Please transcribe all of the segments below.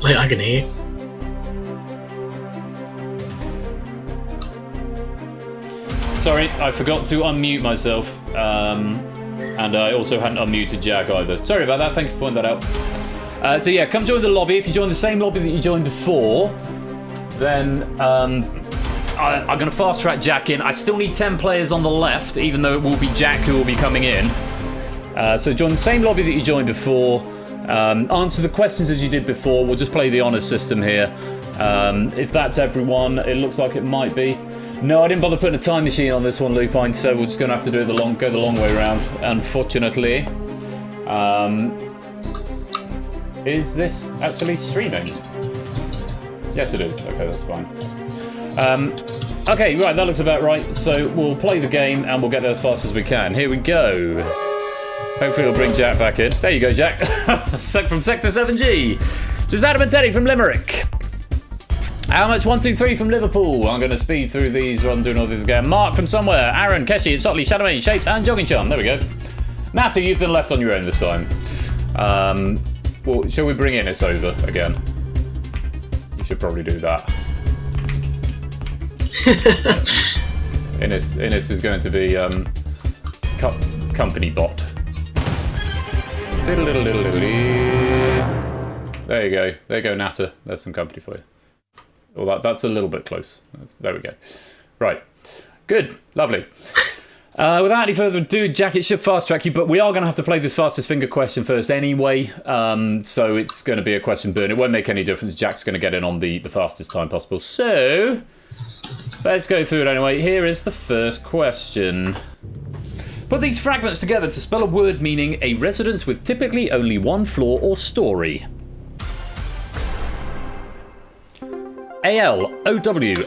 I can hear you. Sorry, I forgot to unmute myself. And I also hadn't unmuted Jack either. Sorry about that, thank you for pointing that out. So yeah, come join the lobby. If you join the same lobby that you joined before, then I'm going to fast track Jack in. I still need 10 players on the left, even though it will be Jack who will be coming in. So join the same lobby that you joined before. Answer the questions as you did before. We'll just play the honours system here. If that's everyone, it looks like it might be. No, I didn't bother putting a time machine on this one, Lupine, so we're just going to have to do it go the long way around, unfortunately. Is this actually streaming? Yes, it is. Okay, that's fine. Okay, right, that looks about right. So we'll play the game and we'll get there as fast as we can. Here we go. Hopefully it'll bring Jack back in. There you go, Jack. From Sector 7G. Just Adam and Teddy from Limerick. How much? 1, 2, 3 from Liverpool. I'm going to speed through these while I'm doing all this again. Mark from somewhere. Aaron, Keshi, Sotley, Shadowmane, Shapes, and Jogging Charm. There we go. Natty, you've been left on your own this time. Well, shall we bring Innes over again? We should probably do that. Innes is going to be company bot. There you go. There you go, Natter. There's some company for you. Well, that's a little bit close. There we go. Right. Good. Lovely. Without any further ado, Jack, it should fast track you, but we are going to have to play this fastest finger question first anyway. So it's going to be a question burn. It won't make any difference. Jack's going to get in on the fastest time possible. So let's go through it anyway. Here is the first question. Put these fragments together to spell a word meaning a residence with typically only one floor or story. ALOWNGBU.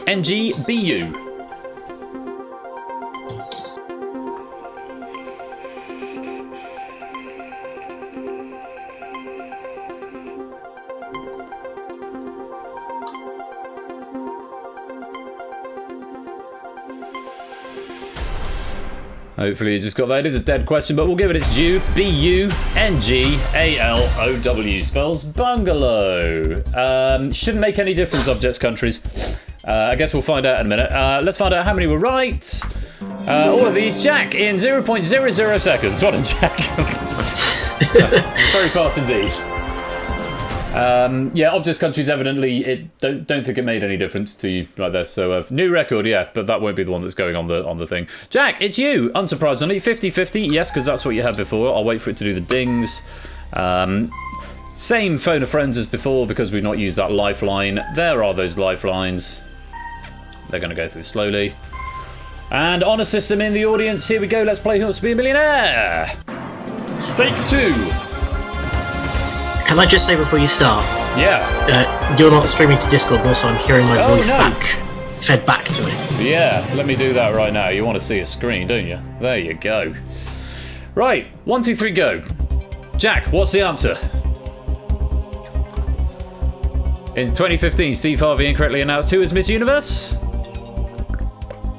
Hopefully you just got that. It is a dead question, but we'll give it its due. BUNGALOW spells bungalow. Shouldn't make any difference, objects, countries. I guess we'll find out in a minute. Let's find out how many were right. All of these, Jack, in 0.00 seconds. What a Jack. Very fast indeed. Yeah, objects, countries, evidently, don't think it made any difference to you right there. So, new record, yeah, but that won't be the one that's going on the thing. Jack, it's you, unsurprisingly, 50-50, yes, because that's what you had before. I'll wait for it to do the dings. Same phone of friends as before, because we've not used that lifeline. There are those lifelines. They're going to go through slowly. And honour system in the audience. Here we go, let's play Who Wants to Be a Millionaire? Take 2. Can I just say before you start? Yeah. You're not streaming to Discord, but also I'm hearing my voice fed back to me. Yeah, let me do that right now. You want to see a screen, don't you? There you go. Right, 1, 2, 3, go. Jack, what's the answer? In 2015, Steve Harvey incorrectly announced who is Miss Universe?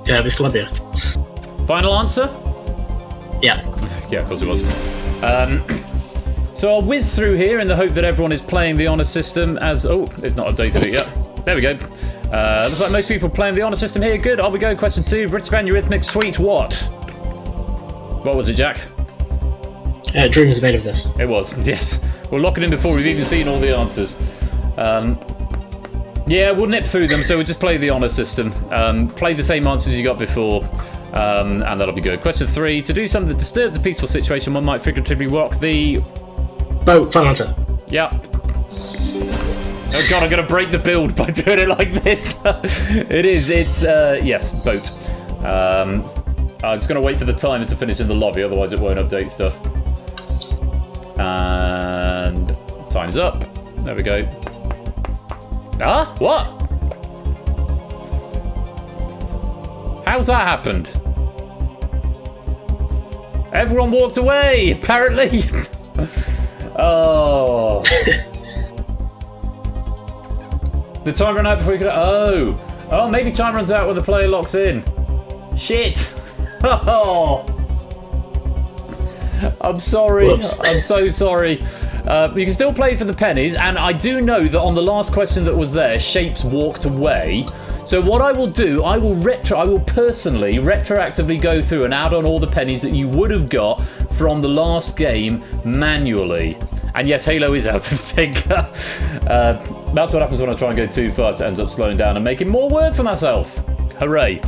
Miss Columbia. Final answer? Yeah. Yeah, of course it was. So I'll whiz through here in the hope that everyone is playing the honour system as... Oh, it's not updated it yet. There we go. Looks like most people playing the honour system here. Good. On we go. Question 2. British band Eurythmics Sweet what? What was it, Jack? Dream was made of this. It was, yes. We'll lock it in before we've even seen all the answers. Yeah, we'll nip through them, so we'll just play the honour system. Play the same answers you got before. And that'll be good. Question 3. To do something that disturbs a peaceful situation, one might figuratively rock the... Boat, final answer. Yeah. Oh god, I'm going to break the build by doing it like this. It's, yes, boat. I'm just going to wait for the timer to finish in the lobby, otherwise it won't update stuff. And time's up. There we go. Ah, what? How's that happened? Everyone walked away, apparently. Oh. The time ran out before you could... Oh, maybe time runs out when the player locks in. Shit. Oh. I'm sorry. Whoops. I'm so sorry. You can still play for the pennies, and I do know that on the last question that was there, Shapes walked away. So what I will do, I will personally retroactively go through and add on all the pennies that you would have got from the last game manually. And yes, Halo is out of sync. That's what happens when I try and go too fast. It ends up slowing down and making more work for myself. Hooray.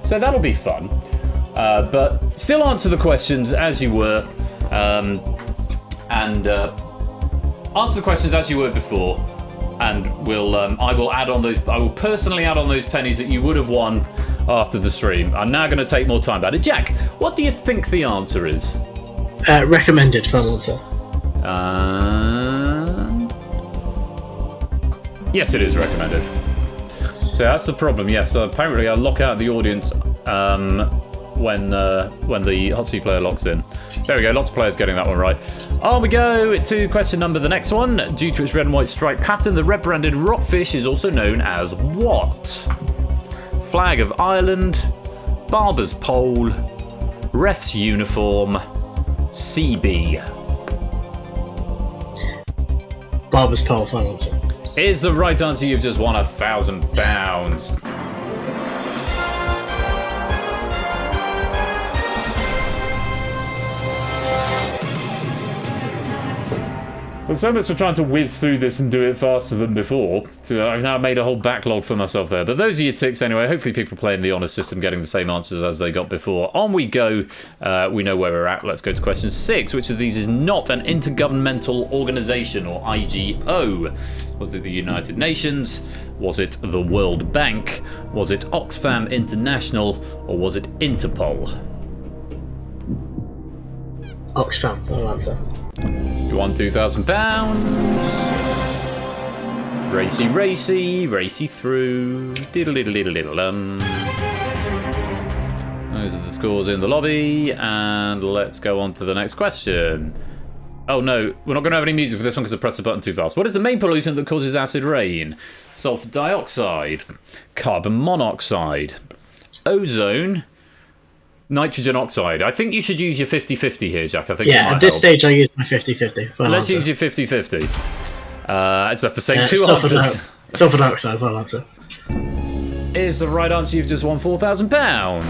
So that'll be fun. But still answer the questions as you were. Answer the questions as you were before. And I will add on those. I will personally add on those pennies that you would have won after the stream. I'm now going to take more time about it. Jack, what do you think the answer is? Recommended final answer. Yes, it is recommended. So that's the problem. Yes, so apparently I lock out the audience when the hot seat player locks in. There we go. Lots of players getting that one right. On we go to question number. The next one. Due to its red and white stripe pattern, the red-branded rockfish is also known as what? Flag of Ireland, barber's pole, ref's uniform, CB. Barber's pole, final answer. Is the right answer. You've just won £1,000. Well, so much for trying to whiz through this and do it faster than before. So I've now made a whole backlog for myself there. But those are your ticks anyway. Hopefully people playing the honor system getting the same answers as they got before. On we go. We know where we're at. Let's go to question 6. Which of these is not an intergovernmental organisation, or IGO? Was it the United Nations? Was it the World Bank? Was it Oxfam International? Or was it Interpol? Oxfam, final answer. You won £2,000. Racy through. Diddle-diddle-diddle-diddle. Those are the scores in the lobby, and let's go on to the next question. Oh no, we're not going to have any music for this one because I pressed the button too fast. What is the main pollutant that causes acid rain? Sulfur dioxide, carbon monoxide, ozone, nitrogen oxide. I think you should use your 50-50 here, Jack. I think at this stage I use my 50-50. Let's use your 50-50. It's left the same two answers. Sulfur dioxide, final answer. Is the right answer. You've just won £4,000.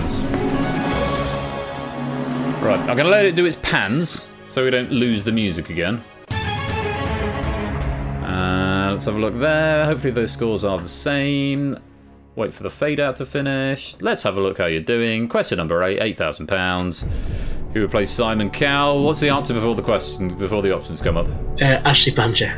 Right, I'm going to let it do its pans so we don't lose the music again. Let's have a look there. Hopefully those scores are the same. Wait for the fade out to finish. Let's have a look how you're doing. Question number 8, £8,000. Who replaced Simon Cowell? What's the answer before the options come up? Ashley Banjo.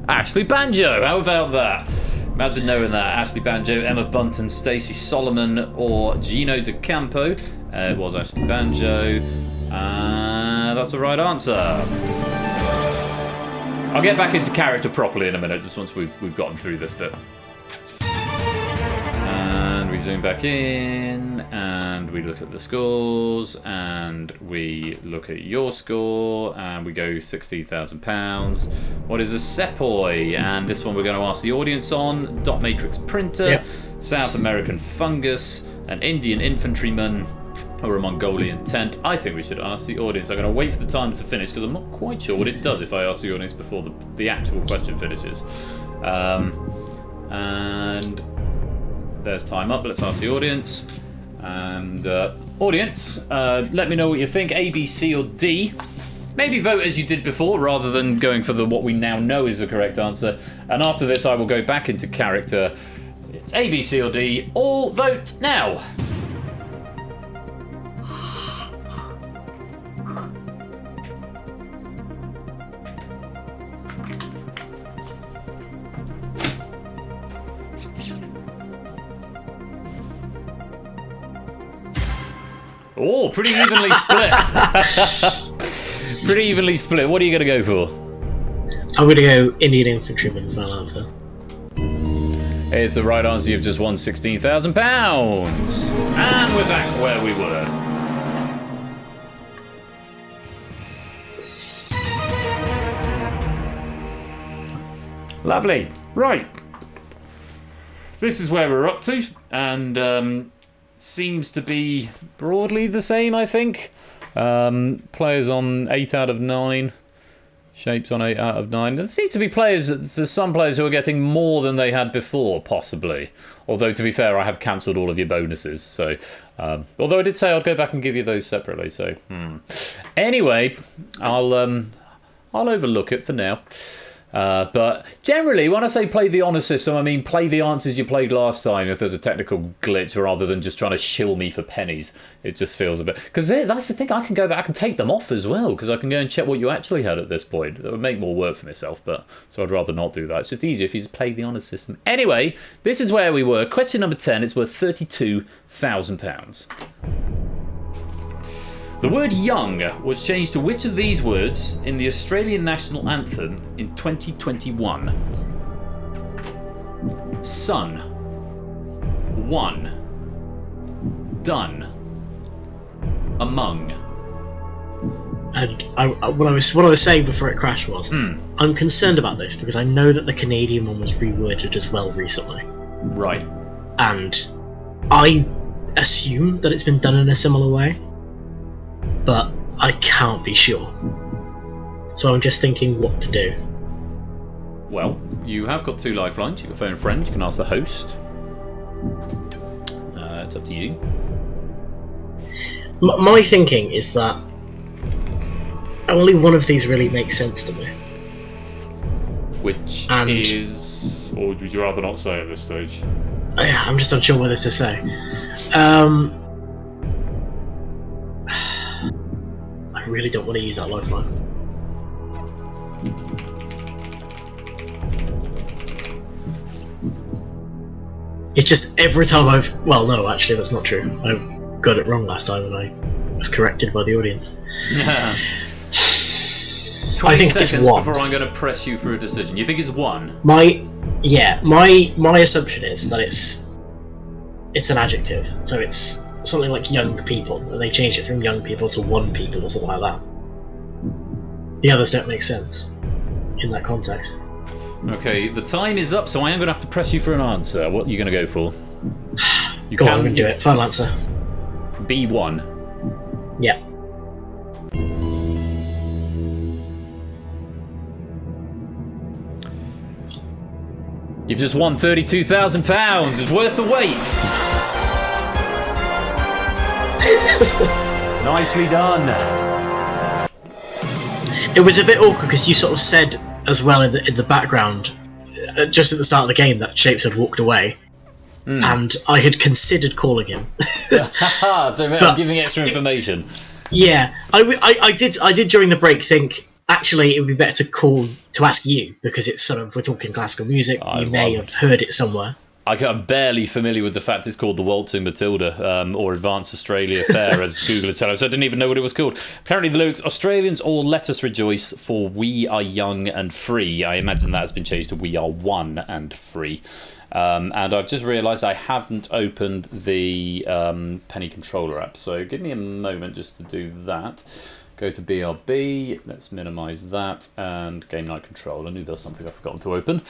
Ashley Banjo. How about that? Imagine knowing that. Ashley Banjo, Emma Bunton, Stacey Solomon, or Gino D'Acampo. It was Ashley Banjo. That's the right answer. I'll get back into character properly in a minute, just once we've gotten through this bit. And we zoom back in, and we look at the scores, and we look at your score, and we go £16,000. What is a sepoy? And this one we're going to ask the audience on. Dot matrix printer, South American fungus, an Indian infantryman, or a Mongolian tent. I think we should ask the audience. I'm going to wait for the time to finish because I'm not quite sure what it does if I ask the audience before the actual question finishes. And there's time up. Let's ask the audience. And audience, let me know what you think. A, B, C, or D. Maybe vote as you did before rather than going for what we now know is the correct answer. And after this, I will go back into character. It's A, B, C, or D. All vote now. Oh, pretty evenly split. Pretty evenly split. What are you going to go for? I'm going to go Indian infantryman, final answer. It's the right answer. You've just won £16,000. And we're back where we were. Lovely. Right. This is where we're up to. And seems to be broadly the same, I think. Players on 8 out of 9. Shapes on 8 out of 9. There seems to be players, there's some players who are getting more than they had before, possibly. Although, to be fair, I have cancelled all of your bonuses. So, although I did say I'd go back and give you those separately. So, Anyway, I'll overlook it for now. But generally, when I say play the honour system, I mean play the answers you played last time if there's a technical glitch, rather than just trying to shill me for pennies. It just feels a bit... Because that's the thing, I can go back and take them off as well, because I can go and check what you actually had at this point. That would make more work for myself, but so I'd rather not do that. It's just easier if you just play the honour system. Anyway, this is where we were. Question number 10, it's worth £32,000. The word young was changed to which of these words in the Australian national anthem in 2021? Sun. One. Done. Among. And what I was saying before it crashed was, I'm concerned about this because I know that the Canadian one was reworded as well recently. Right. And I assume that it's been done in a similar way, but I can't be sure. So I'm just thinking what to do. Well, you have got 2 lifelines. You can phone a friend. You can ask the host. It's up to you. My thinking is that only one of these really makes sense to me. Which is... Or would you rather not say at this stage? I'm just unsure whether to say. I really don't want to use that lifeline. It's just every time well, no, actually that's not true. I got it wrong last time and I was corrected by the audience. Yeah. I think it's 1. Before I'm going to press you for a decision. You think it's 1? My assumption is that it's an adjective, so it's something like young people, and they changed it from young people to one people or something like that. The others don't make sense in that context. Okay, the time is up, so I am going to have to press you for an answer. What are you going to go for? Go on, I'm going to do it. Final answer. B1. Yeah. You've just won £32,000. It's worth the wait. Nicely done. It was a bit awkward because you sort of said as well in the background, just at the start of the game, that Shapes had walked away, and I had considered calling him. So I'm giving extra information. Yeah, I did during the break think actually it would be better to ask you, because it's sort of, we're talking classical music. You may have heard it somewhere. I'm barely familiar with the fact it's called the Waltzing Matilda, or Advanced Australia Fair, as Google has told us. So I didn't even know what it was called. Apparently the lyrics, Australians all let us rejoice, for we are young and free. I imagine that has been changed to we are one and free. And I've just realised I haven't opened the Penny Controller app, so give me a moment just to do that. Go to BRB, let's minimise that, and Game Night Control. I knew there was something I've forgotten to open.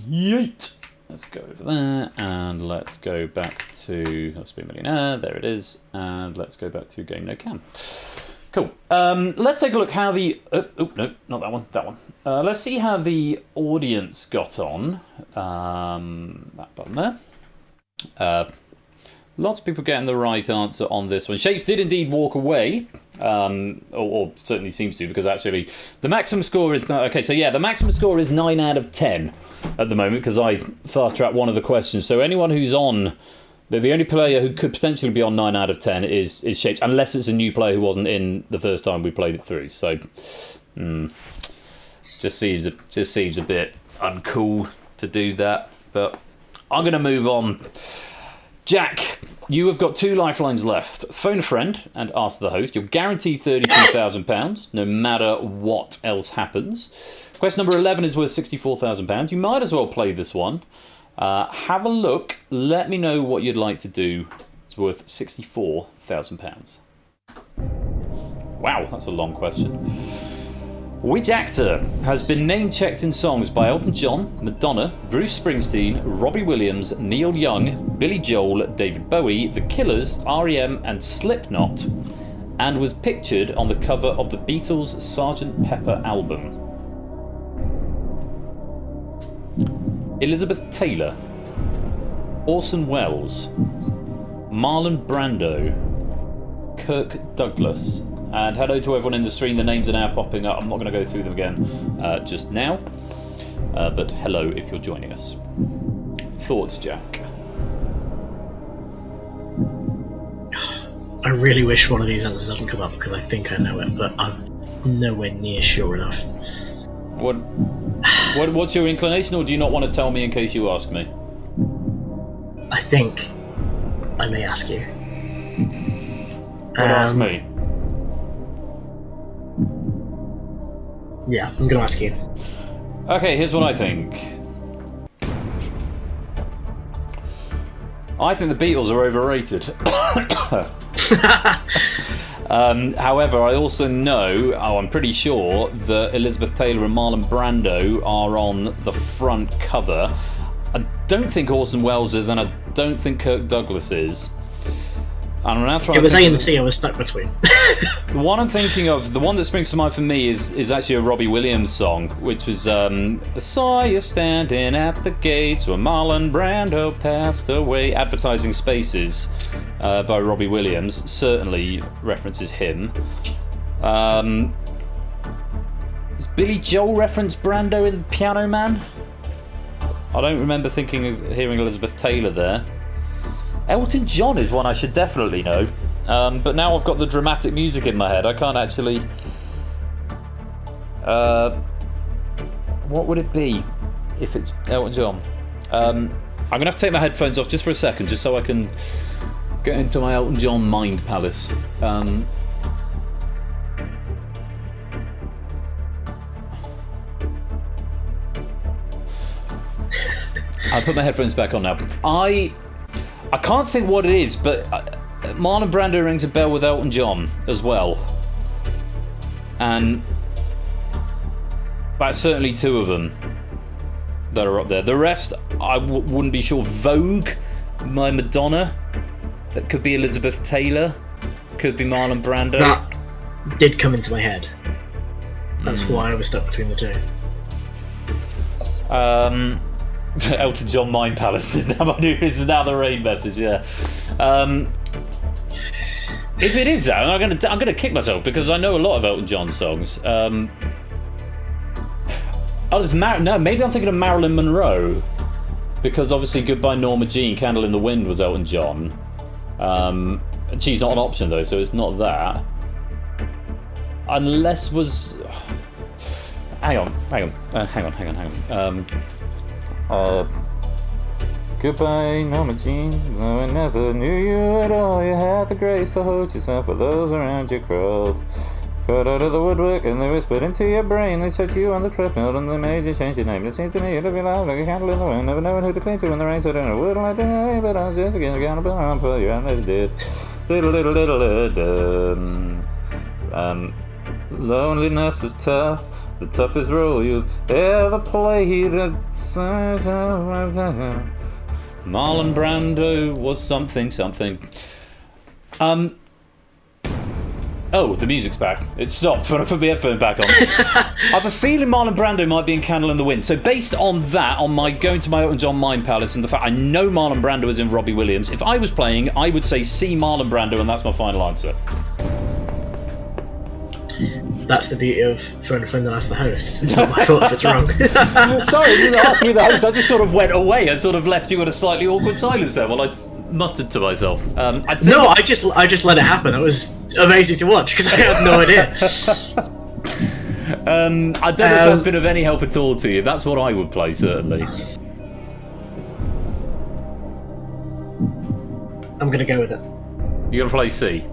Yeet! Let's go over there, and let's go back to, let's be Millionaire, there it is, and let's go back to Game No Cam. Cool. Let's take a look how the, no, not that one, that one. Let's see how the audience got on. That button there. Lots of people getting the right answer on this one. Shapes did indeed walk away, or certainly seems to, because actually the maximum score is... Okay, so yeah, the maximum score is 9 out of 10 at the moment, because I fast-tracked one of the questions. So anyone who's on... The only player who could potentially be on 9 out of 10 is Shapes, unless it's a new player who wasn't in the first time we played it through. So, just seems a bit uncool to do that. But I'm going to move on. Jack, you have got 2 lifelines left. Phone a friend and ask the host. You're guaranteed £32,000, no matter what else happens. Question number 11 is worth £64,000. You might as well play this one. Have a look. Let me know what you'd like to do. It's worth £64,000. Wow, that's a long question. Which actor has been name-checked in songs by Elton John, Madonna, Bruce Springsteen, Robbie Williams, Neil Young, Billy Joel, David Bowie, The Killers, R.E.M. and Slipknot and was pictured on the cover of the Beatles' Sgt. Pepper album? Elizabeth Taylor, Orson Welles, Marlon Brando, Kirk Douglas. And hello to everyone in the stream. The names are now popping up. I'm not going to go through them again just now. But hello if you're joining us. Thoughts, Jack? I really wish one of these answers hadn't come up because I think I know it, but I'm nowhere near sure enough. What's your inclination, or do you not want to tell me in case you ask me? I think I may ask you. Ask me. Yeah, I'm going to ask you. Okay, here's what I think. I think the Beatles are overrated. However, I also know, I'm pretty sure, that Elizabeth Taylor and Marlon Brando are on the front cover. I don't think Orson Welles is, and I don't think Kirk Douglas is. And I'm now trying. It was A and C. I was stuck between. The one I'm thinking of, the one that springs to mind for me is actually a Robbie Williams song, which was I saw you standing at the gates where Marlon Brando passed away. Advertising Spaces by Robbie Williams certainly references him. Does Billy Joel reference Brando in Piano Man? I don't remember hearing Elizabeth Taylor there. Elton John is one I should definitely know, but now I've got the dramatic music in my head. I can't actually. What would it be if it's Elton John? I'm gonna have to take my headphones off just for a second, just so I can get into my Elton John mind palace. I'll put my headphones back on now. I can't think what it is, but Marlon Brando rings a bell with Elton John as well. And that's certainly two of them that are up there. The rest, I wouldn't be sure. Vogue, my Madonna. That could be Elizabeth Taylor. Could be Marlon Brando. That did come into my head. That's why I was stuck between the two. Elton John Mind Palace is now the rain message. Yeah. If it is that, I'm gonna kick myself because I know a lot of Elton John songs. Maybe I'm thinking of Marilyn Monroe because obviously Goodbye Norma Jean, Candle in the Wind was Elton John. She's not an option though, so it's not that. Unless was. Hang on. Goodbye, Norma Jean. Though I never knew you at all, you had the grace to hold yourself for those around you crawled. Got out of the woodwork and they whispered into your brain. They set you on the treadmill and they made you change your name. It seems to me you live your life like a candle in the wind, never knowing who to cling to when the rain set in. I wouldn't like to know, but I was just again accountable for you. I never did. Loneliness was tough. The toughest role you've ever played. Marlon Brando was something. Oh, the music's back. It stopped when I put my headphone back on. I have a feeling Marlon Brando might be in Candle in the Wind. So based on that, on my going to my Elton John Mind Palace and the fact I know Marlon Brando is in Robbie Williams, if I was playing, I would say C, Marlon Brando, and that's my final answer. That's the beauty of phone a friend and ask the host. It's not my fault if it's wrong. Sorry, I didn't ask you the host. I just sort of went away and sort of left you in a slightly awkward silence there while I muttered to myself. I just let it happen. It was amazing to watch because I had no idea. I don't know if that's been of any help at all to you. That's what I would play, certainly. I'm going to go with it. You're going to play C?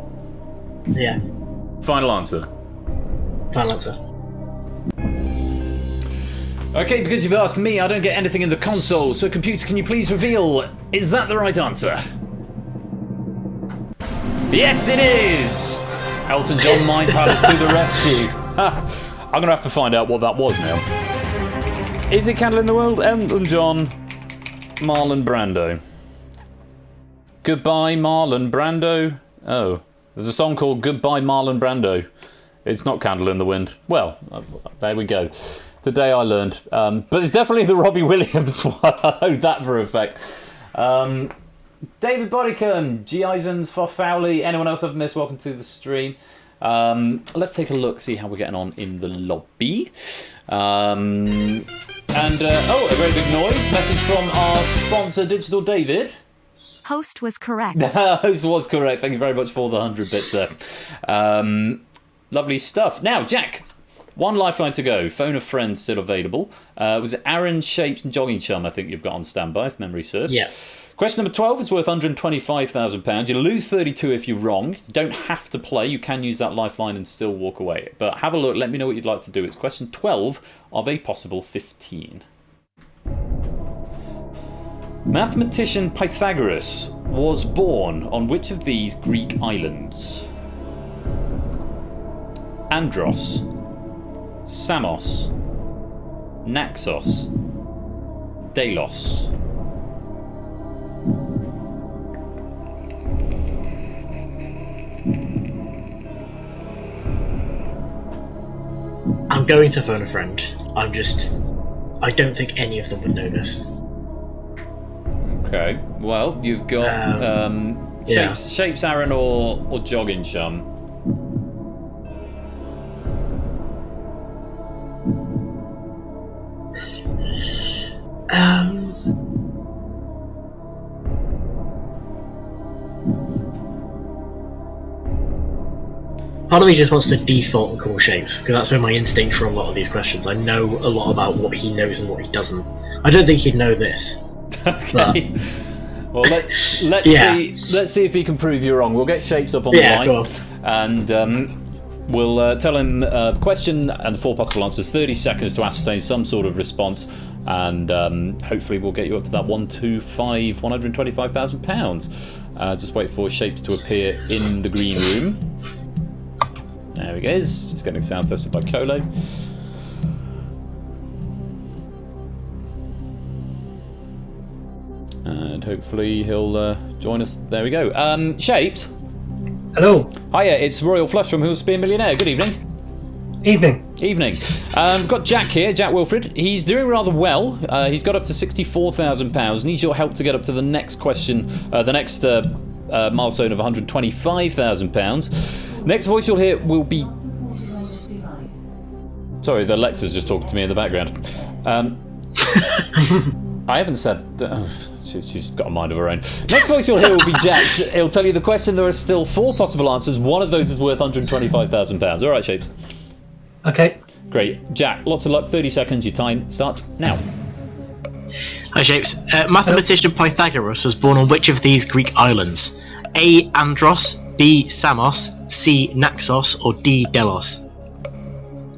Yeah. Final answer? Final answer. Okay, because you've asked me, I don't get anything in the console, so computer, can you please reveal, is that the right answer? Yes, it is! Elton John Mind Palace to the rescue. I'm going to have to find out what that was now. Is it Candle in the World? Elton John, Marlon Brando. Goodbye, Marlon Brando. Oh, There's a song called Goodbye Marlon Brando. It's not Candle in the Wind. Well, there we go. Today I learned. But it's definitely the Robbie Williams one. I know that for a fact. David Bodicum, G. Eisens, Fowley, anyone else I've missed, welcome to the stream. Let's take a look, see how we're getting on in the lobby. A very big noise. Message from our sponsor, Digital David. Host was correct. Host was correct. Thank you very much for the 100 bits there. Lovely stuff. Now, Jack, one lifeline to go. Phone a friend still available. Was it Aaron Shapes and Jogging Chum, I think you've got on standby, if memory serves. Yeah. Question number 12 is worth £125,000. You lose 32 if you're wrong. You don't have to play. You can use that lifeline and still walk away. But have a look. Let me know what you'd like to do. It's question 12 of a possible 15. Mathematician Pythagoras was born on which of these Greek islands? Andros, Samos, Naxos, Delos. I'm going to phone a friend. I don't think any of them would know this. Okay, well, you've got Shapes Aaron or Jogging Chum. Part of me just wants to default and call Shapes, because that's where my instinct for a lot of these questions. I know a lot about what he knows and what he doesn't. I don't think he'd know this. Okay. Well, let's see if he can prove you wrong. We'll get Shapes up on the line, go on. And we'll tell him the question and the 4 possible answers. 30 seconds to ascertain some sort of response, and hopefully we'll get you up to that £125,000. Just wait for Shapes to appear in the green room. There he goes. Just getting sound tested by Colo. And hopefully he'll join us. There we go. Shapes. Hello. Hiya, it's Royal Flush from Who'll Be a Millionaire. Good evening. Evening. Evening. We've got Jack here, Jack Wilfred. He's doing rather well. He's got up to £64,000. Needs your help to get up to the next question, the next milestone of £125,000. Next voice you'll hear will be... Sorry, the Alexa's just talking to me in the background. I haven't said... she's got a mind of her own. Next voice you'll hear will be Jack's. He'll tell you the question. There are still 4 possible answers. One of those is worth £125,000. All right, Shapes. Okay. Great. Jack, lots of luck. 30 seconds. Your time starts now. Hi, Shapes. Mathematician Pythagoras was born on which of these Greek islands? A. Andros, B. Samos, C. Naxos, or D. Delos?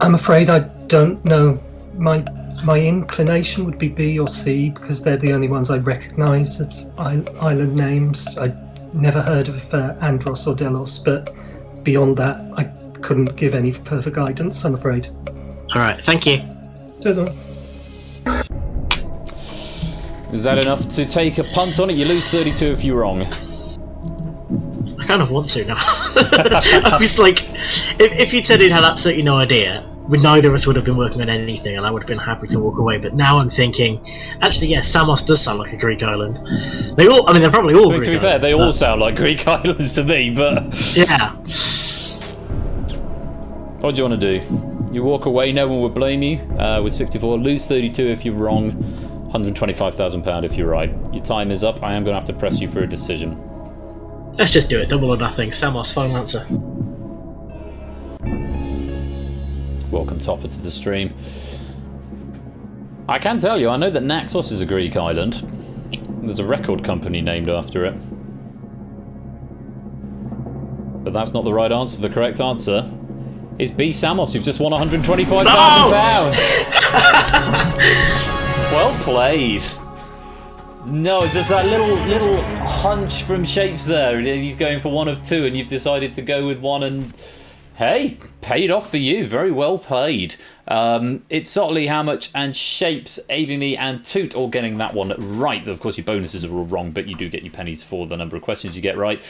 I'm afraid I don't know. My inclination would be B or C, because they're the only ones I recognise as island names. I never heard of Andros or Delos, but beyond that, I couldn't give any further guidance, I'm afraid. Alright, thank you. Cheers, man. Is that enough to take a punt on it? You lose 32 if you're wrong. I kind of want to now. I was like, if you'd said he'd had absolutely no idea, neither of us would have been working on anything, and I would have been happy to walk away. But now I'm thinking, actually, yeah, Samos does sound like a Greek island. They're probably all Greek islands. To be fair, they all sound like Greek islands to me, but... Yeah. What do you want to do? You walk away, no one would blame you with 64. Lose 32 if you're wrong, £125,000 if you're right. Your time is up. I am going to have to press you for a decision. Let's just do it. Double or nothing. Samos, final answer. Welcome, Topper, to the stream. I can tell you, I know that Naxos is a Greek island. There's a record company named after it. But that's not the right answer. The correct answer is B. Samos. You've just won £125,000. Well played. No, just that little hunch from Shapes there. He's going for one of 2, and you've decided to go with one, and hey, paid off for you. Very well played. It's Sotley, How Much, and Shapes, ABME, and Toot all getting that one right. Of course, your bonuses are all wrong, but you do get your pennies for the number of questions you get right.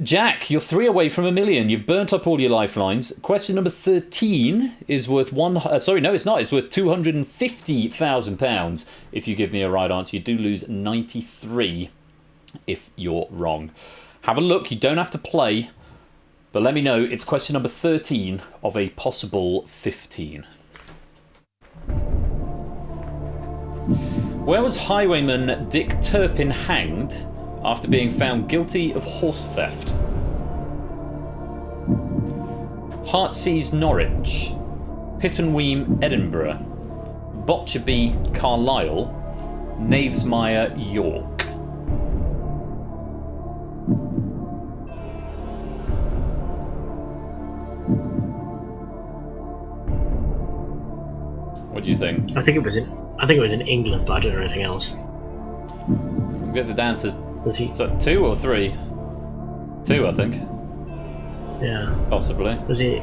Jack, you're 3 away from $1 million. You've burnt up all your lifelines. Question number 13 is worth sorry, no, it's not. It's worth £250,000. If you give me a right answer, you do lose 93 if you're wrong. Have a look. You don't have to play, but let me know. It's question number 13 of a possible 15. Where was highwayman Dick Turpin hanged after being found guilty of horse theft? Heartsease, Norwich. Pittenweem, Edinburgh. Botcherby, Carlisle. Knavesmire, York. What do you think? I think it was in England, but I don't know anything else. Gets it down to Does he? 2 or 3? 2, I think. Yeah. Possibly. Was it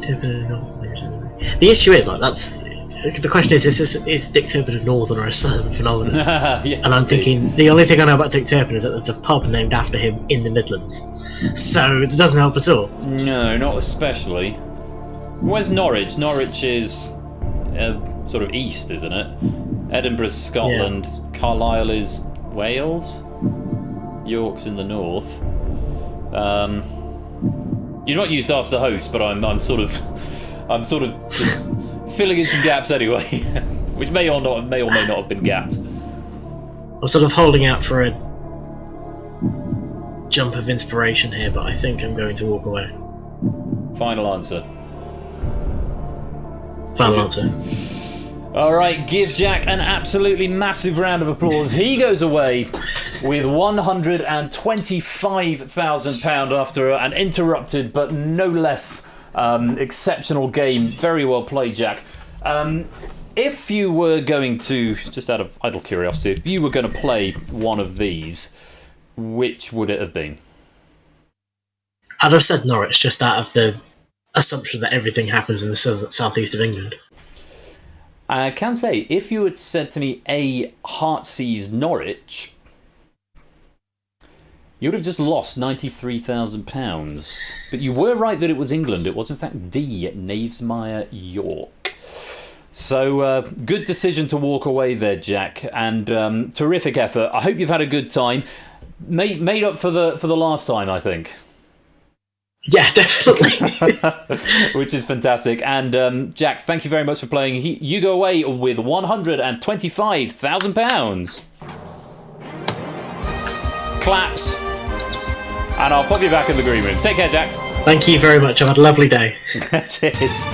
Turpin of Northern? The issue is the question is Dick Turpin a northern or a southern phenomenon? Yeah, and I'm thinking the only thing I know about Dick Turpin is that there's a pub named after him in the Midlands, so it doesn't help at all. No, not especially. Where's Norwich? Norwich is sort of east, isn't it? Edinburgh's Scotland. Yeah. Carlisle is Wales. York's in the north. You're not used to ask the host, but I'm sort of just filling in some gaps anyway, which may or may not have been gaps. I'm sort of holding out for a jump of inspiration here, but I think I'm going to walk away. Final answer. Final answer. Alright, give Jack an absolutely massive round of applause. He goes away with £125,000 after an interrupted but no less exceptional game. Very well played, Jack. If you were going to, just out of idle curiosity, if you were going to play one of these, which would it have been? I'd have said Norwich, just out of the assumption that everything happens in the southeast of England. I can say, if you had said to me A, Heartsease, Norwich, you would have just lost £93,000. But you were right that it was England. It was, in fact, D, Knavesmire, York. So, good decision to walk away there, Jack, and terrific effort. I hope you've had a good time. Made up for the last time, I think. Yeah, definitely. Which is fantastic. And Jack, thank you very much for playing. You go away with £125,000. Claps. And I'll pop you back in the green room. Take care, Jack. Thank you very much. I've had a lovely day. Cheers.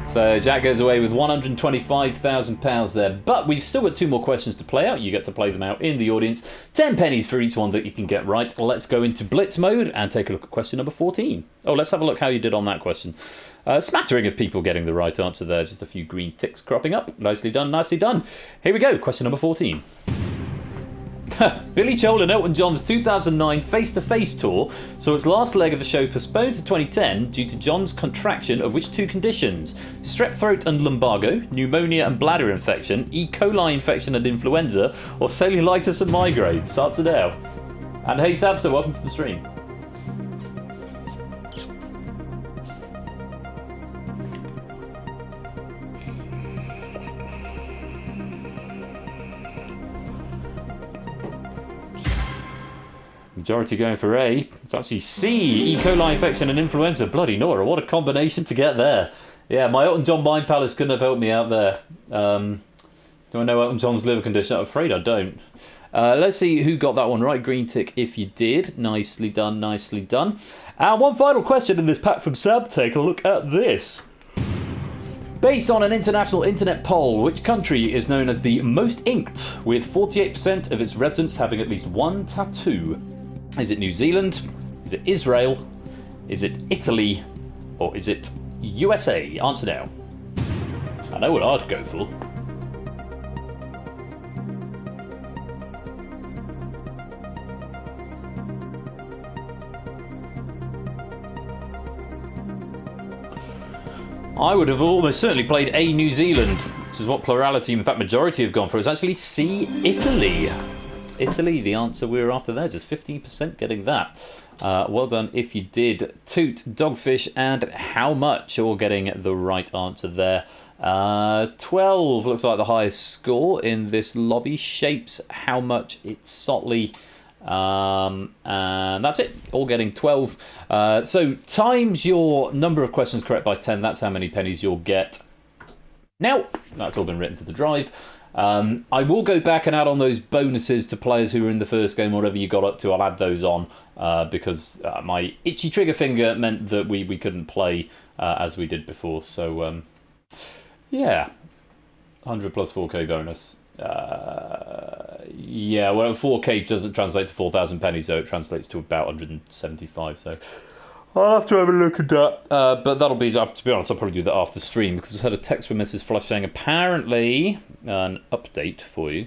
So Jack goes away with £125,000 there. But we've still got 2 more questions to play out. You get to play them out in the audience. 10 pennies for each one that you can get right. Let's go into Blitz mode and take a look at question number 14. Oh, let's have a look how you did on that question. Smattering of people getting the right answer there. Just a few green ticks cropping up. Nicely done, nicely done. Here we go, question number 14. Billy Joel and Elton John's 2009 face-to-face tour saw its last leg of the show postponed to 2010 due to John's contraction of which 2 conditions? Strep throat and lumbago, pneumonia and bladder infection, E. coli infection and influenza, or cellulitis and migraine? Start to now. And hey Sabsa, welcome to the stream. Majority going for A. It's actually C, E. coli infection and influenza. Bloody Nora, what a combination to get there. Yeah, my Elton John Mind Palace couldn't have helped me out there. Do I know Elton John's liver condition? I'm afraid I don't. Let's see who got that one right. Green tick if you did. Nicely done, nicely done. And one final question in this pack from Sab. Take a look at this. Based on an international internet poll, which country is known as the most inked, with 48% of its residents having at least one tattoo? Is it New Zealand? Is it Israel? Is it Italy? Or is it USA? Answer now. I know what I'd go for. I would have almost certainly played A, New Zealand, which is what plurality, in fact majority, have gone for. It's actually C, Italy. Italy, the answer we were after there. Just 15% getting that. Well done if you did. Toot, Dogfish, and How Much, all getting the right answer there. 12 looks like the highest score in this lobby. Shapes, How Much, It's Sotley. And that's it, all getting 12. So times your number of questions correct by 10, that's how many pennies you'll get. Now, that's all been written to the drive. I will go back and add on those bonuses to players who were in the first game, whatever you got up to, I'll add those on, because my itchy trigger finger meant that we couldn't play as we did before. So, yeah, 100 plus 4k bonus. Yeah, well, 4k doesn't translate to 4,000 pennies, so it translates to about 175, so I'll have to have a look at that. But that'll be, to be honest, I'll probably do that after stream, because I've had a text from Mrs. Flush saying apparently an update for you.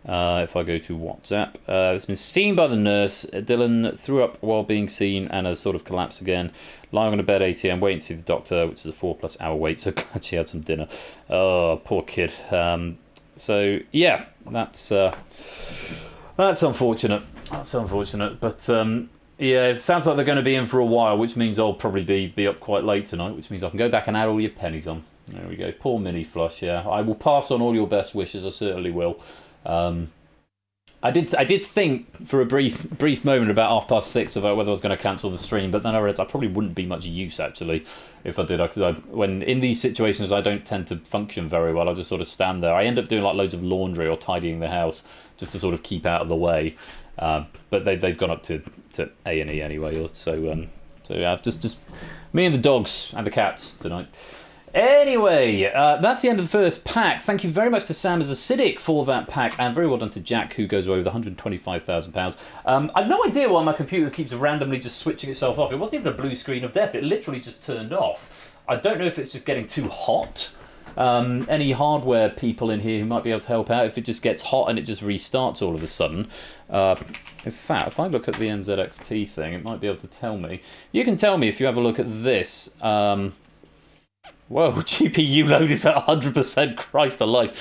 If I go to WhatsApp, it's been seen by the nurse. Dylan threw up while being seen and has sort of collapsed again. Lying on a bed, ATM, waiting to see the doctor, which is a 4+ hour wait, so glad she had some dinner. Oh, poor kid. So, yeah, that's unfortunate. That's unfortunate, but yeah, it sounds like they're going to be in for a while, which means I'll probably be up quite late tonight, which means I can go back and add all your pennies on. There we go. Poor Mini Flush, yeah. I will pass on all your best wishes, I certainly will. I did think for a brief moment about 6:30 about whether I was going to cancel the stream, but then I realised I probably wouldn't be much use actually if I did. Because when in these situations I don't tend to function very well. I just sort of stand there. I end up doing like loads of laundry or tidying the house just to sort of keep out of the way. But they've gone up to A&E anyway. So yeah, just me and the dogs and the cats tonight. Anyway, that's the end of the first pack. Thank you very much to Sam as Acidic for that pack, and very well done to Jack, who goes away with £125,000. I've no idea why my computer keeps randomly just switching itself off. It wasn't even a blue screen of death. It literally just turned off. I don't know if it's just getting too hot. Any hardware people in here who might be able to help out, if it just gets hot and it just restarts all of a sudden. In fact, if I look at the NZXT thing, it might be able to tell me. You can tell me if you have a look at this. Whoa, GPU load is at 100%, Christ alive.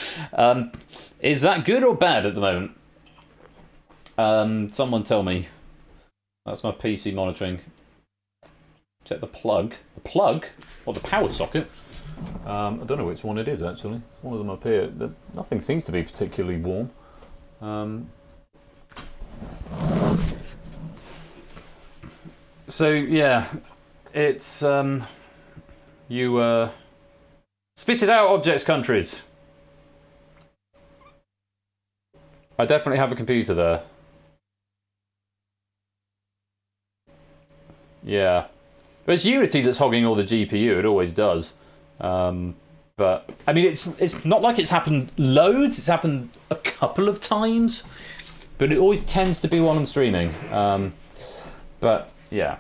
Is that good or bad at the moment? Someone tell me. That's my PC monitoring. Check the plug. The plug? Or the power socket? I don't know which one it is, actually. It's one of them up here. Nothing seems to be particularly warm. So, yeah. It's... spit it out, objects countries. I definitely have a computer there. Yeah. But it's Unity that's hogging all the GPU, it always does. But, I mean, it's not like it's happened loads, it's happened a couple of times. But it always tends to be while I'm streaming. But, yeah.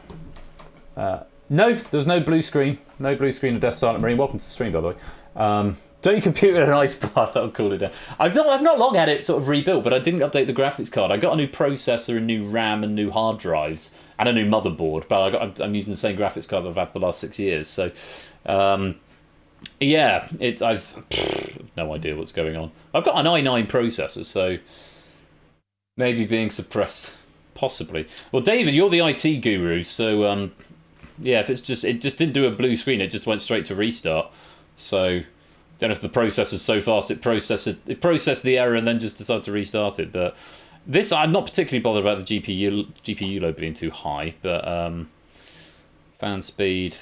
No, there's no blue screen. No blue screen of Death Silent Marine. Welcome to the stream, by the way. Don't your computer in an ice bath, that'll cool it down. I've not long had it sort of rebuilt, but I didn't update the graphics card. I got a new processor, a new RAM, and new hard drives, and a new motherboard, but I'm using the same graphics card I've had for the last 6 years. So, yeah, I've no idea what's going on. I've got an i9 processor, so maybe being suppressed. Possibly. Well, David, you're the IT guru, so... yeah, if it just didn't do a blue screen, it just went straight to restart. So, don't know if the processor's so fast it processed the error and then just decided to restart it. But this, I'm not particularly bothered about the GPU load being too high. But fan speed,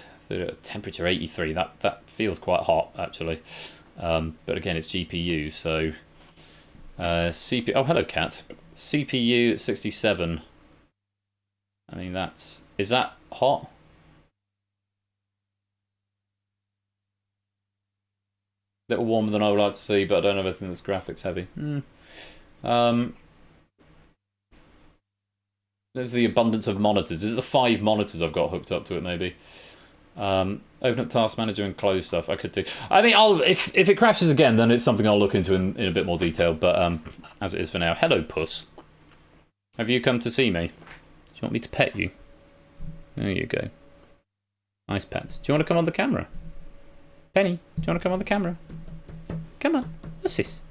temperature 83. That feels quite hot actually. But again, it's GPU, so CPU. Oh, hello, cat. CPU at 67. I mean, is that hot? Little warmer than I would like to see, but I don't have anything that's graphics heavy. There's the abundance of monitors. Is it the 5 monitors I've got hooked up to it, maybe? Open up Task Manager and close stuff. I could do. I mean, if it crashes again, then it's something I'll look into in a bit more detail. But as it is for now, hello, Puss. Have you come to see me? Do you want me to pet you? There you go. Nice pets. Do you want to come on the camera? Penny, do you want to come on the camera? Come on. What's this?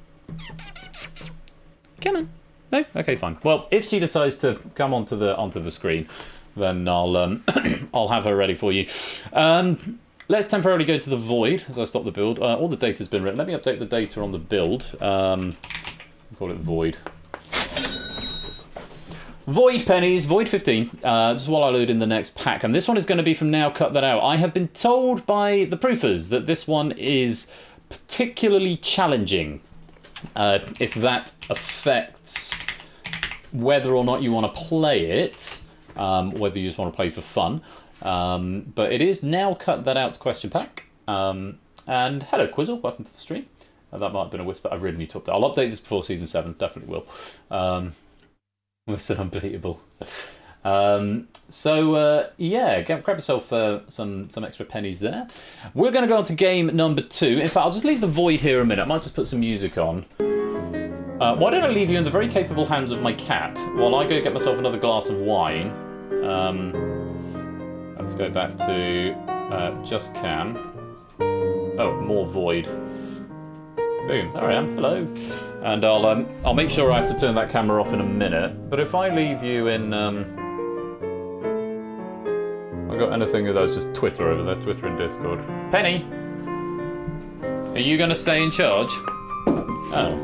Come on. No? Okay, fine. Well, if she decides to come onto the screen, then I'll I'll have her ready for you. Let's temporarily go to the void as I stop the build. All the data's been written. Let me update the data on the build. Call it void. Void pennies, void 15. This is what I load in the next pack. And this one is going to be from Now Cut That Out. I have been told by the proofers that this one is particularly challenging. If that affects whether or not you want to play it, whether you just want to play for fun. But it is Now Cut That Out's question pack. And hello, Quizzle, welcome to the stream. That might have been a whisper. I really need to update. I'll update this before season 7, definitely will. Almost an unbeatable. Yeah, grab yourself some extra pennies there. We're going to go on to game number 2. In fact, I'll just leave the void here a minute. I might just put some music on. Why don't I leave you in the very capable hands of my cat while I go get myself another glass of wine. Let's go back to Just Cam. Oh, more void. Boom, there I am, hello. And I'll make sure I have to turn that camera off in a minute. But if I leave you in... I've got anything that's just Twitter over there, Twitter and Discord. Penny! Are you going to stay in charge? Oh.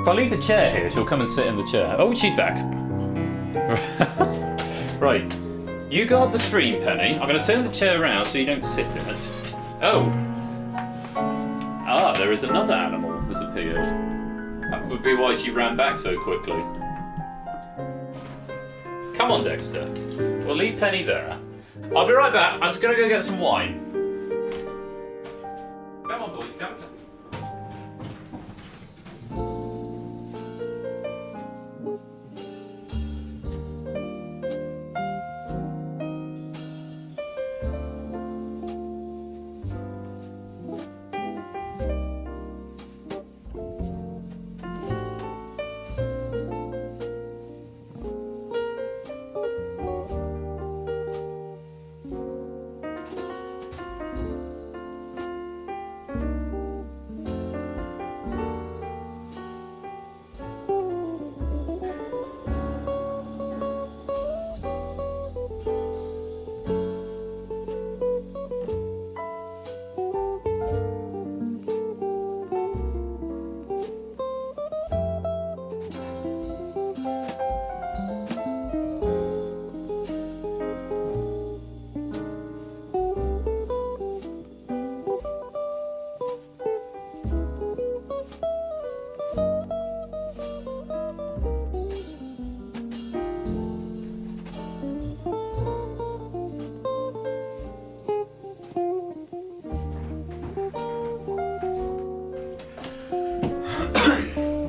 If I leave the chair here, she'll come and sit in the chair. Oh, she's back. Right. You guard the stream, Penny. I'm going to turn the chair around so you don't sit in it. Oh. Ah, there is another animal that's appeared. That would be why she ran back so quickly. Come on, Dexter. We'll leave Penny there. I'll be right back. I'm just going to go get some wine. Come on, boy. Come.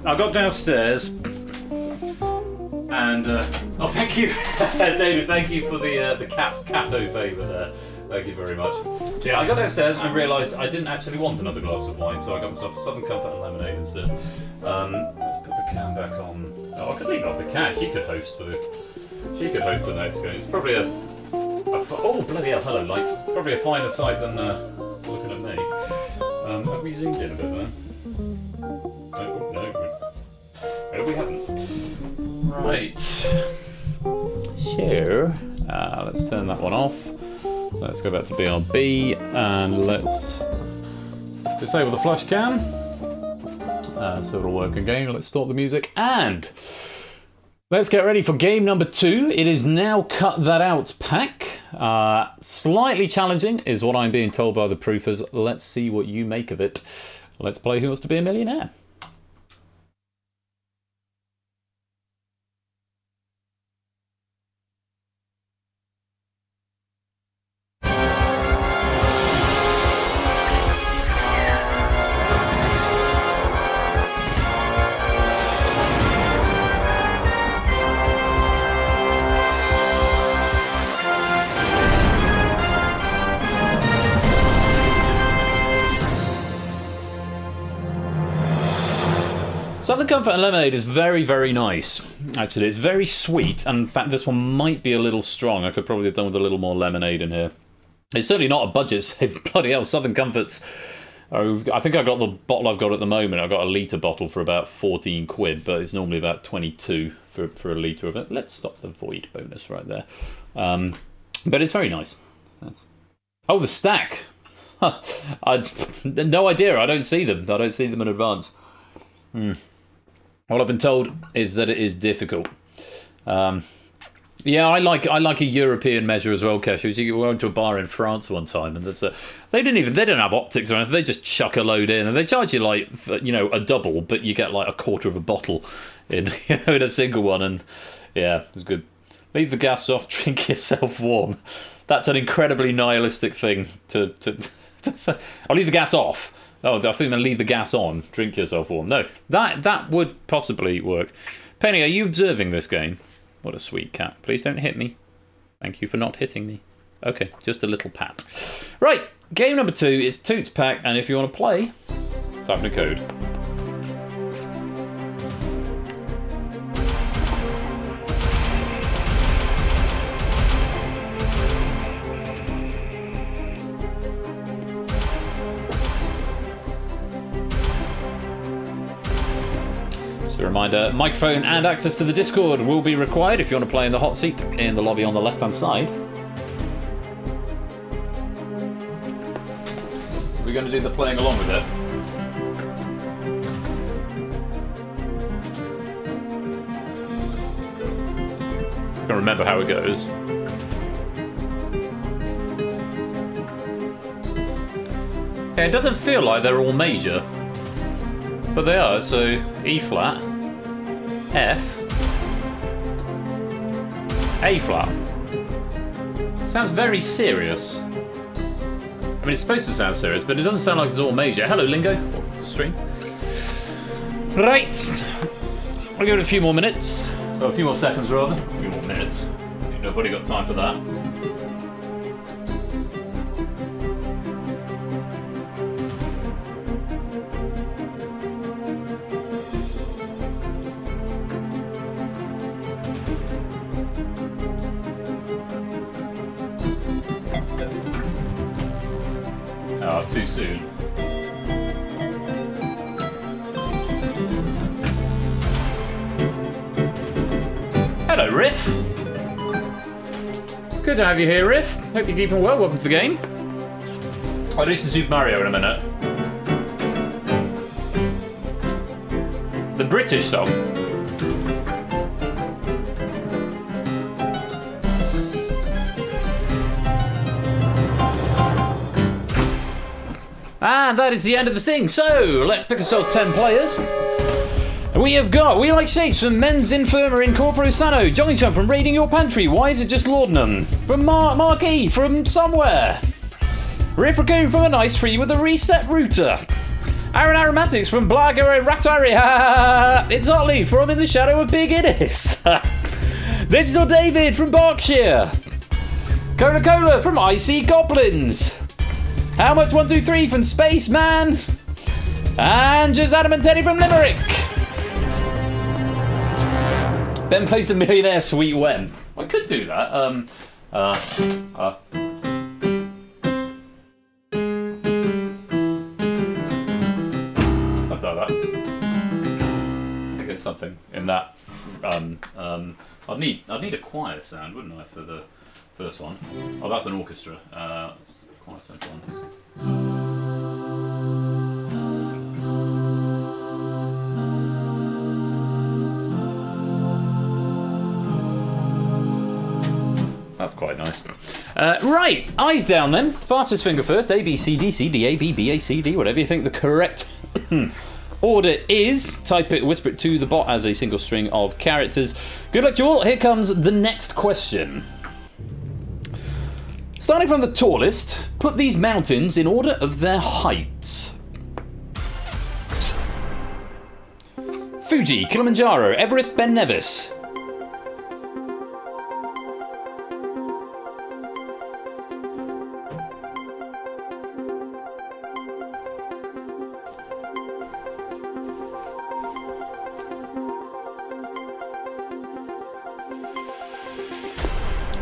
I got downstairs and oh, thank you, David. Thank you for the Cato favour there. Thank you very much. Yeah, I got downstairs and realised I didn't actually want another glass of wine, so I got myself a Southern Comfort and lemonade instead. Let's put the can back on. Oh, I could leave it on the cat. She could host the next game. It's probably oh bloody hell! Hello, lights. Probably a finer sight than looking at me. Have we zoomed in a bit there? No, we haven't. Right. So, let's turn that one off. Let's go back to BRB and let's disable the flash cam. So it'll work again. Let's stop the music and let's get ready for game number 2. It is Now Cut That Out pack. Slightly challenging is what I'm being told by the proofers. Let's see what you make of it. Let's play Who Wants to Be a Millionaire? Southern Comfort and Lemonade is very, very nice. Actually, it's very sweet, and in fact, this one might be a little strong. I could probably have done with a little more lemonade in here. It's certainly not a budget save. Bloody hell, Southern Comfort's I think I got the bottle I've got at the moment. I've got a litre bottle for about 14 quid, but it's normally about 22 for a litre of it. Let's stop the void bonus right there. But it's very nice. Oh, the stack. No idea. I don't see them. I don't see them in advance. All I've been told is that it is difficult. Yeah, I like a European measure as well, Kesh. We went to a bar in France one time, and they don't have optics or anything. They just chuck a load in, and they charge you like a double, but you get like a quarter of a bottle in in a single one, and yeah, it's good. Leave the gas off, drink yourself warm. That's an incredibly nihilistic thing to say. I'll leave the gas off. Oh, I think I'm going to leave the gas on. Drink yourself warm. No, that would possibly work. Penny, are you observing this game? What a sweet cat. Please don't hit me. Thank you for not hitting me. Okay, just a little pat. Right, game number 2 is Toots Pack, and if you want to play, type in a code. A reminder, microphone and access to the Discord will be required if you want to play in the hot seat in the lobby on the left hand side. We're going to do the playing along with it. I can remember how it goes. Yeah, it doesn't feel like they're all major, but they are. So E flat, F, A flat. Sounds very serious. I mean, it's supposed to sound serious, but it doesn't sound like it's all major. Hello, Lingo. What's the stream? Right. I'll give it a few more minutes. Well, a few more seconds, rather. A few more minutes. Nobody got time for that. Too soon. Hello, Riff. Good to have you here, Riff. Hope you're keeping well. Welcome to the game. I'll do some Super Mario in a minute. The British song. And that is the end of the thing. So, let's pick ourselves 10 players. We have got We Like Shapes from Men's Infirmary in Corporo Sano. Johnny Chum from Raiding Your Pantry. Why is it just Laudanum? From Mark E from Somewhere. Riff Raccoon from A Nice Tree with a Reset Router. Aaron Aromatics from Blago and Ratari. It's Otley from In the Shadow of Big Innis. Digital David from Berkshire. Cola from Icy Goblins. How much 123 from Spaceman? And just Adam and Teddy from Limerick. Then play some Millionaire Sweet When. I could do that. Something like that. I think there's something in that. I'd need a choir sound, wouldn't I, for the first one? Oh, that's an orchestra. That's quite a simple one. That's quite nice. Right, eyes down then. Fastest finger first. A, B, C, D, C, D, A, B, B, A, C, D. Whatever you think the correct order is. Type it, whisper it to the bot as a single string of characters. Good luck to you all. Here comes the next question. Starting from the tallest, put these mountains in order of their heights. Fuji, Kilimanjaro, Everest, Ben Nevis.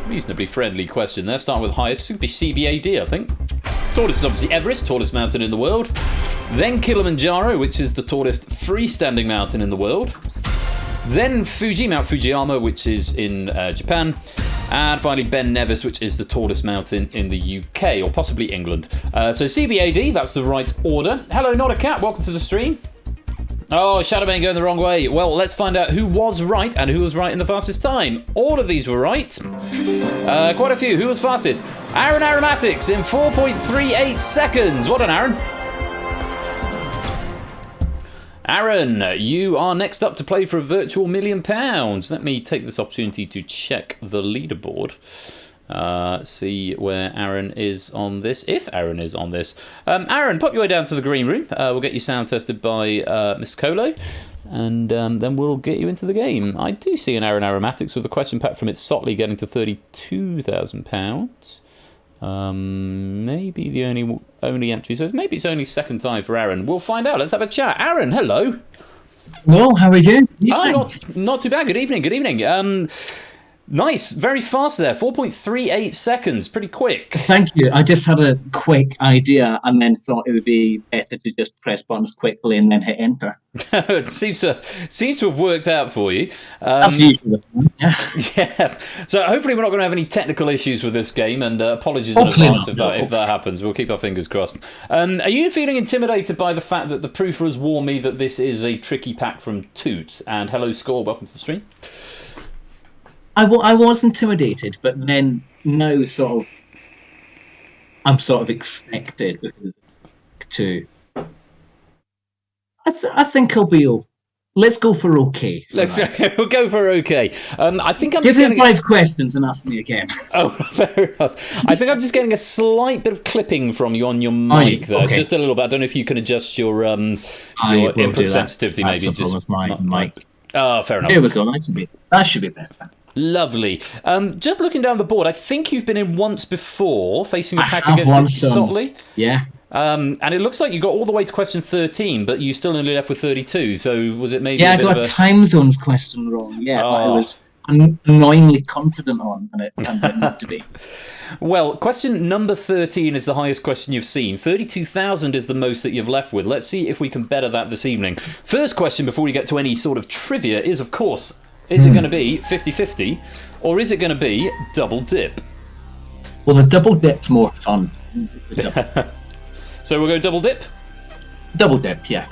Reasonably friendly question there. Starting with highest. It should be CBAD, I think. Tallest is obviously Everest, tallest mountain in the world. Then Kilimanjaro, which is the tallest freestanding mountain in the world. Then Fuji, Mount Fujiyama, which is in Japan. And finally, Ben Nevis, which is the tallest mountain in the UK, or possibly England. So CBAD, that's the right order. Hello, Not a Cat, welcome to the stream. Oh, Shadowbane going the wrong way. Well, let's find out who was right and who was right in the fastest time. All of these were right. Quite a few. Who was fastest? Aaron Aromatics in 4.38 seconds. Well done, Aaron. Aaron, you are next up to play for a virtual £1 million. Let me take this opportunity to check the leaderboard. See where Aaron is on this, if Aaron is on this. Aaron, pop your way down to the green room. We'll get you sound tested by Mr. Colo, and then we'll get you into the game. I do see an Aaron Aromatics with a question pack from its Sotley getting to £32,000. Maybe the only entry, so maybe it's only second time for Aaron. We'll find out. Let's have a chat. Aaron, hello. Well, how are you? Not too bad. Good evening. Nice, very fast there. 4.38 seconds, pretty quick. Thank you. I just had a quick idea and then thought it would be better to just press buttons quickly and then hit enter. It seems to have worked out for you. That's usually the yeah. So hopefully we're not going to have any technical issues with this game, and apologies in advance if that happens. We'll keep our fingers crossed. Are you feeling intimidated by the fact that the proofers warn me that this is a tricky pack from Toot? And hello, Score, welcome to the stream. I was intimidated, but then now it's I'm sort of expected because I think I'll be let's go for okay. We'll go for okay. I think I'm give just him 5 questions and ask me again. Oh, fair enough. I think I'm just getting a slight bit of clipping from you on your mic there, just a little bit. I don't know if you can adjust your input sensitivity, maybe. Just with my mic. Oh, fair enough. Here we go. That should be better. Lovely. Just looking down the board, I think you've been in once before, facing a pack against Sotley. Yeah. And it looks like you got all the way to question 13, but you still only left with 32. So was it maybe? Yeah, I got a time zones question wrong. Yeah, but I was annoyingly confident on, and it turned out not to be. Well, question number 13 is the highest question you've seen. 32,000 is the most that you've left with. Let's see if we can better that this evening. First question before we get to any sort of trivia is, of course, is it going to be 50-50 or is it going to be double dip? Well, the double dip's more fun. So we'll go double dip? Double dip, yeah.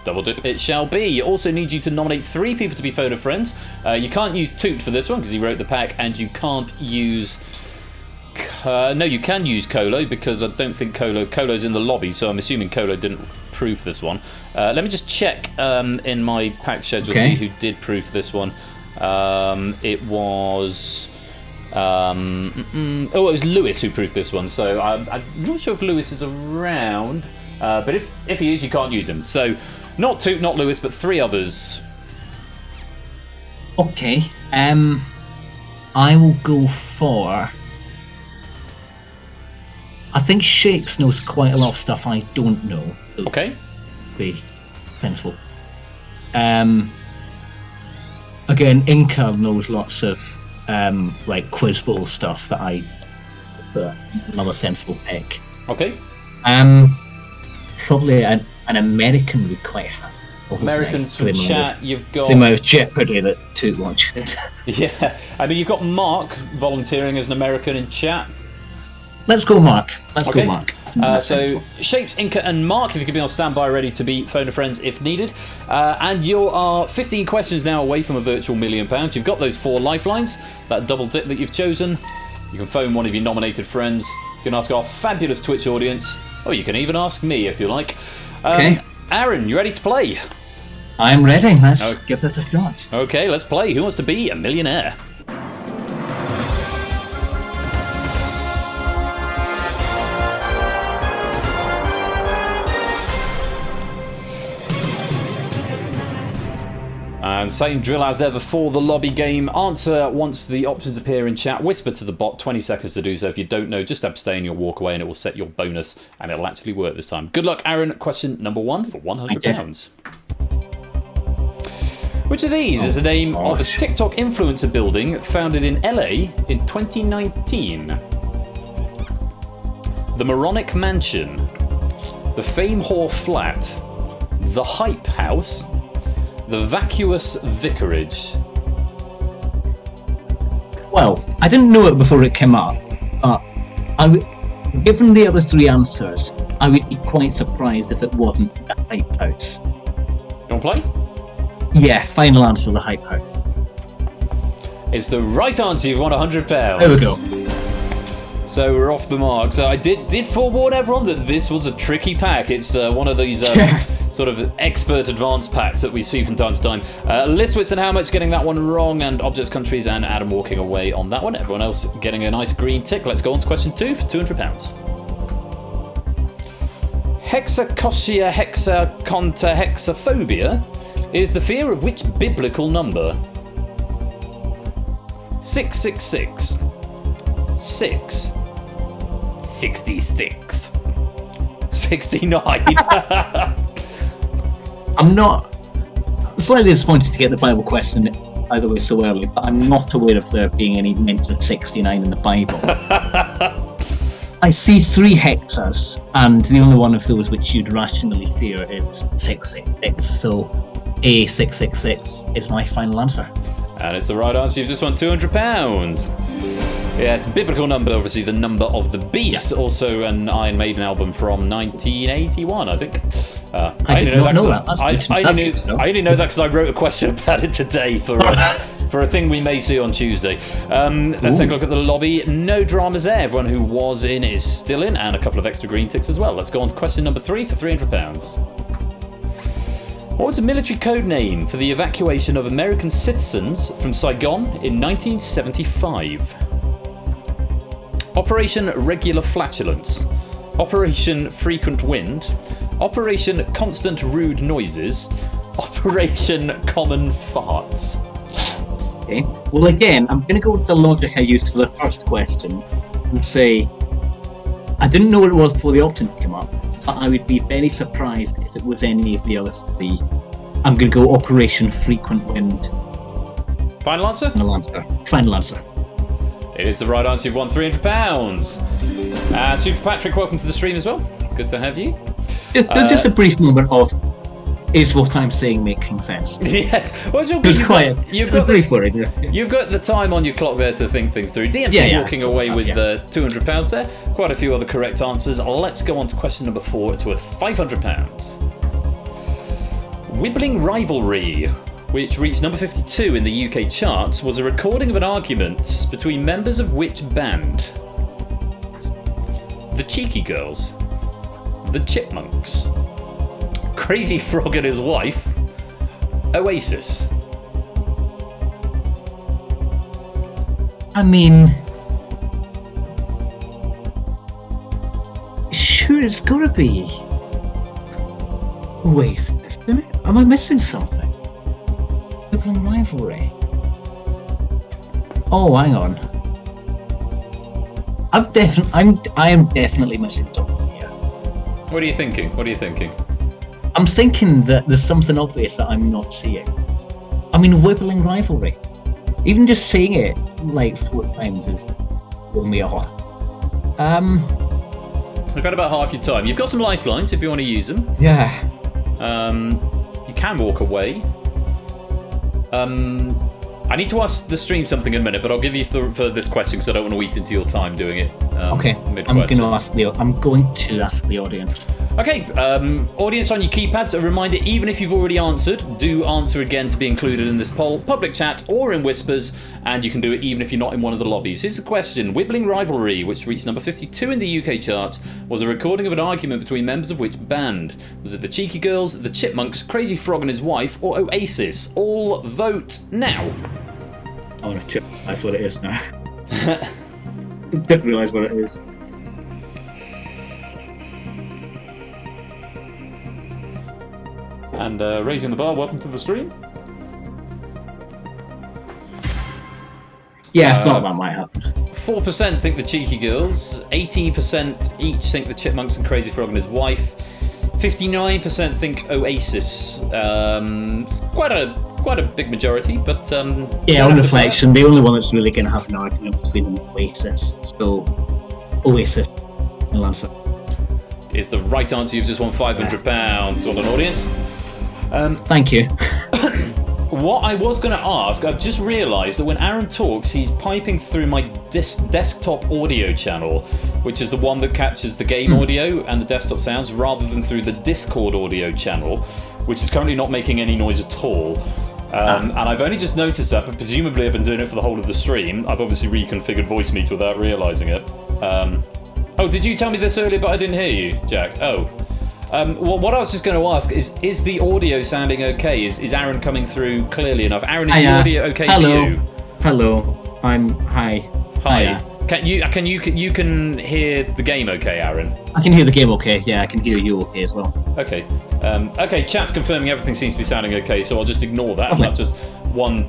Double dip it shall be. Also need you to nominate 3 people to be photo friends. You can't use Toot for this one because he wrote the pack, and you can't use... no, you can use Colo because I don't think Colo's in the lobby, so I'm assuming Colo didn't proof this one. Let me just check in my pack schedule, see who did proof this one. It was... it was Lewis who proofed this one, so I'm not sure if Lewis is around, but if he is, you can't use him. So not Toot, not Lewis, but 3 others. Okay, I will go for... I think Shapes knows quite a lot of stuff I don't know. So okay. Be sensible. Again, Inca knows lots of like Quiz Bowl stuff that another sensible pick. Okay. Probably an American would quite have. Americans from chat, you've got... The amount of Jeopardy that Toot watches. Yeah, I mean, you've got Mark volunteering as an American in chat. Let's go Mark. Let's go Mark. So, Shapes, Inca and Mark, if you could be on standby ready to be phone a friends if needed. And you are 15 questions now away from a virtual £1 million. You've got those 4 lifelines, that double dip that you've chosen. You can phone one of your nominated friends. You can ask our fabulous Twitch audience, or you can even ask me if you like. Okay. Aaron, you ready to play? I'm ready. Let's give it a shot. Okay, let's play. Who wants to be a millionaire? And same drill as ever for the lobby game. Answer once the options appear in chat. Whisper to the bot, 20 seconds to do so. If you don't know, just abstain, you'll walk away and it will set your bonus and it'll actually work this time. Good luck, Aaron. Question number 1 for £100. Which of these is the name of a TikTok influencer building founded in LA in 2019? the Moronic Mansion, the Fame Hall Flat, the Hype House, the Vacuous Vicarage? Well, I didn't know it before it came up, but given the other three answers, I would be quite surprised if it wasn't the Hype House. You want to play? Yeah, final answer, the Hype House. It's the right answer. You've won £100. There we go. So we're off the mark. So I did forewarn everyone that this was a tricky pack. It's one of these sort of expert advanced packs that we see from time to time. Liswitz and How Much getting that one wrong, and Objects Countries and Adam walking away on that one. Everyone else getting a nice green tick. Let's go on to question 2 for £200. Hexacosia hexaconta hexaphobia is the fear of which biblical number? 666, 6, 66, 69. I'm not slightly disappointed to get the Bible question either way so early, but I'm not aware of there being any mention of 69 in the Bible. I see 3 hexas, and the only one of those which you'd rationally fear is 666, so A666 is my final answer. And it's the right answer. You've just won £200. Yes, biblical number, obviously the number of the beast. Yeah. Also an Iron Maiden album from 1981, I think. I did not know that. I only know that because I wrote a question about it today for a thing we may see on Tuesday. Let's take a look at the lobby. No dramas there. Everyone who was in is still in, and a couple of extra green ticks as well. Let's go on to question number 3 for £300. What was the military code name for the evacuation of American citizens from Saigon in 1975? Operation Regular Flatulence, Operation Frequent Wind, Operation Constant Rude Noises, Operation Common Farts. Okay. Well, again, I'm going to go with the logic I used for the first question and say I didn't know what it was before the options came up, but I would be very surprised if it was any of the other 3. I'm going to go Operation Frequent Wind. Final answer? Final answer. It is the right answer. You've won £300. And Super Patrick, welcome to the stream as well. Good to have you. There's just a brief moment of, is what I'm saying making sense? Yes. Well, you've got the time on your clock there to think things through. DMC walking away with £200 there. Quite a few other correct answers. Let's go on to question number 4. It's worth £500. Wibbling Rivalry, which reached number 52 in the UK charts, was a recording of an argument between members of which band? The Cheeky Girls, the Chipmunks, Crazy Frog and his wife, Oasis. I mean, sure, it's gotta be Oasis, isn't it? Am I missing something? Wibbling Rivalry. Oh, hang on. I am definitely missing something here. What are you thinking? I'm thinking that there's something obvious that I'm not seeing. I mean, Wibbling Rivalry. Even just saying it like 4 times is throwing me off. We've had about half your time. You've got some lifelines if you want to use them. Yeah. You can walk away. I need to ask the stream something in a minute, but I'll give you for this question because I don't want to eat into your time doing it. Okay. I'm going to ask the audience. Okay, audience on your keypads, a reminder, even if you've already answered, do answer again to be included in this poll, public chat or in whispers, and you can do it even if you're not in one of the lobbies. Here's the question. Wibbling Rivalry, which reached number 52 in the UK charts, was a recording of an argument between members of which band? Was it the Cheeky Girls, the Chipmunks, Crazy Frog and his wife, or Oasis? All vote now. I want to realise what it is now. I didn't realise what it is. And raising the bar, welcome to the stream. Yeah, I thought that might happen. 4% think the Cheeky Girls, 18% each think the Chipmunks and Crazy Frog and his wife, 59% think Oasis. It's quite a big majority, but yeah, on reflection, the only one that's really going to have an argument between them is Oasis. So, Oasis. final answer. Is the right answer. You've just won £500. Well done, audience. Thank you. What I was going to ask, I've just realised that when Aaron talks, he's piping through my desktop audio channel, which is the one that captures the game audio and the desktop sounds, rather than through the Discord audio channel, which is currently not making any noise at all. And I've only just noticed that, but presumably I've been doing it for the whole of the stream. I've obviously reconfigured VoiceMeet without realising it. Oh, did you tell me this earlier, but I didn't hear you, Jack? Oh. Well, what I was just going to ask is the audio sounding okay? Is Aaron coming through clearly enough? Aaron, is the audio okay for you? Hello. Hi. Hi. Can you can hear the game okay, Aaron? I can hear the game okay. Yeah, I can hear you okay as well. Okay. Okay. Chat's confirming everything seems to be sounding okay, so I'll just ignore that. Okay. That's just one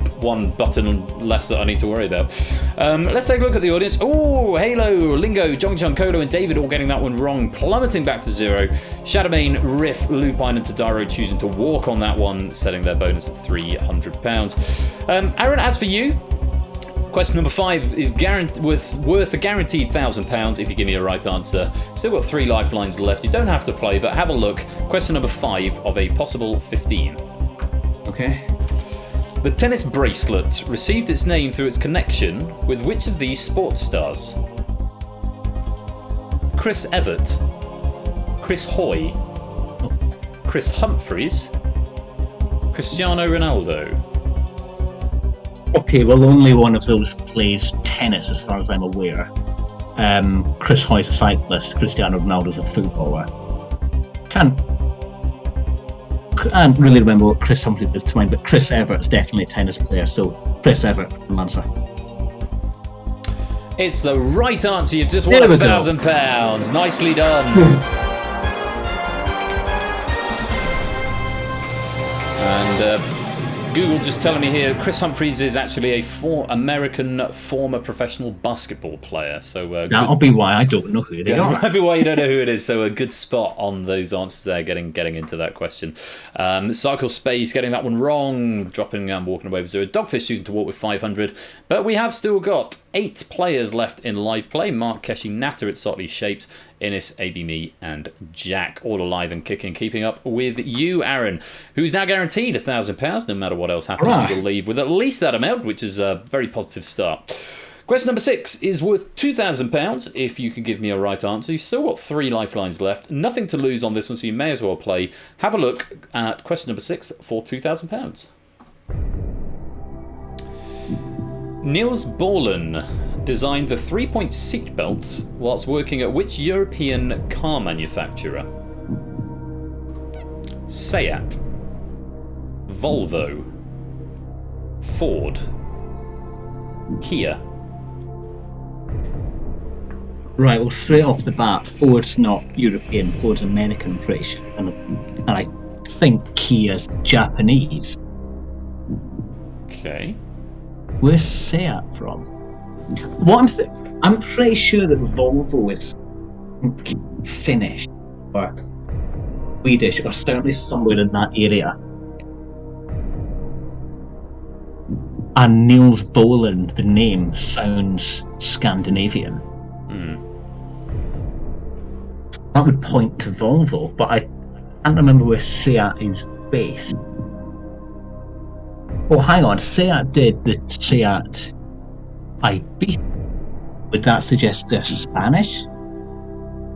button less that I need to worry about. Let's take a look at the audience. Oh, Halo, Lingo, Jong Kolo, and David all getting that one wrong, plummeting back to 0. Shadowbane, Riff, Lupine, and Tadaro choosing to walk on that one, setting their bonus at £300. Aaron, as for you, question number 5 is worth a guaranteed £1,000 if you give me a right answer. Still got 3 lifelines left. You don't have to play, but have a look. Question number 5 of a possible 15. Okay. The tennis bracelet received its name through its connection with which of these sports stars? Chris Evert, Chris Hoy, Chris Humphreys, Cristiano Ronaldo. Okay, well, only one of those plays tennis, as far as I'm aware. Chris Hoy's a cyclist. Cristiano Ronaldo's a footballer. Can't really remember what Chris Humphreys is to mind, but Chris Everett's definitely a tennis player, so Chris Evert, answer. It's the right answer. You've just won £1,000. Nicely done. And Google just telling me here, Chris Humphreys is actually a American former professional basketball player. So that'll be why I don't know who they are. That might be why you don't know who it is. So a good spot on those answers there, getting into that question. Cycle Space getting that one wrong, dropping and walking away with 0. Dogfish choosing to walk with 500. But we have still got 8 players left in live play. Mark, Keshi, Natter at Sotley Shapes, Innes, AB Me, and Jack, all alive and kicking, keeping up with you, Aaron, who's now guaranteed £1,000. No matter what else happens, Right. You'll leave with at least that amount, which is a very positive start. Question number 6 is worth £2,000 if you can give me a right answer. You've still got 3 lifelines left. Nothing to lose on this one, so you may as well play. Have a look at question number 6 for £2,000. Niels Bohrlen designed the 3-point seatbelt whilst working at which European car manufacturer? Seat, Volvo, Ford, Kia. Right, well, straight off the bat, Ford's not European, Ford's American, pretty sure. And I think Kia's Japanese. Okay. Where's Seat from? What I'm pretty sure that Volvo is Finnish or Swedish or certainly somewhere in that area. And Niels Bohrlen, the name sounds Scandinavian. That would point to Volvo, but I can't remember where Seat is based. Oh, hang on. Seat did the Seat IB. Would that suggest they're Spanish?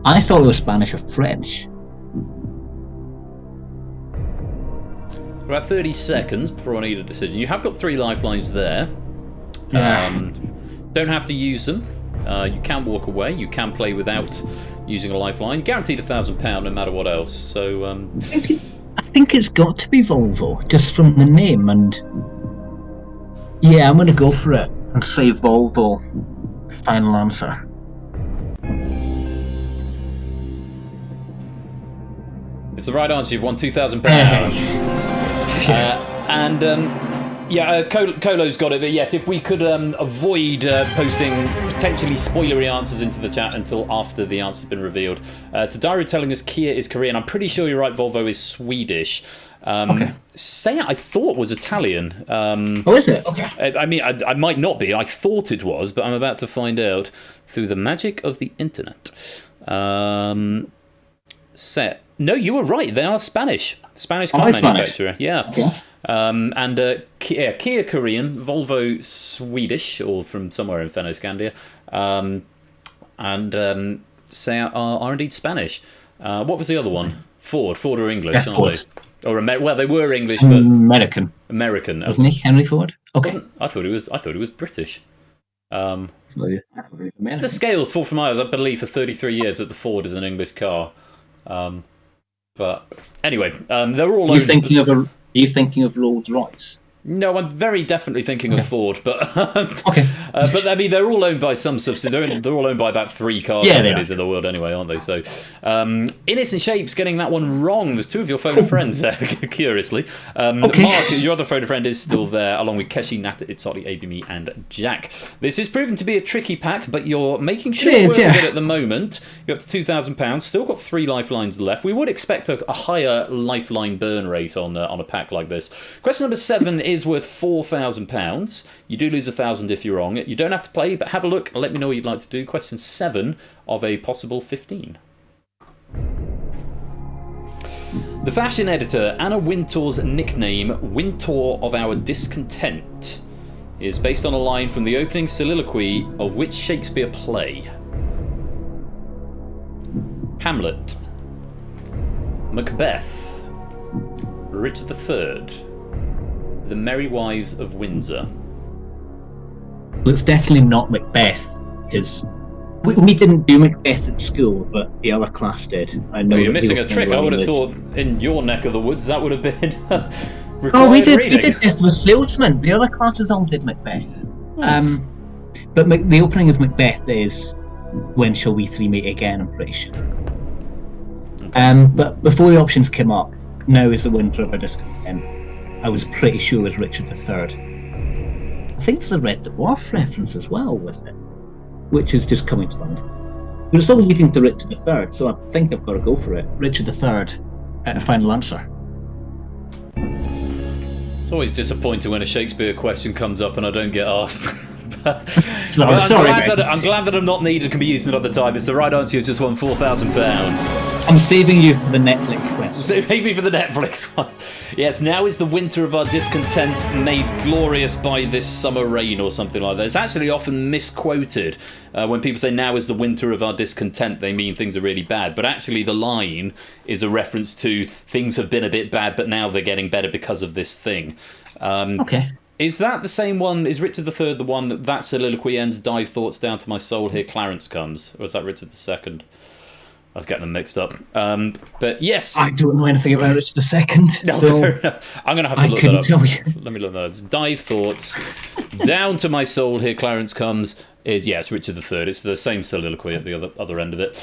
I thought it was Spanish or French. About 30 seconds before I need a decision. You have got 3 lifelines there. Yeah. Don't have to use them. You can walk away. You can play without using a lifeline. Guaranteed £1,000 no matter what else. So I think it's got to be Volvo, just from the name, and yeah, I'm going to go for it and say Volvo. Final answer. it's the right answer. You've won £2,000. Kolo's got it, but yes, if we could avoid posting potentially spoilery answers into the chat until after the answer's been revealed. Tadaru telling us Kia is Korean. I'm pretty sure you're right, Volvo is Swedish. Okay. Seat I thought was Italian. Oh, is it? Okay. I mean, I might not be. I thought it was, but I'm about to find out through the magic of the internet. Set. No, you were right. They are Spanish. Spanish car manufacturer. Yeah. Okay. And Kia Korean, Volvo Swedish, or from somewhere in Fennoscandia, and Seat are indeed Spanish. What was the other one? Ford are English, aren't they? Or well, they were English, but American. Wasn't he Henry Ford? Okay. I thought he was British. The scales fall from ours, I believe, for 33 years that the Ford is an English car. But anyway, they're all. Are you thinking of Rolls Royce? No, I'm very definitely thinking of Ford, but okay. But I mean, they're all owned by some subsidiary. They're all owned by about 3 car companies in the world, anyway, aren't they? So, Innocent Shapes getting that one wrong. There's 2 of your phone friends there, curiously. Mark, your other phone friend, is still there, along with Keshi, Nat, Itzoli, Abimi, and Jack. This is proven to be a tricky pack, but you're making sure of it at the moment. You're up to £2,000. Still got 3 lifelines left. We would expect a higher lifeline burn rate on a pack like this. Question number 7 is worth £4,000. You do lose 1,000 if you're wrong. You don't have to play, but have a look. Let me know what you'd like to do. Question 7 of a possible 15. The fashion editor Anna Wintour's nickname, Wintour of Our Discontent, is based on a line from the opening soliloquy of which Shakespeare play? Hamlet, Macbeth, Richard III, The Merry Wives of Windsor. Well, it's definitely not Macbeth, because we didn't do Macbeth at school, but the other class did. I know. Well, you're missing a trick. I would have thought in your neck of the woods that would have been required. Oh, we did. reading. We did Death of a Salesman. The other classes all did Macbeth. But the opening of Macbeth is "When Shall We Three Meet Again?" I'm pretty sure. But before the options came up, now is the winter of our discontent. I was pretty sure it was Richard III. I think there's a Red Dwarf reference as well with it, which is just coming to mind. But it's all leading to Richard III, so I think I've got to go for it. Richard III, final answer. It's always disappointing when a Shakespeare question comes up and I don't get asked. I'm glad that I'm not needed, can be used another time. It's the right answer. You've just won £4,000. I'm saving you for the Netflix question. Save me for the Netflix one. Yes, now is the winter of our discontent made glorious by this summer rain or something like that. It's actually often misquoted. When people say now is the winter of our discontent, they mean things are really bad. But actually the line is a reference to things have been a bit bad, but now they're getting better because of this thing. Okay. Is that the same one? Is Richard III the one that soliloquy ends, dive thoughts down to my soul, here Clarence comes? Or is that Richard II? I was getting them mixed up. But yes. I don't know anything about Richard II. No, so I'm going to have to look that up. Tell you. Let me look that up. Dive thoughts down to my soul, here Clarence comes. Yes, Richard III. It's the same soliloquy at the other end of it.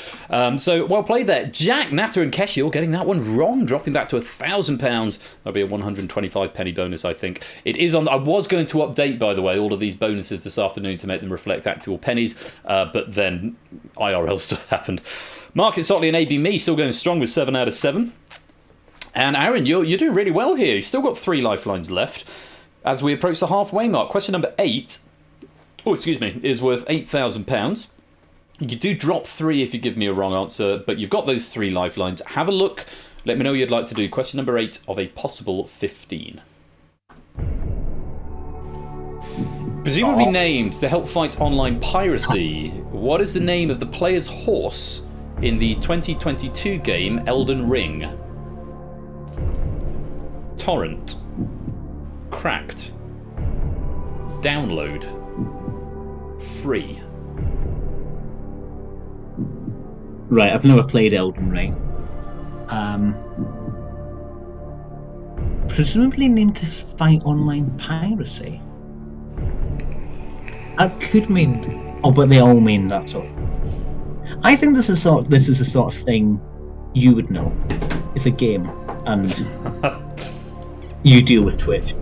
So well played there. Jack, Natter and Keshi all getting that one wrong, dropping back to £1,000. That'll be a 125 penny bonus, I think. It is on. I was going to update, by the way, all of these bonuses this afternoon to make them reflect actual pennies, but then IRL stuff happened. Market Sotley and AB Me still going strong with 7 out of 7. And Aaron, you're doing really well here. You've still got 3 lifelines left as we approach the halfway mark. Question number 8. Is worth £8,000. You do drop 3 if you give me a wrong answer, but you've got those 3 lifelines. Have a look. Let me know what you'd like to do. Question number 8 of a possible 15. Presumably named to help fight online piracy, what is the name of the player's horse in the 2022 game Elden Ring? Torrent. Cracked. Download. Free. Right, I've never played Elden Ring. Presumably named to fight online piracy. That could mean. Oh, but they all mean that sort. I think this is a sort of thing you would know. It's a game, and you deal with Twitch.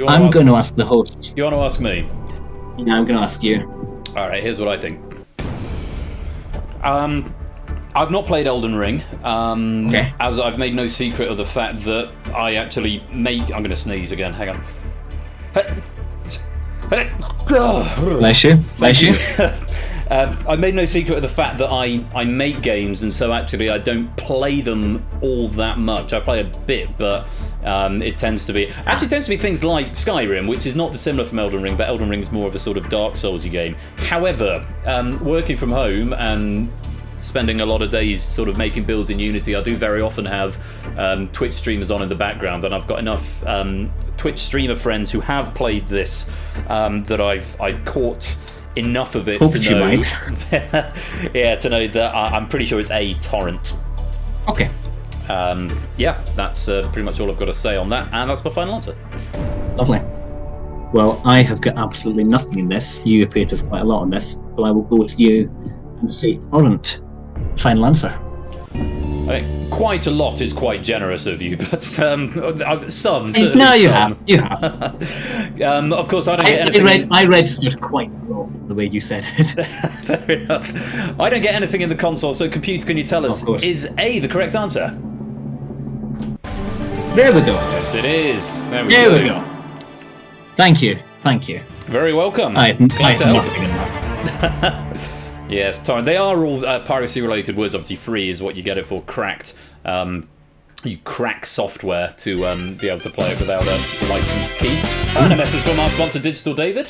I'm going to ask the host. You want to ask me? Yeah, I'm going to ask you. Alright, here's what I think. I've not played Elden Ring, okay. As I've made no secret of the fact that I actually make... I'm going to sneeze again, hang on. Bless you. I made no secret of the fact that I make games, and so actually I don't play them all that much. I play a bit, but it tends to be things like Skyrim, which is not dissimilar from Elden Ring, but Elden Ring is more of a sort of Dark Soulsy game. However, working from home and spending a lot of days sort of making builds in Unity, I do very often have Twitch streamers on in the background, and I've got enough Twitch streamer friends who have played this that I've caught enough of it to know. To know that I'm pretty sure it's a torrent. Okay. That's pretty much all I've got to say on that, and that's my final answer. Lovely. Well, I have got absolutely nothing in this. You appear to have quite a lot on this, so I will go with you and say torrent. Final answer. I think quite a lot is quite generous of you, but some. Certainly no, you some. have. You have. Of course, I don't get anything. I registered quite low the way you said it. Fair enough. I don't get anything in the console, so computer, can you tell us, is A the correct answer? There we go. Yes, it is. There we go. Thank you. Very welcome. I have nothing in that. Yes, torrent. They are all piracy-related words. Obviously, free is what you get it for. Cracked. You crack software to be able to play it without a licensed key. And a message from our sponsor, Digital David.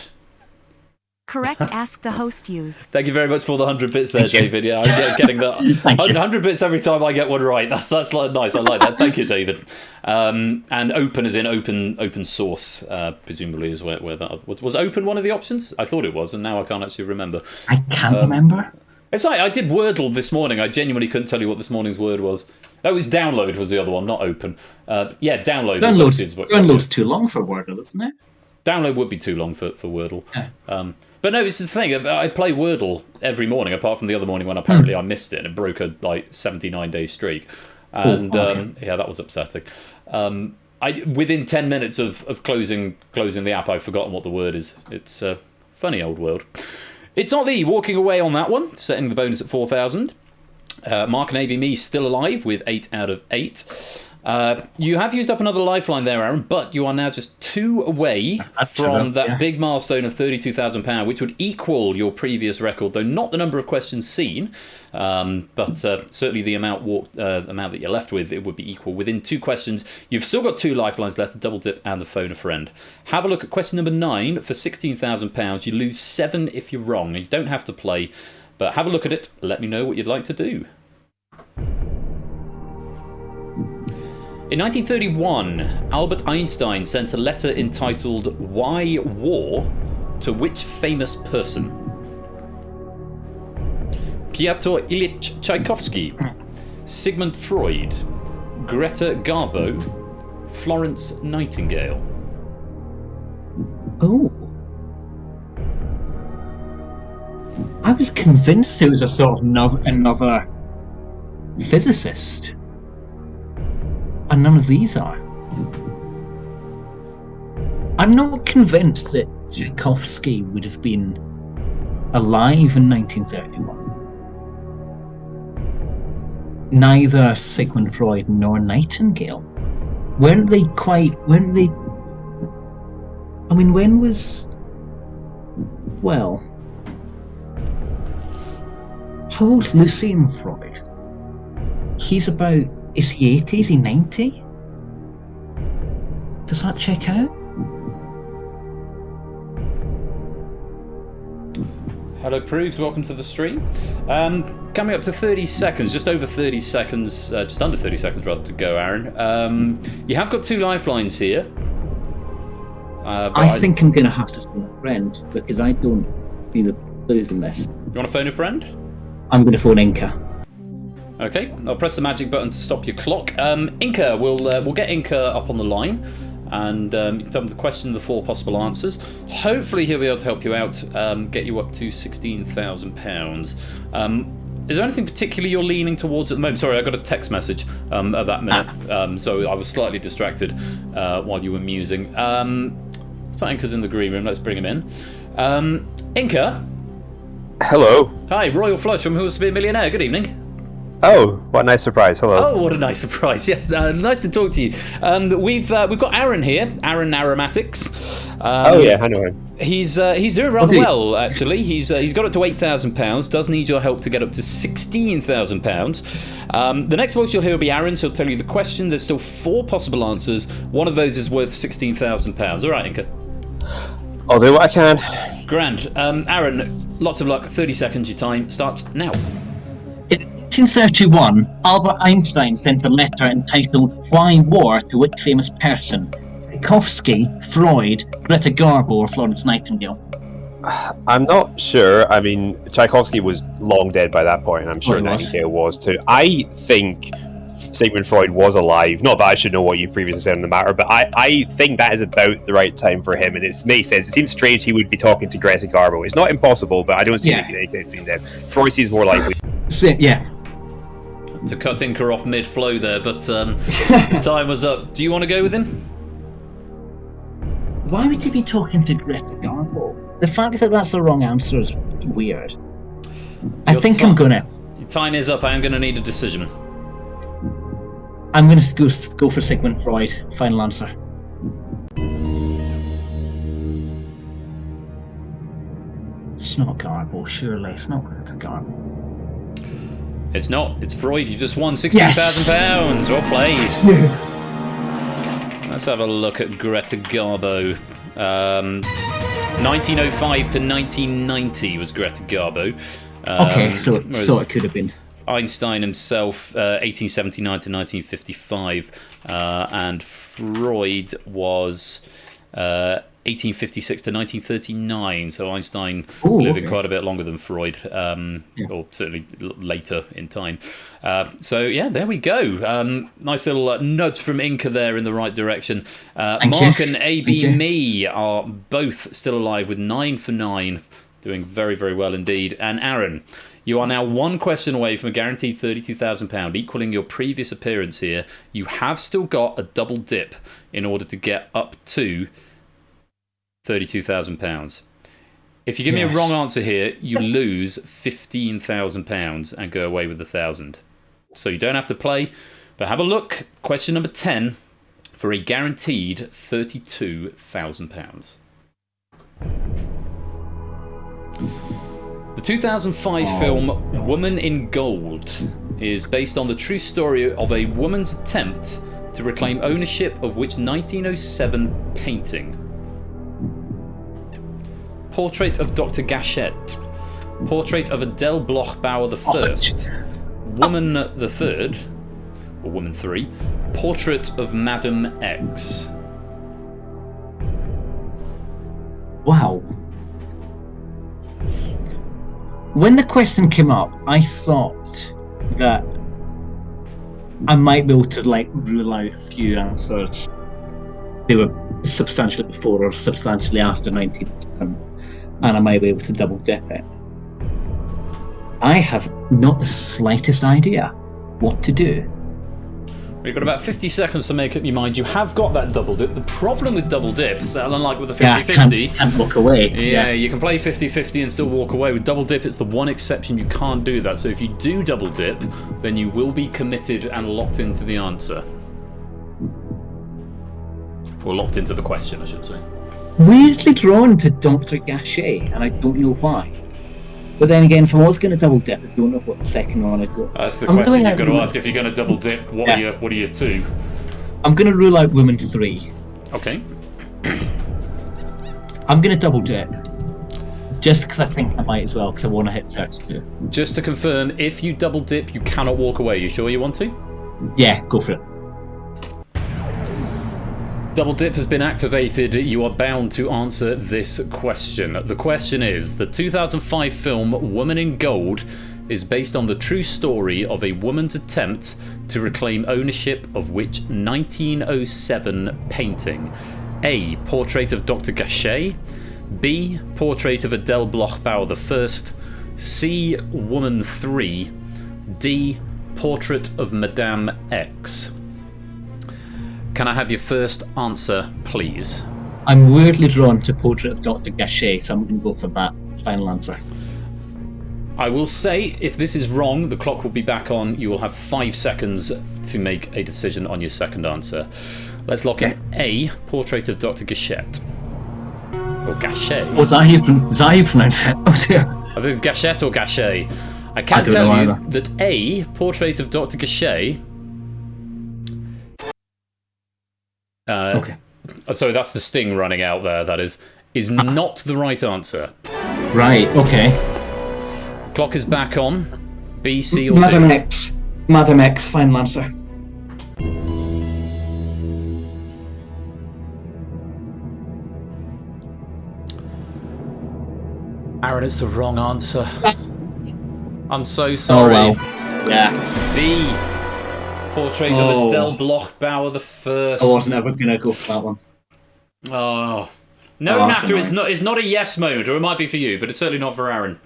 Correct ask the host used. Thank you very much for the 100 bits there, David. Yeah, I'm getting that 100 bits every time I get one right. That's like nice. I like that. Thank you, David. And open is in open source, presumably is where that was. Open one of the options? I thought it was, and now I can't actually remember. I can't remember. It's like I did Wordle this morning. I genuinely couldn't tell you what this morning's word was. That was download was the other one, not open. Download. Download's too long for Wordle, isn't it? Download would be too long for Wordle. Yeah. But no, it's the thing. I play Wordle every morning, apart from the other morning when apparently I missed it and it broke a 79-day streak. And that was upsetting. Within 10 minutes of closing the app, I've forgotten what the word is. It's a funny old world. It's not Lee walking away on that one, setting the bonus at 4,000. Mark and ABME still alive with 8 out of 8. You have used up another lifeline there, Aaron, but you are now just 2 away from that big milestone of £32,000, which would equal your previous record, though not the number of questions seen, but certainly the amount that you're left with, it would be equal. Within 2 questions, you've still got 2 lifelines left, the double dip and the phone a friend. Have a look at question number 9 for £16,000. You lose 7 if you're wrong. You don't have to play, but have a look at it. Let me know what you'd like to do. In 1931, Albert Einstein sent a letter entitled Why War to which famous person? Pyotr Ilyich Tchaikovsky, Sigmund Freud, Greta Garbo, Florence Nightingale. Oh. I was convinced it was a sort of another physicist. And none of these are. I'm not convinced that Tchaikovsky would have been alive in 1931. Neither Sigmund Freud nor Nightingale. When was... Well... How old's Lucien Freud? He's about... Is he 80? Is he 90? Does that check out? Hello, Prugs. Welcome to the stream. Coming up to 30 seconds, just over 30 seconds, just under 30 seconds rather to go, Aaron. You have got 2 lifelines here. I think I'm going to have to phone a friend because I don't see the clues in this. You want to phone a friend? I'm going to phone Inca. Okay, I'll press the magic button to stop your clock. Inca, we'll get Inca up on the line, and you can tell him the question and the 4 possible answers. Hopefully he'll be able to help you out, get you up to £16,000. Is there anything particularly you're leaning towards at the moment? Sorry, I got a text message at that minute, so I was slightly distracted while you were musing. So Inca's in the green room, let's bring him in. Inca? Hello. Hi, Royal Flush from Who Wants to Be a Millionaire, good evening. Oh, what a nice surprise. Hello. Oh, what a nice surprise. Yes, nice to talk to you. We've got Aaron here, Aaron Aromatics. Oh, yeah, I know him. He's doing rather well, actually. He's got up to £8,000, does need your help to get up to £16,000. The next voice you'll hear will be Aaron's. He'll tell you the question. There's still 4 possible answers. One of those is worth £16,000. All right, Inca. I'll do what I can. Grand. Aaron, lots of luck. 30 seconds, your time starts now. In 1831, Albert Einstein sent a letter entitled Why War to which famous person? Tchaikovsky, Freud, Greta Garbo, or Florence Nightingale? I'm not sure. I mean, Tchaikovsky was long dead by that point, and I'm sure Nightingale was too. I think Sigmund Freud was alive. Not that I should know what you've previously said on the matter, but I think that is about the right time for him, and it makes sense. It seems strange he would be talking to Greta Garbo. It's not impossible, but I don't see any connection between them. Freud seems more likely. Yeah. To cut Inca off mid-flow there, but the time was up. Do you want to go with him? Why would you be talking to Greta Garbo? The fact that that's the wrong answer is weird. I think I'm gonna. Your time is up. I am gonna need a decision. I'm gonna go for Sigmund Freud. Final answer. It's not Garbo, surely. It's not Greta Garbo. It's not. It's Freud. You just won £16,000. Well played. Let's have a look at Greta Garbo. 1905 to 1990 was Greta Garbo. Okay, so it could have been. Einstein himself, 1879 to 1955, and Freud was 1856 to 1939. So Einstein lived quite a bit longer than Freud, or certainly later in time. So yeah, there we go. Nice little nudge from Inca there in the right direction. Mark and AB Me are both still alive with 9 for 9, doing very, very well indeed. And Aaron, you are now 1 question away from a guaranteed £32,000, equaling your previous appearance here. You have still got a double dip in order to get up to £32,000. If you give me a wrong answer here, you lose £15,000 and go away with 1,000. So you don't have to play, but have a look. Question number 10 for a guaranteed £32,000. The 2005 film Woman in Gold is based on the true story of a woman's attempt to reclaim ownership of which 1907 painting? Portrait of Dr. Gachet, Portrait of Adele Bloch-Bauer I, Woman III, or Woman 3, Portrait of Madame X. Wow. When the question came up, I thought that I might be able to rule out a few answers. They were substantially before or substantially after 1907, and I might be able to double dip it. I have not the slightest idea what to do. You've got about 50 seconds to make up your mind. You have got that double dip. The problem with double dip is that, unlike with the 50-50... can't walk away. Yeah, you can play 50-50 and still walk away. With double dip, it's the one exception you can't do that. So if you do double dip, then you will be committed and locked into the answer. Or locked into the question, I should say. Weirdly drawn to Dr. Gachet, and I don't know why. But then again, if I was going to double dip, I don't know what the second one I'd go. That's the question you've got to ask. If you're going to double dip, what are your 2? I'm going to rule out Woman 3. Okay. I'm going to double dip. Just because I think I might as well, because I want to hit 32. Just to confirm, if you double dip, you cannot walk away. You sure you want to? Yeah, go for it. Double dip has been activated. You are bound to answer this question. The question is, the 2005 film Woman in Gold is based on the true story of a woman's attempt to reclaim ownership of which 1907 painting? A. Portrait of Dr. Gachet, B. Portrait of Adele Bloch-Bauer I, C. Woman 3, D. Portrait of Madame X. Can I have your first answer, please? I'm weirdly drawn to Portrait of Dr. Gachet, so I'm going to go for that final answer. I will say, if this is wrong, the clock will be back on. You will have 5 seconds to make a decision on your second answer. Let's lock in A, Portrait of Dr. Gachette. Or Gachet. What's that you pronounce it? Oh dear. I think it's Gachette or Gachet. I can tell you that A, Portrait of Dr. Gachet. Okay. So that's the sting running out there, that is not the right answer. Right, okay. Clock is back on. B, C, or Madam D? X. Madam X, final answer. Aaron, it's the wrong answer. I'm so sorry. Oh well. Yeah. It's B. Portrait of Adele Bloch-Bauer the First. I wasn't ever gonna go for that one. Oh. No, Natter, it's not a yes moment, or it might be for you, but it's certainly not for Aaron.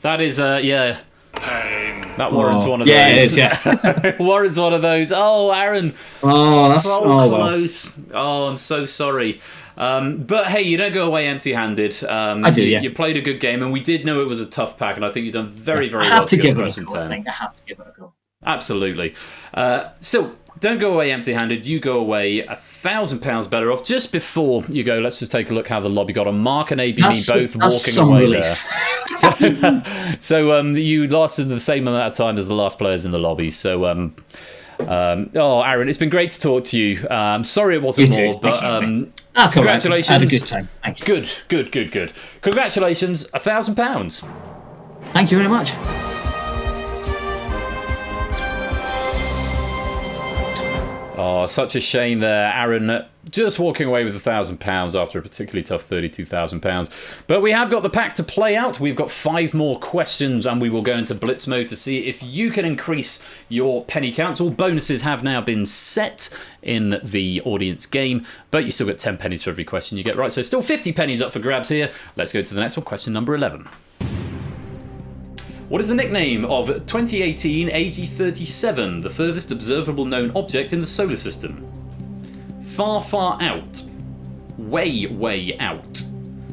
That is, yeah. That warrants one of those. Yeah, it is, yeah. Warrants one of those. Oh, Aaron. Oh, that's so close. Well. Oh, I'm so sorry. But hey, you don't go away empty-handed. I do, yeah. You played a good game, and we did know it was a tough pack, and I think you've done very, very well. I have to give it a go. I have to give it a go. Absolutely. So, don't go away empty-handed. You go away £1,000 better off. Just before you go, let's just take a look how the lobby got on. Mark and AB both walking away there. So you lasted the same amount of time as the last players in the lobby. So, Aaron, it's been great to talk to you. Sorry it wasn't more, but congratulations. I had a good time. Thank you. Good. Congratulations, £1,000. Thank you very much. Oh, such a shame there, Aaron. Just walking away with £1,000 after a particularly tough £32,000. But we have got the pack to play out. We've got 5 more questions, and we will go into blitz mode to see if you can increase your penny counts. All bonuses have now been set in the audience game, but you still get 10 pennies for every question you get right. So still 50 pennies up for grabs here. Let's go to the next one. Question number 11. What is the nickname of 2018 AG37, the furthest observable known object in the solar system? Far, far out. Way, way out.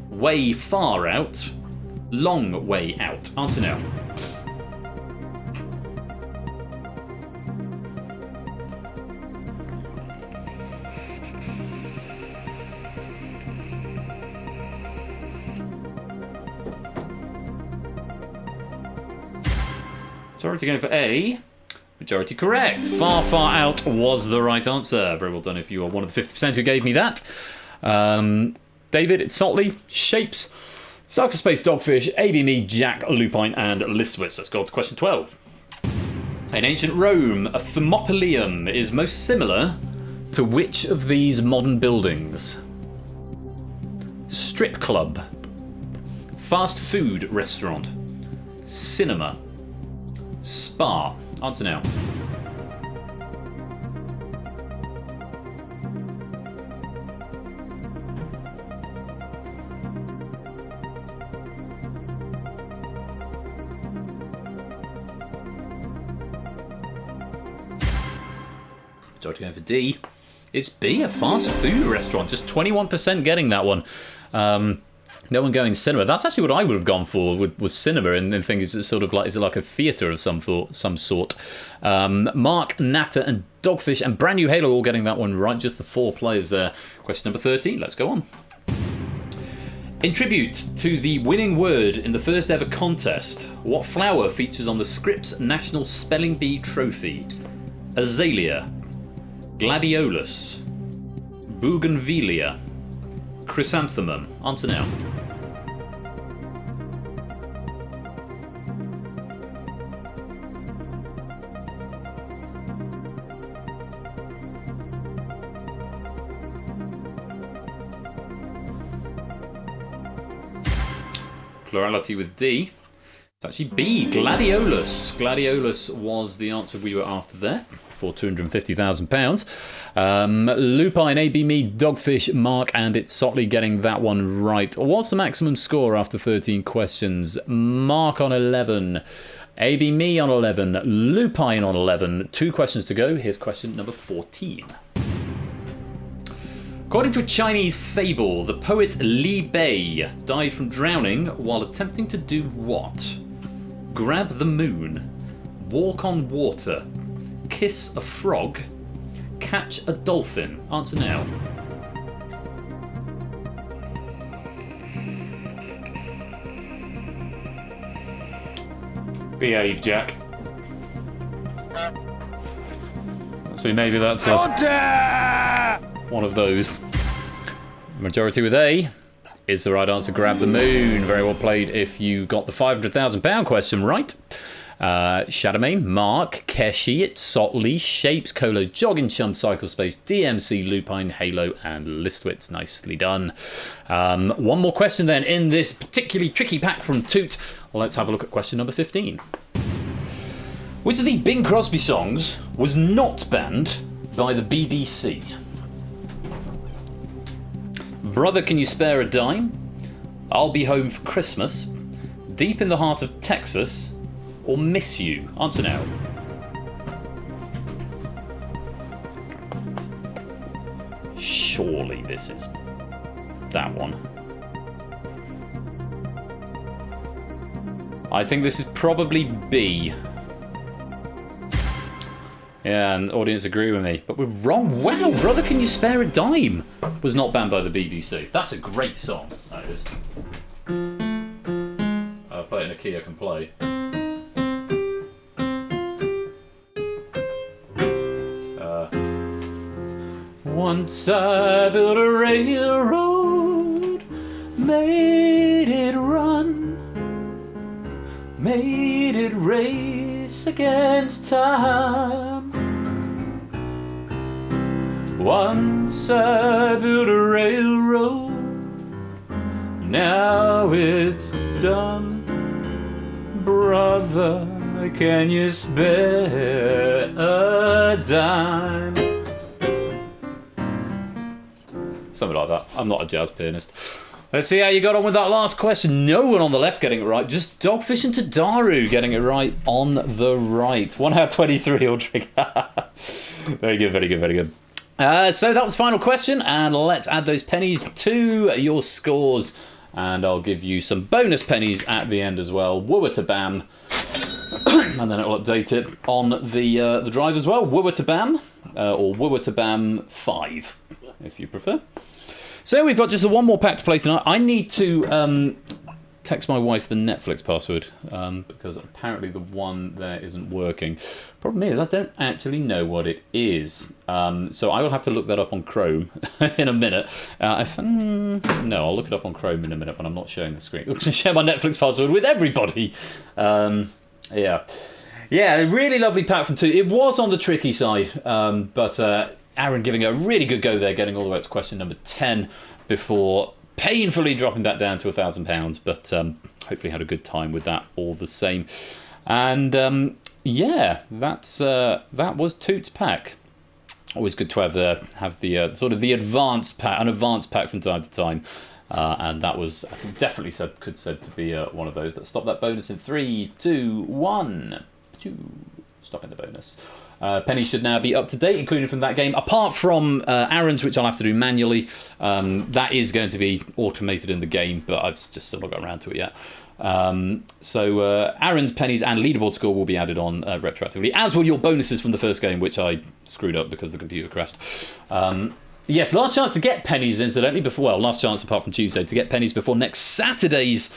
Way far out. Long way out. Answer now. Majority going for A. Majority correct. Far, far out was the right answer. Very well done if you are one of the 50% who gave me that. David, it's Sotley, Shapes, Sarkis Space Dogfish, ABME, Jack, Lupine, and Listwitz. Let's go on to question 12. In ancient Rome, a Thermopylaeum is most similar to which of these modern buildings? Strip club, fast food restaurant, cinema, spa. Answer now. Majority going for D. It's B, a fast food restaurant. Just 21% getting that one. No one going cinema. That's actually what I would have gone for was cinema, and think is it sort of like, is it like a theatre of some sort? Mark, Natter, and Dogfish and Brand New Halo all getting that one right. Just the 4 players there. Question number 13. Let's go on. In tribute to the winning word in the first ever contest, what flower features on the Scripps National Spelling Bee Trophy? Azalea, gladiolus, bougainvillea, chrysanthemum. Answer now. Plurality with D. It's actually B, gladiolus. Gladiolus was the answer we were after there for £250,000. Lupine, AB Me, Dogfish, Mark, and it's Sotley getting that one right. What's the maximum score after 13 questions? Mark on 11. AB Me on 11. Lupine on 11. 2 questions to go. Here's question number 14. According to a Chinese fable, the poet Li Bei died from drowning while attempting to do what? grab the moon, walk on water, kiss a frog, catch a dolphin? Answer now. Behave, Jack. So maybe that's one of those. Majority with A is the right answer. Grab the moon. Very well played if you got the £500,000 question right. Shadowmain, Mark, Keshi, Sotley, Shapes, Colo, Jogging Chum, Cycle Space, DMC, Lupine, Halo, and Listwitz. Nicely done. One more question then in this particularly tricky pack from Toot. Let's have a look at question number 15. Which of these Bing Crosby songs was not banned by the BBC? Brother, Can You Spare a Dime? I'll Be Home for Christmas? Deep in the Heart of Texas? Or Miss You? Answer now. Surely this is that one. I think this is probably B. Yeah, and the audience agree with me. But we're wrong. Wow, Brother, Can You Spare a Dime was not banned by the BBC. That's a great song, that is. I'll play it in a key I can play. Once I built a railroad, made it run, made it race against time. Once I built a railroad, now it's done. Brother, can you spare a dime? Something like that. I'm not a jazz pianist. Let's see how you got on with that last question. No one on the left getting it right. Just Dogfish and Tadaru getting it right on the right. 1 out of 23 Aldrich. Very good, very good, very good. So that was final question, and let's add those pennies to your scores. And I'll give you some bonus pennies at the end as well. Woowa to bam. And then it'll update it on the drive as well. Woowa to bam, or Woowa to bam 5, if you prefer. So we've got just the one more pack to play tonight. I need to text my wife the Netflix password because apparently the one there isn't working. Problem is, I don't actually know what it is. So I will have to look that up on Chrome in a minute. No, I'll look it up on Chrome in a minute when I'm not sharing the screen. I'm going to share my Netflix password with everybody. Yeah, a really lovely pack from 2. It was on the tricky side, but Aaron giving a really good go there, getting all the way up to question number 10 before painfully dropping that down to £1,000, but hopefully had a good time with that all the same. And yeah, that was Toot's pack. Always good to have the sort of the advanced pack, an advanced pack from time to time. And that was, I think, definitely could said to be one of those. Let's stop that bonus in 3, 2, 1. Stopping the bonus. Pennies should now be up to date, including from that game. Apart from Aaron's, which I'll have to do manually. That is going to be automated in the game, but I've just still not got around to it yet. So Aaron's pennies and leaderboard score will be added on retroactively, as will your bonuses from the first game, which I screwed up because the computer crashed. Yes, last chance to get pennies, incidentally, last chance apart from Tuesday to get pennies before next Saturday's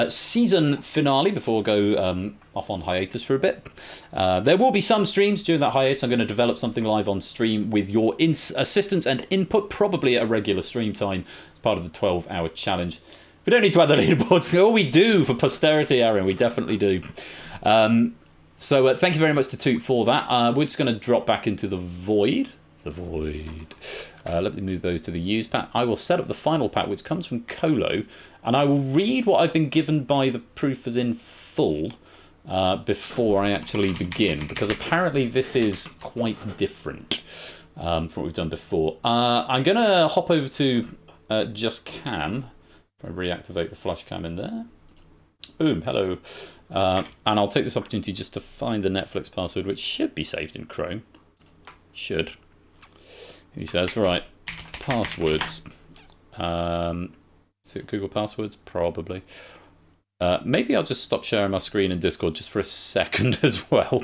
season finale, before I go off on hiatus for a bit. There will be some streams during that hiatus. I'm going to develop something live on stream with your assistance and input, probably at a regular stream time as part of the 12-hour challenge. We don't need to add the leaderboards. Oh, we do for posterity, Aaron. We definitely do. So thank you very much to Toot for that. We're just going to drop back into the void. Let me move those to the used pack. I will set up the final pack, which comes from Colo, and I will read what I've been given by the proofers in full before I actually begin, because apparently this is quite different from what we've done before. I'm going to hop over to Just Cam. If I reactivate the flush cam in there. Boom, hello. And I'll take this opportunity just to find the Netflix password, which should be saved in Chrome. Should. He says, right, passwords. Is it Google Passwords? Probably. Maybe I'll just stop sharing my screen in Discord just for a second as well.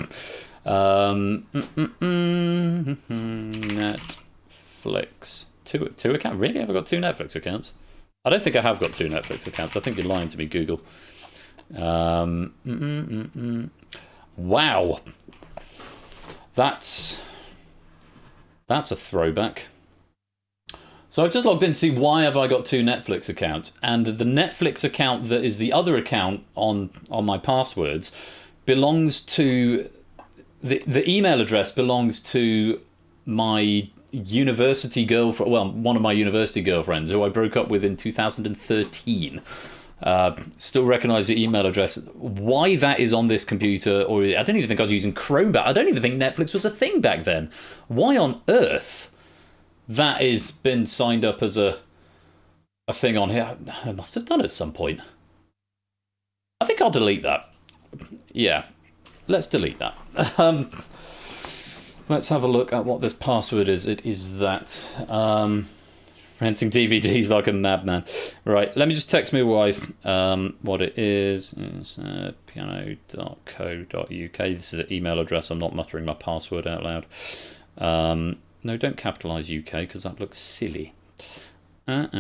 Netflix. Two accounts? Really? Have I got 2 Netflix accounts? I don't think I have got 2 Netflix accounts. I think you're lying to me, Google. Wow. That's a throwback. So I've just logged in to see why have I got 2 Netflix accounts, and the Netflix account that is the other account on my passwords belongs to the email address belongs to my university girlfriend. Well, one of my university girlfriends who I broke up with in 2013. Still recognise the email address. Why that is on this computer, or I don't even think I was using Chrome back. I don't even think Netflix was a thing back then. Why on earth that has been signed up as a thing on here? I must have done it at some point. I think I'll delete that. Yeah, let's delete that. Let's have a look at what this password is. It is that. Renting DVDs like a madman. Right, let me just text my wife what it is. It's piano.co.uk. This is an email address. I'm not muttering my password out loud. No, don't capitalise UK because that looks silly. There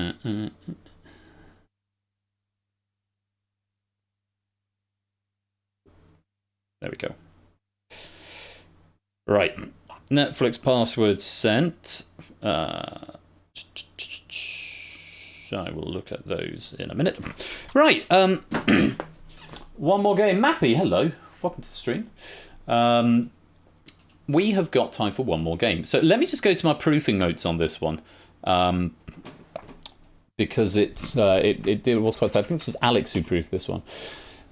we go. Right, Netflix password sent. I will look at those in a minute. Right, one more game. Mappy, hello. Welcome to the stream. We have got time for one more game. So let me just go to my proofing notes on this one. Because it was quite... I think this was Alex who proofed this one.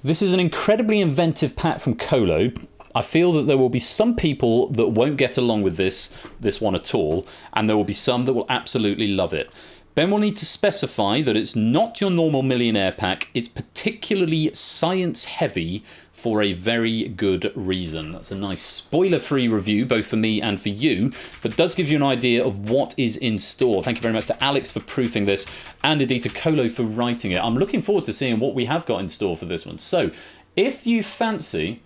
This is an incredibly inventive pack from Colo. I feel that there will be some people that won't get along with this one at all, and there will be some that will absolutely love it. Ben will need to specify that it's not your normal Millionaire pack. It's particularly science heavy for a very good reason. That's a nice spoiler-free review, both for me and for you, but does give you an idea of what is in store. Thank you very much to Alex for proofing this, and indeed to Colo for writing it. I'm looking forward to seeing what we have got in store for this one. So, if you fancy...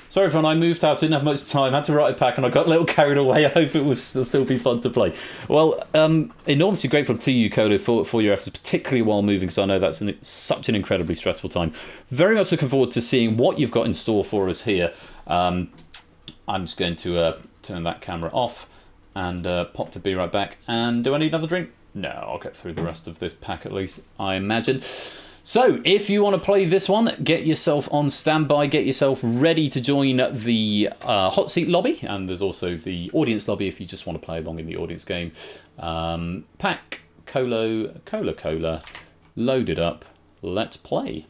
Sorry, everyone, I moved house, didn't have much time, had to write a pack, and I got a little carried away. I hope it will still be fun to play. Well, enormously grateful to you, Colo, for your efforts, particularly while moving, because I know that's such an incredibly stressful time. Very much looking forward to seeing what you've got in store for us here. I'm just going to turn that camera off and pop to be right back. And do I need another drink? No, I'll get through the rest of this pack at least, I imagine. So, if you want to play this one, get yourself on standby, get yourself ready to join the hot seat lobby, and there's also the audience lobby if you just want to play along in the audience game. Pack, Cola, loaded up, let's play.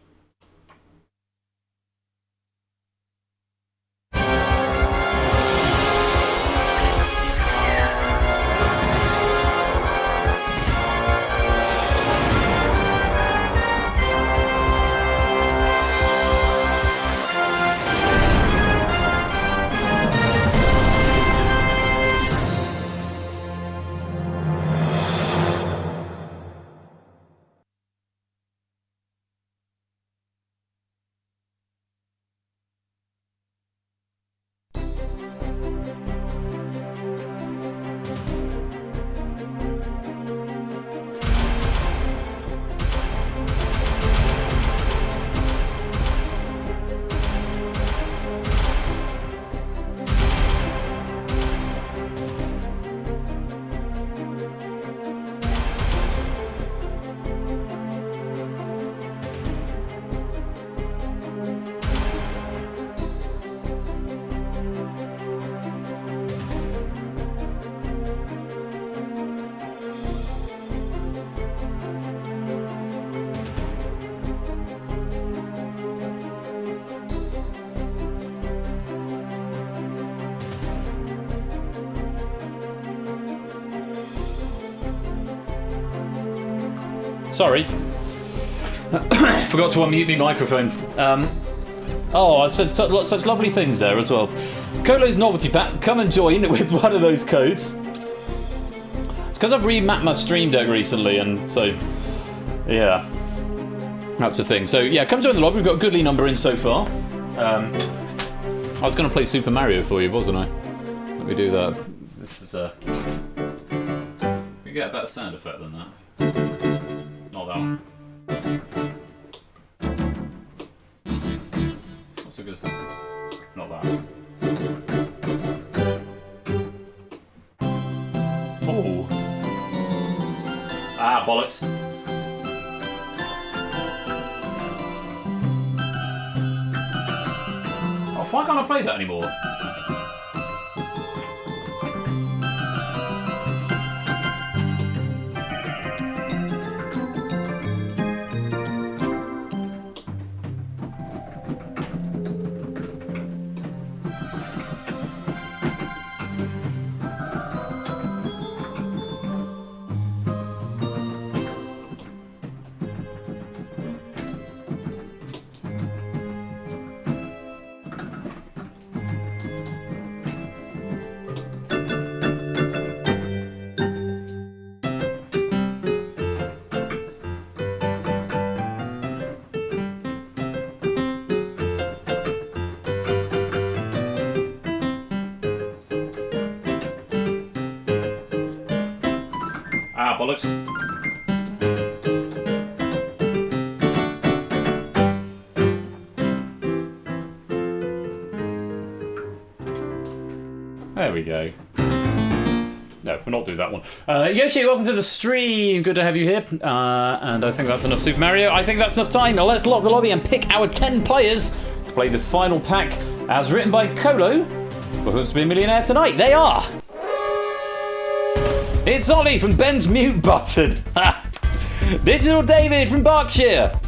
Sorry. Forgot to unmute my microphone. I said such lovely things there as well. Colo's Novelty Pack, come and join with one of those codes. It's because I've remapped my Stream Deck recently, and so, yeah. That's the thing. So yeah, come join the lobby. We've got a goodly number in so far. I was going to play Super Mario for you, wasn't I? Let me do that. This is we get a better sound effect than that. Not that one. What's a good thing? Not that. Oh. Ah, bollocks. Oh, why can't I play that anymore? Ah, bollocks. There we go. No, we'll not do that one. Yoshi, welcome to the stream. Good to have you here. And I think that's enough Super Mario. I think that's enough time. Now let's lock the lobby and pick our 10 players to play this final pack as written by Colo for Who Wants to Be a Millionaire tonight. They are... It's Ollie from Ben's Mute Button. Digital David from Berkshire.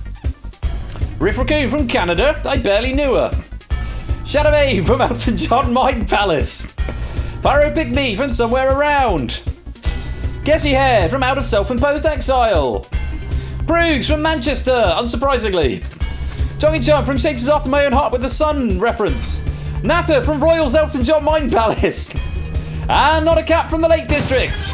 Riff Raccoon from Canada. I barely knew her. Shadow A from Elton John Mind Palace. Pyro Pygmy from somewhere around. Gessie Hare from Out of Self-Imposed Exile. Brooks from Manchester, unsurprisingly. Johnny Chum from Shapes After My Own Heart with the Sun reference. Natter from Royals Elton John Mind Palace. And Not a Cat from the Lake District.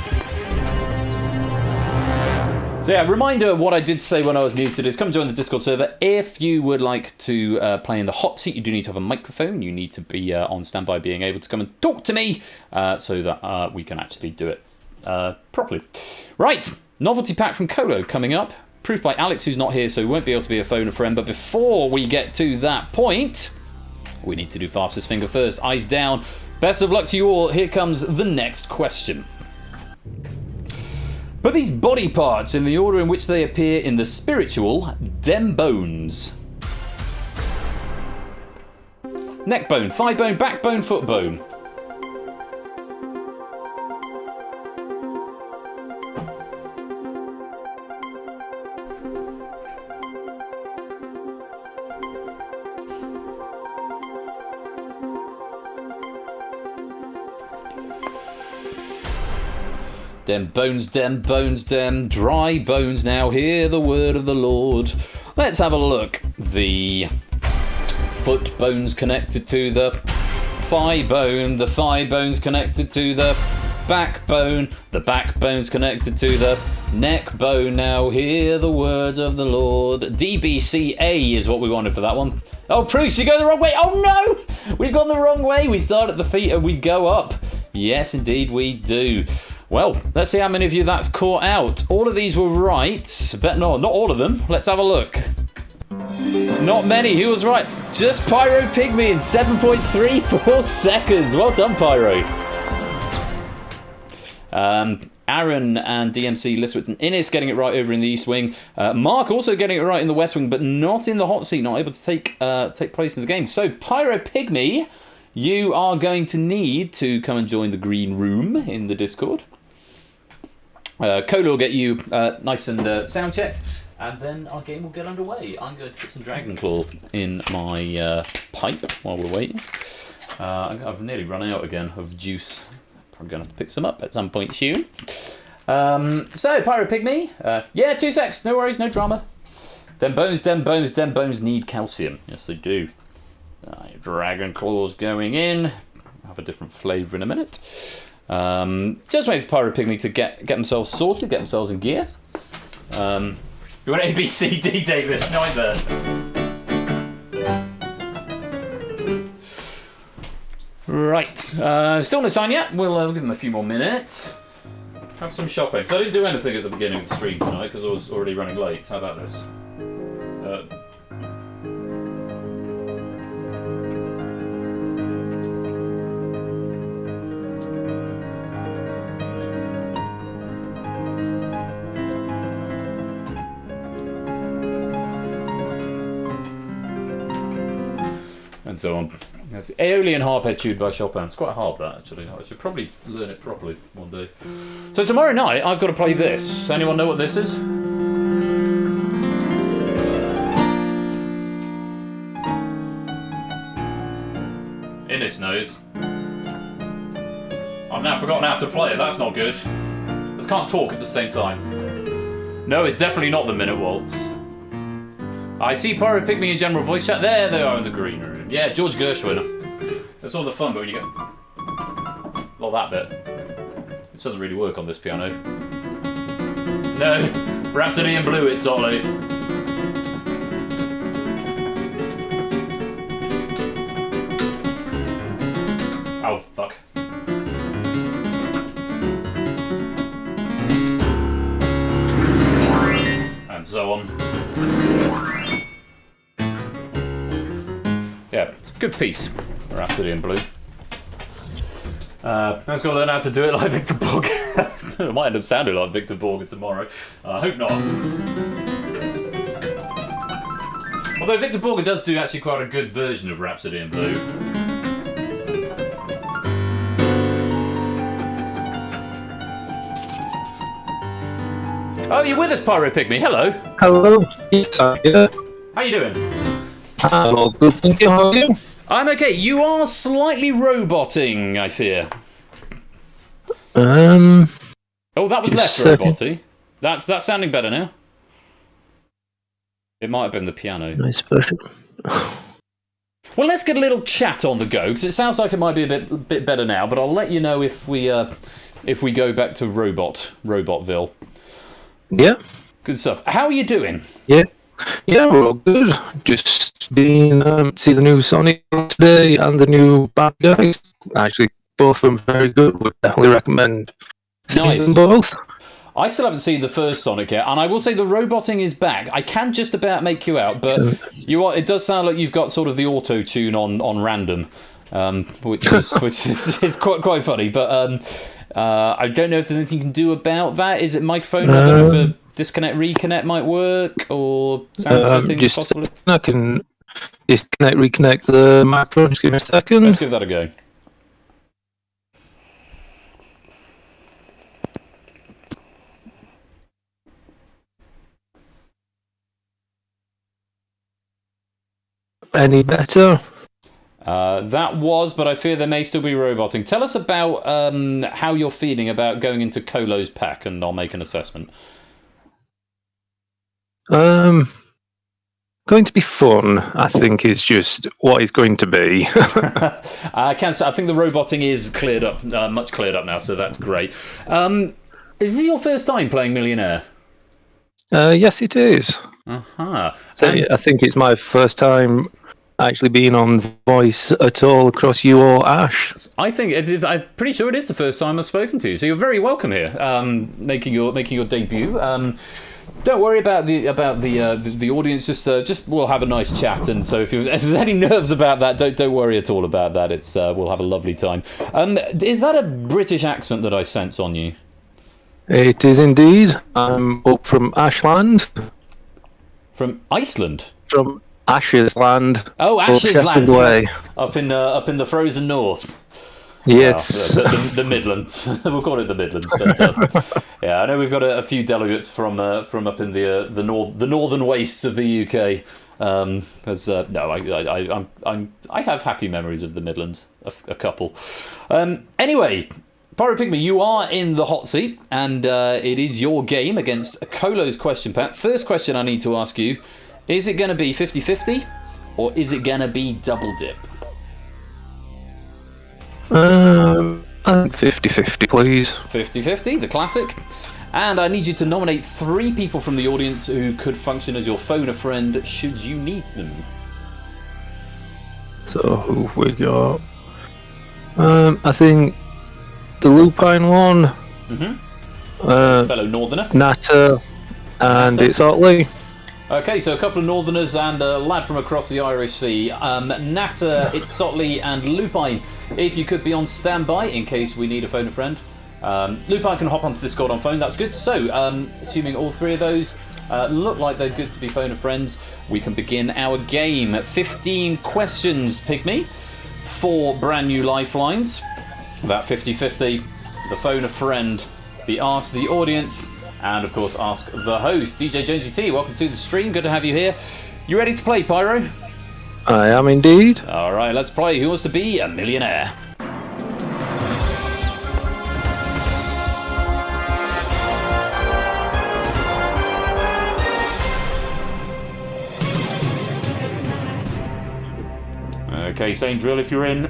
So yeah, reminder of what I did say when I was muted is come join the Discord server. If you would like to play in the hot seat, you do need to have a microphone. You need to be on standby, being able to come and talk to me so that we can actually do it properly. Right, novelty pack from Colo coming up. Proof by Alex, who's not here, so he won't be able to be a phone a friend. But before we get to that point, we need to do fastest finger first. Eyes down. Best of luck to you all. Here comes the next question. Put these body parts in the order in which they appear in the spiritual Dem Bones. Neck bone, thigh bone, backbone, foot bone. Dem bones, dem bones, dem dry bones. Now hear the word of the Lord. Let's have a look. The foot bone's connected to the thigh bone's connected to the backbone's connected to the neck bone. Now hear the words of the Lord. DBCA is what we wanted for that one. Oh, Bruce, you're going the wrong way. Oh no, we've gone the wrong way. We start at the feet and we go up. Yes, indeed we do. Well, let's see how many of you that's caught out. All of these were right, but no, not all of them. Let's have a look. Not many. Who was right? Just Pyro Pygmy in 7.34 seconds. Well done, Pyro. Aaron and DMC, Liswitz and Innes getting it right over in the East Wing. Mark also getting it right in the West Wing, but not in the hot seat, not able to take place in the game. So, Pyro Pygmy, you are going to need to come and join the green room in the Discord. Colo will get you nice and sound checked, and then our game will get underway. I'm going to put some Dragon Claw in my pipe while we're waiting. I've nearly run out again of juice. Probably going to have to pick some up at some point soon. So, Pyro Pygmy. Yeah, 2 secs. No worries, no drama. Dem bones need calcium. Yes, they do. Dragon Claws going in. Have a different flavour in a minute. Just wait for Pyro Pygmy to get themselves sorted, get themselves in gear. You want A, B, C, D, David? Neither. Right. Still no sign yet. We'll give them a few more minutes. Have some shopping. So I didn't do anything at the beginning of the stream tonight because I was already running late. How about this? And so on. That's Aeolian Harp Etude by Chopin. It's quite hard, that, actually. I should probably learn it properly one day. So tomorrow night, I've got to play this. Anyone know what this is? Innes knows. I've now forgotten how to play it. That's not good. I just can't talk at the same time. No, it's definitely not the Minute Waltz. I see Pyro Pick Me in general voice chat. There they are in the green room. Yeah, George Gershwin. That's all the fun, but when you get... Well, that bit. This doesn't really work on this piano. No! Rhapsody in Blue, it's Ollie. Oh, fuck. And so on. Yeah, it's a good piece. Rhapsody in Blue. I've got to learn how to do it like Victor Borg. It might end up sounding like Victor Borg tomorrow. I hope not. Although Victor Borg does do actually quite a good version of Rhapsody in Blue. Oh, you're with us, Pyro Pygmy. Hello. Hello. Yes, I'm here. How you doing? I'm all good, thank you. How are you? I'm okay. You are slightly roboting, I fear. Oh, that was less roboty. That's sounding better now. It might have been the piano. Nice version. Well, let's get a little chat on the go because it sounds like it might be a bit better now. But I'll let you know if we go back to Robotville. Yeah. Good stuff. How are you doing? Yeah, we're all good. Just been see the new Sonic today and the new Bad Guys. Actually, both of them very good. Would definitely recommend seeing them both. I still haven't seen the first Sonic yet, and I will say the roboting is back. I can just about make you out, but it does sound like you've got sort of the auto tune on random, which is quite funny. But I don't know if there's anything you can do about that. Is it microphone? I don't know if disconnect, reconnect might work, or sound settings possibly. I can disconnect, reconnect the microphone. Just give me a second. Let's give that a go. Any better? That was, but I fear there may still be roboting. Tell us about how you're feeling about going into Colo's pack, and I'll make an assessment. Going to be fun, I think, is just what it's going to be. I think the roboting is cleared up, much cleared up now, so that's great. Is this your first time playing Millionaire? Yes, it is. Uh-huh. So I think it's my first time actually being on voice at all across you or Ash. I'm pretty sure it is the first time I've spoken to you, so you're very welcome here, making your debut. Don't worry about the audience. Just we'll have a nice chat, and so if there's any nerves about that, don't worry at all about that. It's we'll have a lovely time. Is that a British accent that I sense on you? It is indeed. I'm up from Ashland. From Iceland. From Ashes Land. Oh, Ashes Land. Way. Up in the frozen north. Yes. The Midlands. We'll call it the Midlands. But, yeah, I know we've got a few delegates from up in the northern wastes of the UK. I have happy memories of the Midlands. A couple. Anyway, Pyro Pygmy, you are in the hot seat, and it is your game against Colo's question pack. First question I need to ask you: is it going to be 50-50, or is it going to be double dip? I think 50-50, please. 50-50, the classic. And I need you to nominate 3 people from the audience who could function as your phone a friend should you need them. So who have we got? I think the Lupine one. Fellow Northerner. Natter, and it's Otley. Okay, so a couple of Northerners and a lad from across the Irish Sea. Natter, it's Sotley and Lupine. If you could be on standby in case we need a phone a friend. Lupine can hop onto Discord on phone, that's good. So, assuming all 3 of those look like they're good to be phone a friends, we can begin our game. 15 questions, Pygmy. 4 brand new lifelines. About 50-50. The phone a friend, the ask the audience, and of course ask the host. DJ Jonesy T, welcome to the stream, good to have you here. You ready to play, Pyro? I am indeed. Alright, let's play. Who wants to be a millionaire? Okay, same drill. If you're in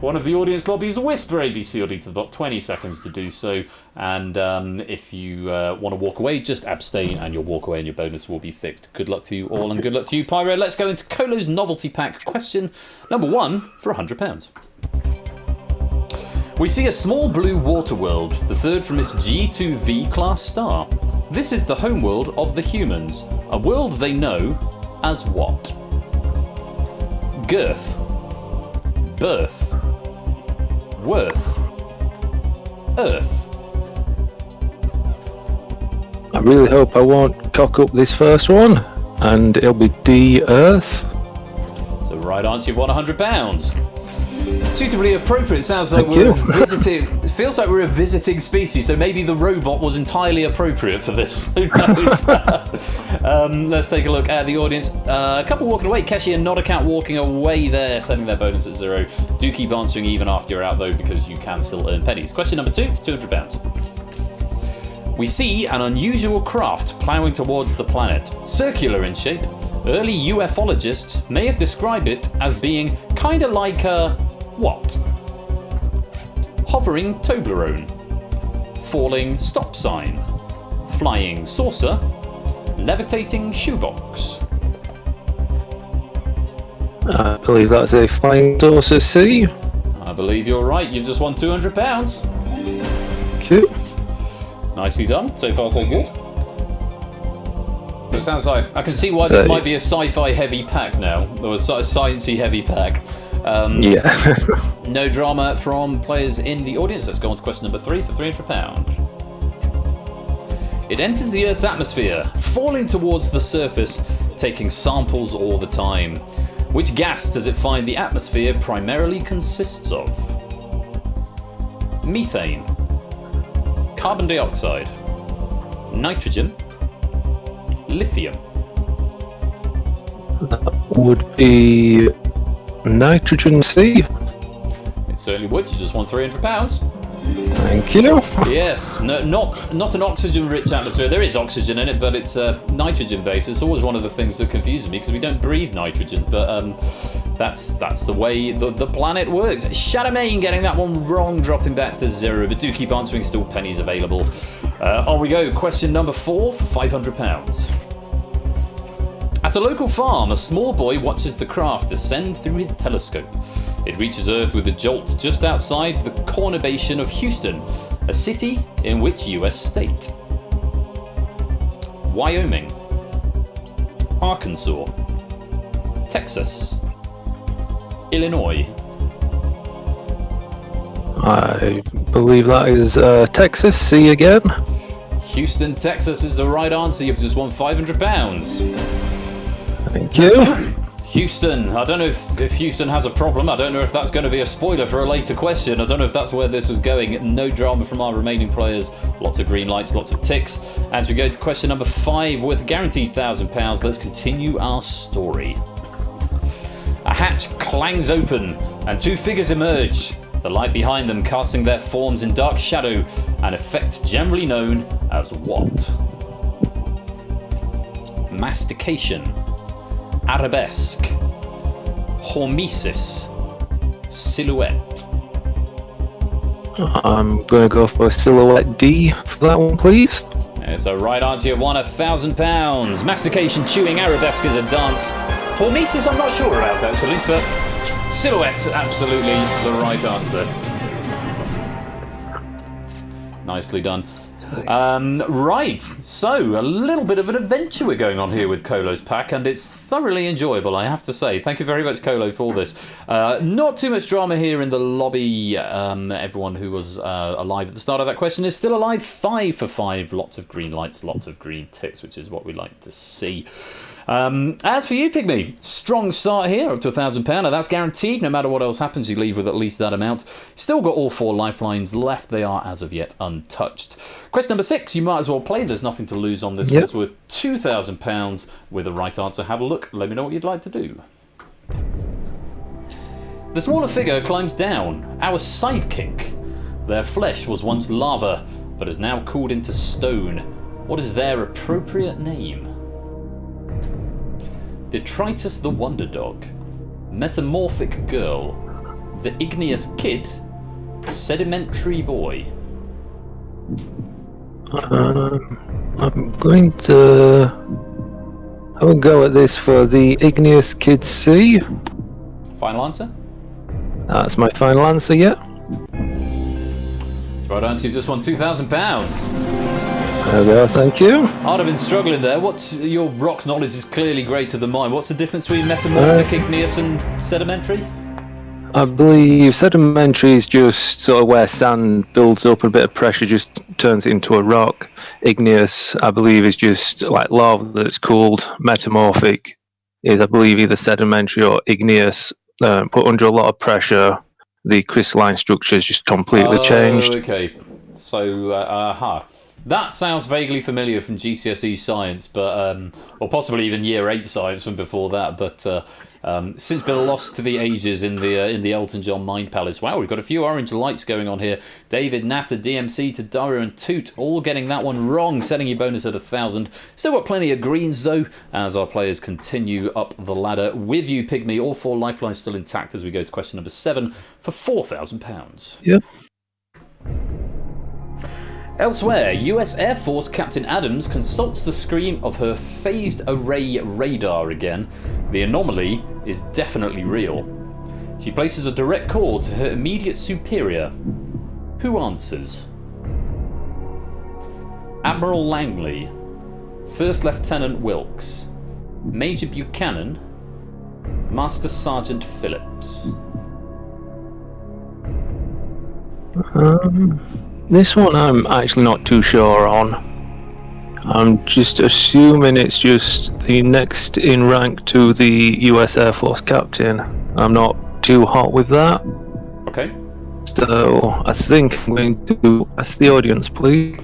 one of the audience lobbies, whisper ABC or D to the bot, 20 seconds to do so. And if you want to walk away, just abstain and you'll walk away and your bonus will be fixed. Good luck to you all and good luck to you, Pyro. Let's go into Colo's novelty pack. Question number 1 for £100. We see a small blue water world, the third from its G2V class star. This is the homeworld of the humans, a world they know as what? Girth, birth, worth, earth. I really hope I won't cock up this first one, and it'll be D, Earth. So right answer, you've won £100. Suitably appropriate. Sounds like Thank we're you. visiting. It feels like we're a visiting species, so maybe the robot was entirely appropriate for this. Who knows? Let's take a look at the audience. A couple walking away. Keshi and Not Account walking away there, setting their bonus at 0. Do keep answering even after you're out, though, because you can still earn pennies. Question number 2 for £200. We see an unusual craft ploughing towards the planet. Circular in shape, early ufologists may have described it as being kind of like a... what? Hovering Toblerone, falling stop sign, flying saucer, levitating shoebox. I believe that's a flying saucer C. I believe you're right. You've just won £200. Thank you. Nicely done. So far, so good. It sounds like I can see why this might be a sci-fi heavy pack now, or a sciencey heavy pack. Yeah. No drama from players in the audience. Let's go on to question number 3 for £300. It enters the Earth's atmosphere, falling towards the surface, taking samples all the time. Which gas does it find the atmosphere primarily consists of? Methane, carbon dioxide, nitrogen, lithium. That would be nitrogen C. It certainly would. You just won £300. Thank you. Yes, no, not an oxygen-rich atmosphere. There is oxygen in it, but it's nitrogen-based. It's always one of the things that confuses me because we don't breathe nitrogen. But that's the way the planet works. Shadowmain getting that one wrong, dropping back to 0. But do keep answering. Still pennies available. On we go. Question number 4 for £500. At a local farm, a small boy watches the craft descend through his telescope. It reaches Earth with a jolt just outside the conurbation of Houston, a city in which US state? Wyoming, Arkansas, Texas, Illinois. I believe that is Texas C again. Houston, Texas is the right answer. You've just won £500. Thank you. Houston. I don't know if Houston has a problem. I don't know if that's going to be a spoiler for a later question. I don't know if that's where this was going. No drama from our remaining players. Lots of green lights, lots of ticks. As we go to question number 5 with guaranteed £1,000, let's continue our story. A hatch clangs open and 2 figures emerge. The light behind them casting their forms in dark shadow, an effect generally known as what? Mastication, arabesque, hormesis, silhouette. I'm going to go for silhouette D for that one, please. It's a right answer. You've won £1,000. Mastication, chewing, arabesque is a dance. Hormesis, I'm not sure about actually, but silhouette's absolutely the right answer. Nicely done. Right, so a little bit of an adventure we're going on here with Kolo's pack, and it's thoroughly enjoyable, I have to say. Thank you very much, Kolo, for this. Not too much drama here in the lobby. Everyone who was alive at the start of that question is still alive. 5 for 5. Lots of green lights, lots of green ticks, which is what we like to see. As for you, Pygmy, strong start here, up to £1,000. Now that's guaranteed. No matter what else happens, you leave with at least that amount. Still got all 4 lifelines left. They are, as of yet, untouched. Question number 6, you might as well play. There's nothing to lose on this. Yep. It's worth £2,000 with the right answer. Have a look. Let me know what you'd like to do. The smaller figure climbs down. Our sidekick. Their flesh was once lava, but is now cooled into stone. What is their appropriate name? Detritus the Wonder Dog, Metamorphic Girl, the Igneous Kid, Sedimentary Boy. I'm going to have a go at this for the Igneous Kid C. Final answer? That's my final answer, yeah. That's right answer, you've just won £2,000. There we go, thank you. I'd have been struggling there. Your rock knowledge is clearly greater than mine. What's the difference between metamorphic, igneous, and sedimentary? I believe sedimentary is just sort of where sand builds up and a bit of pressure just turns it into a rock. Igneous, I believe, is just like lava that's cooled. Metamorphic is, I believe, either sedimentary or igneous. Put under a lot of pressure, the crystalline structure is just completely changed. Okay. So, that sounds vaguely familiar from GCSE science, but or possibly even Year 8 science from before that. But since been lost to the ages in the Elton John Mind Palace. Wow, we've got a few orange lights going on here. David, Natter, DMC, Tadara, and Toot all getting that one wrong, setting your bonus at 1,000. Still got plenty of greens though, as our players continue up the ladder with you, Pygmy. All 4 lifelines still intact as we go to question number 7 for £4,000. Yep. Elsewhere, US Air Force Captain Adams consults the screen of her phased array radar again. The anomaly is definitely real. She places a direct call to her immediate superior. Who answers? Admiral Langley, First Lieutenant Wilkes, Major Buchanan, Master Sergeant Phillips. This one I'm actually not too sure on. I'm just assuming it's just the next in rank to the US Air Force captain. I'm not too hot with that. Okay. So I think I'm going to ask the audience, please.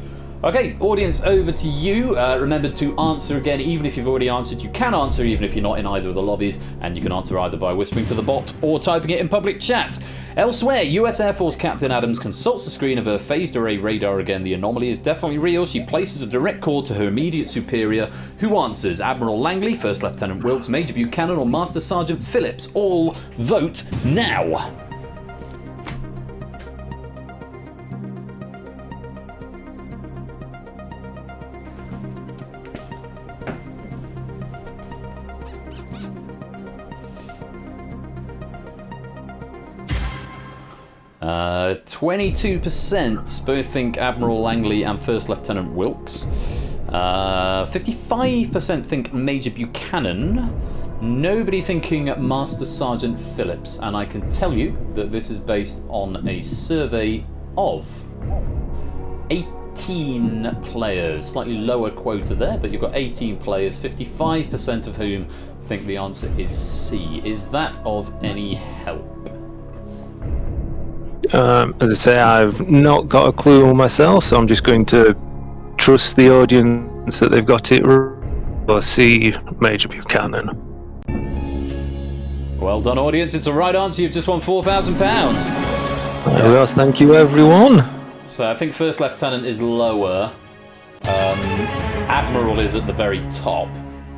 Okay, audience, over to you. Remember to answer again, even if you've already answered. You can answer even if you're not in either of the lobbies, and you can answer either by whispering to the bot or typing it in public chat. Elsewhere, US Air Force Captain Adams consults the screen of her phased array radar again. The anomaly is definitely real. She places a direct call to her immediate superior, who answers Admiral Langley, First Lieutenant Wilkes, Major Buchanan, or Master Sergeant Phillips. All vote now. Uh, 22% both think Admiral Langley and First Lieutenant Wilkes. 55% think Major Buchanan. Nobody thinking Master Sergeant Phillips. And I can tell you that this is based on a survey of 18 players. Slightly lower quota there, but you've got 18 players, 55% of whom think the answer is C. Is that of any help? As I say, I've not got a clue myself, so I'm just going to trust the audience that they've got it or see Major Buchanan. Well done, audience. It's the right answer. You've just won £4,000. Well, thank you, everyone. So I think First Lieutenant is lower. Admiral is at the very top.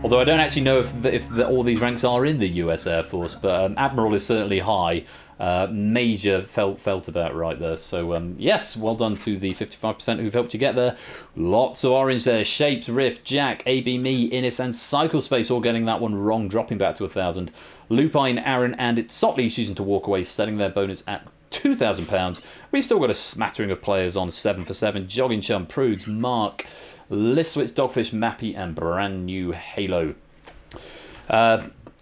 Although I don't actually know if all these ranks are in the US Air Force, but Admiral is certainly high. Major felt about right there. So yes, well done to the 55% who've helped you get there. Lots of orange there. Shapes, Riff, Jack, AB Me, Innis, and Cycle Space all getting that one wrong, dropping back to 1,000. Lupine, Aaron, and It's Sotley choosing to walk away, setting their bonus at £2,000. We've still got a smattering of players on 7 for 7. Jogging Chum, Prudes, Mark, Listwitz, Dogfish, Mappy, and brand new Halo.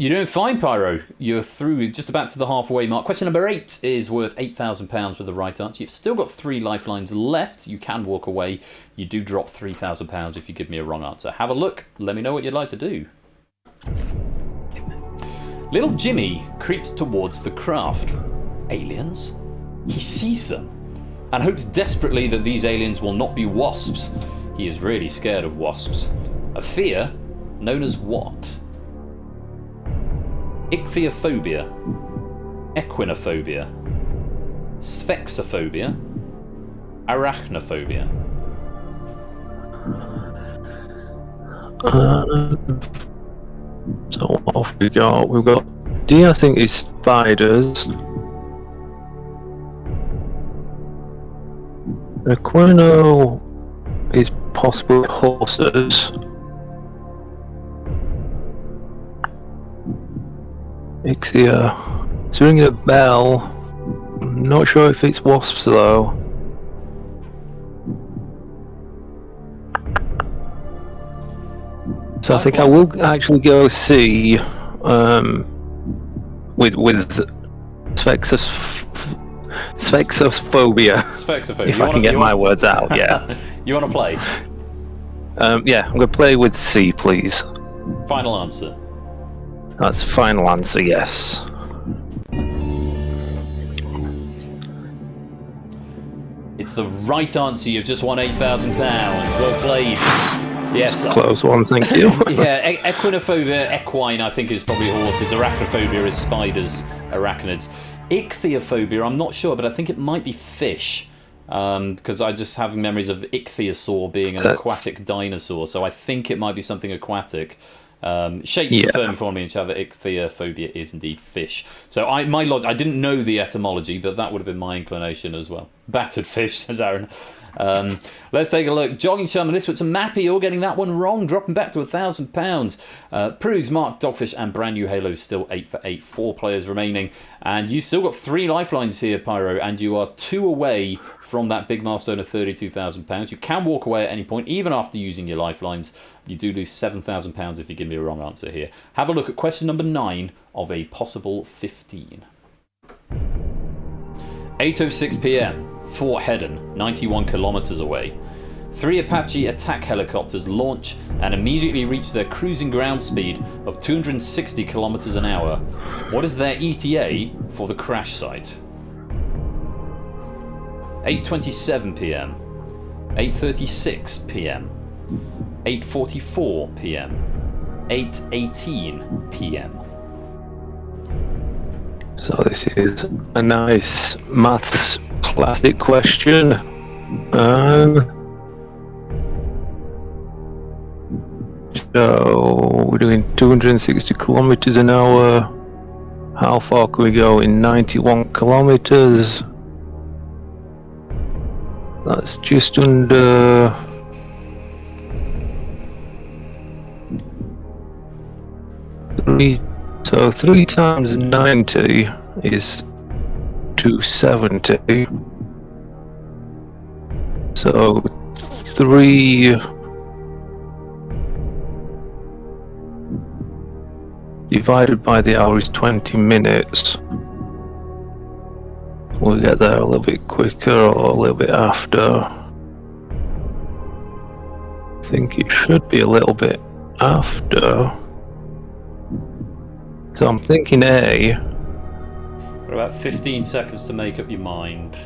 You're doing fine, Pyro. You're through just about to the halfway mark. Question number 8 is worth £8,000 with the right answer. You've still got 3 lifelines left. You can walk away. You do drop £3,000 if you give me a wrong answer. Have a look. Let me know what you'd like to do. Little Jimmy creeps towards the craft. Aliens? He sees them and hopes desperately that these aliens will not be wasps. He is really scared of wasps. A fear known as what? Ichthyophobia, equinophobia, sphexophobia, arachnophobia. So off we go. We've got D, I think, is spiders. Equino is possibly horses. Ichthya. It's ringing a bell. I'm not sure if it's wasps though. So I think I will actually go C with Sphexophobia. Sphexophobia. If I can get my words out, yeah. You want to play? Yeah, I'm going to play with C, please. Final answer. That's final answer, yes. It's the right answer. You've just won £8,000. Well played. Yes. Close one, thank you. Yeah, equinophobia, equine, I think, is probably horses. Arachnophobia is spiders, arachnids. Ichthyophobia, I'm not sure, but I think it might be fish. Because I just have memories of ichthyosaur being an aquatic dinosaur, so I think it might be something aquatic. Shapes confirm for me in chat that ichthyophobia is indeed fish. So I didn't know the etymology, but that would have been my inclination as well. Battered fish, says Aaron. Let's take a look. Jogging Chum and this was a Mappy, all getting that one wrong, dropping back to £1,000. Prugs, Mark, Dogfish, and brand new Halo still 8 for 8. 4 players remaining, and you've still got 3 lifelines here, Pyro, and you are 2 away from that big milestone of £32,000. You can walk away at any point, even after using your lifelines. You do lose £7,000 if you give me a wrong answer here. Have a look at question number 9 of a possible 15. 8:06 p.m. Fort Hedden, 91 kilometers away. 3 Apache attack helicopters launch and immediately reach their cruising ground speed of 260 kilometers an hour. What is their ETA for the crash site? 8:27 p.m. 8:36 p.m. 8:44 p.m. 8:18 p.m. So this is a nice maths classic question. So we're doing 260 kilometers an hour. How far can we go in 91 kilometers? That's just under... So 3 times 90 is 270. So 3 divided by the hour is 20 minutes. We'll get there a little bit quicker or a little bit after. I think it should be a little bit after. So I'm thinking A. Got about 15 seconds to make up your mind.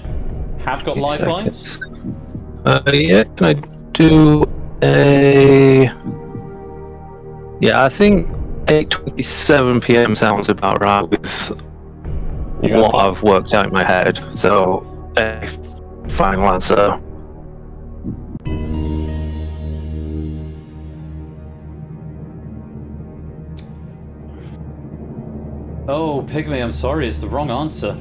Have got lifelines? Yeah, can I do a... Yeah, I think 8:27 p.m. sounds about right with what I've worked out in my head. So, A, final answer. Oh, Pygmy, I'm sorry, it's the wrong answer.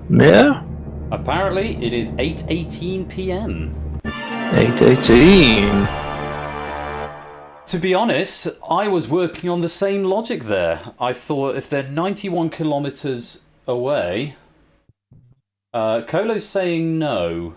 Yeah. Apparently, it is 8:18 p.m. 8:18. To be honest, I was working on the same logic there. I thought if they're 91 kilometers away, Kolo's saying no,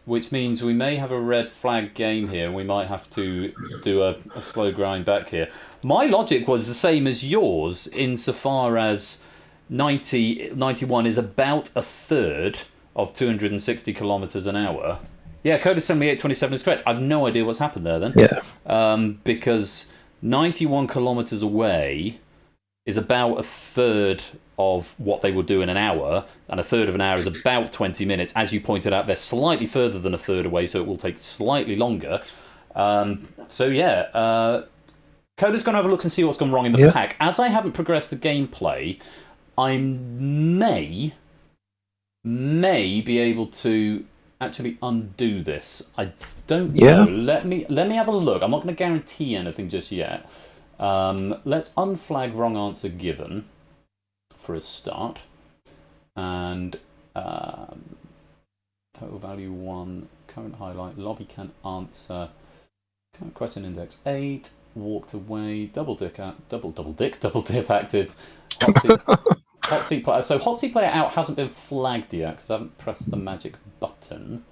which means we may have a red flag game here, and we might have to do a slow grind back here. My logic was the same as yours, insofar as 91 is about a third of 260 kilometers an hour. Yeah, Kolo's telling me 8:27 is correct. I've no idea what's happened there then. Yeah. Because 91 kilometers away is about a third of what they will do in an hour, and a third of an hour is about 20 minutes. As you pointed out, they're slightly further than a third away, so it will take slightly longer. So yeah, Kolo's going to have a look and see what's gone wrong in the pack. As I haven't progressed the gameplay, I may be able to actually undo this. I don't know. Let me have a look. I'm not going to guarantee anything just yet. Let's unflag wrong answer given for a start, and total value 1, current highlight, lobby can answer, current question index 8, walked away, double dip active, hot seat player. So hot seat player out hasn't been flagged yet because I haven't pressed the magic button.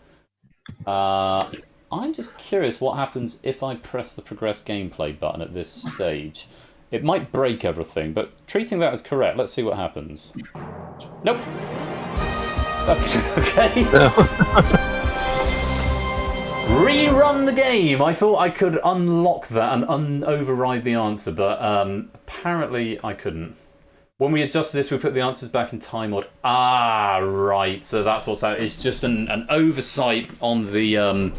I'm just curious what happens if I press the progress gameplay button at this stage. It might break everything, but treating that as correct, let's see what happens. Nope. That's okay. No. Rerun the game. I thought I could unlock that and override the answer, but apparently I couldn't. When we adjusted this, we put the answers back in time mode. Ah, right. So that's what's out. It's just an oversight on the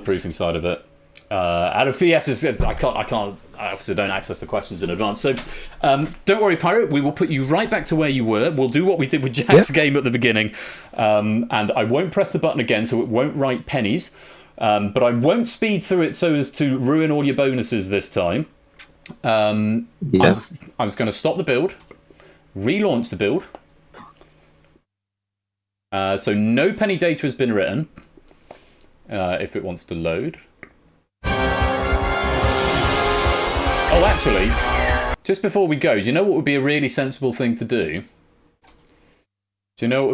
proofing side of it. Out of TS, I obviously don't access the questions in advance. So don't worry, Pirate. We will put you right back to where you were. We'll do what we did with Jack's game at the beginning, and I won't press the button again, so it won't write pennies. But I won't speed through it so as to ruin all your bonuses this time. I'm just going to stop the build, relaunch the build. So no penny data has been written. If it wants to load. Oh, actually, just before we go, do you know what would be a really sensible thing to do? It would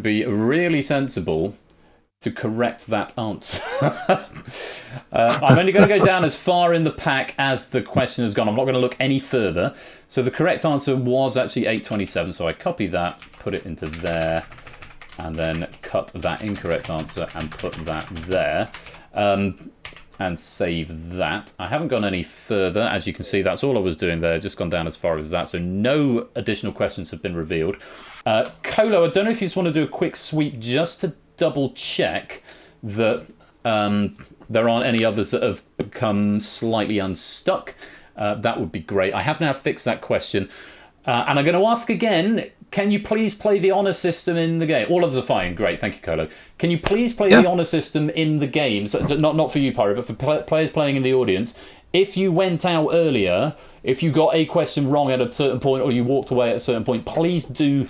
be really sensible to correct that answer. I'm only going to go down as far in the pack as the question has gone. I'm not going to look any further. So the correct answer was actually 8:27. So I copy that, put it into there, and then cut that incorrect answer and put that there. And save that. I haven't gone any further. As you can see, that's all I was doing there. Just gone down as far as that. So no additional questions have been revealed. Kolo, I don't know if you just want to do a quick sweep just to double check that there aren't any others that have become slightly unstuck. That would be great. I have now fixed that question. And I'm going to ask again, can you please play the honour system in the game? All others are fine. Great. Thank you, Kolo. Can you please play the honour system in the game? So not for you, Pyro, but for players playing in the audience. If you went out earlier, if you got a question wrong at a certain point or you walked away at a certain point, please do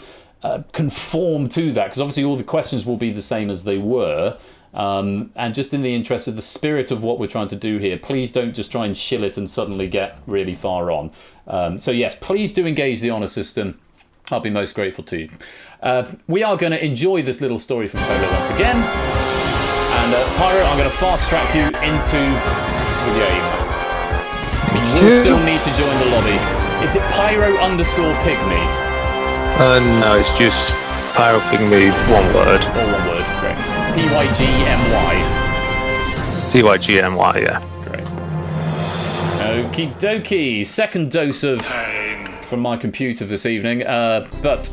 conform to that, because obviously all the questions will be the same as they were. And just in the interest of the spirit of what we're trying to do here, please don't just try and shill it and suddenly get really far on. So yes, please do engage the honour system. I'll be most grateful to you. We are going to enjoy this little story from Kolo once again. And Pyro, I'm going to fast track you into the game. You will still need to join the lobby. Is it Pyro_Pygmy? No, it's just Pyro Pygmy, one word. All one word, great. PYGMY. PYGMY, yeah. Great. Okie dokie. Second dose of from my computer this evening. But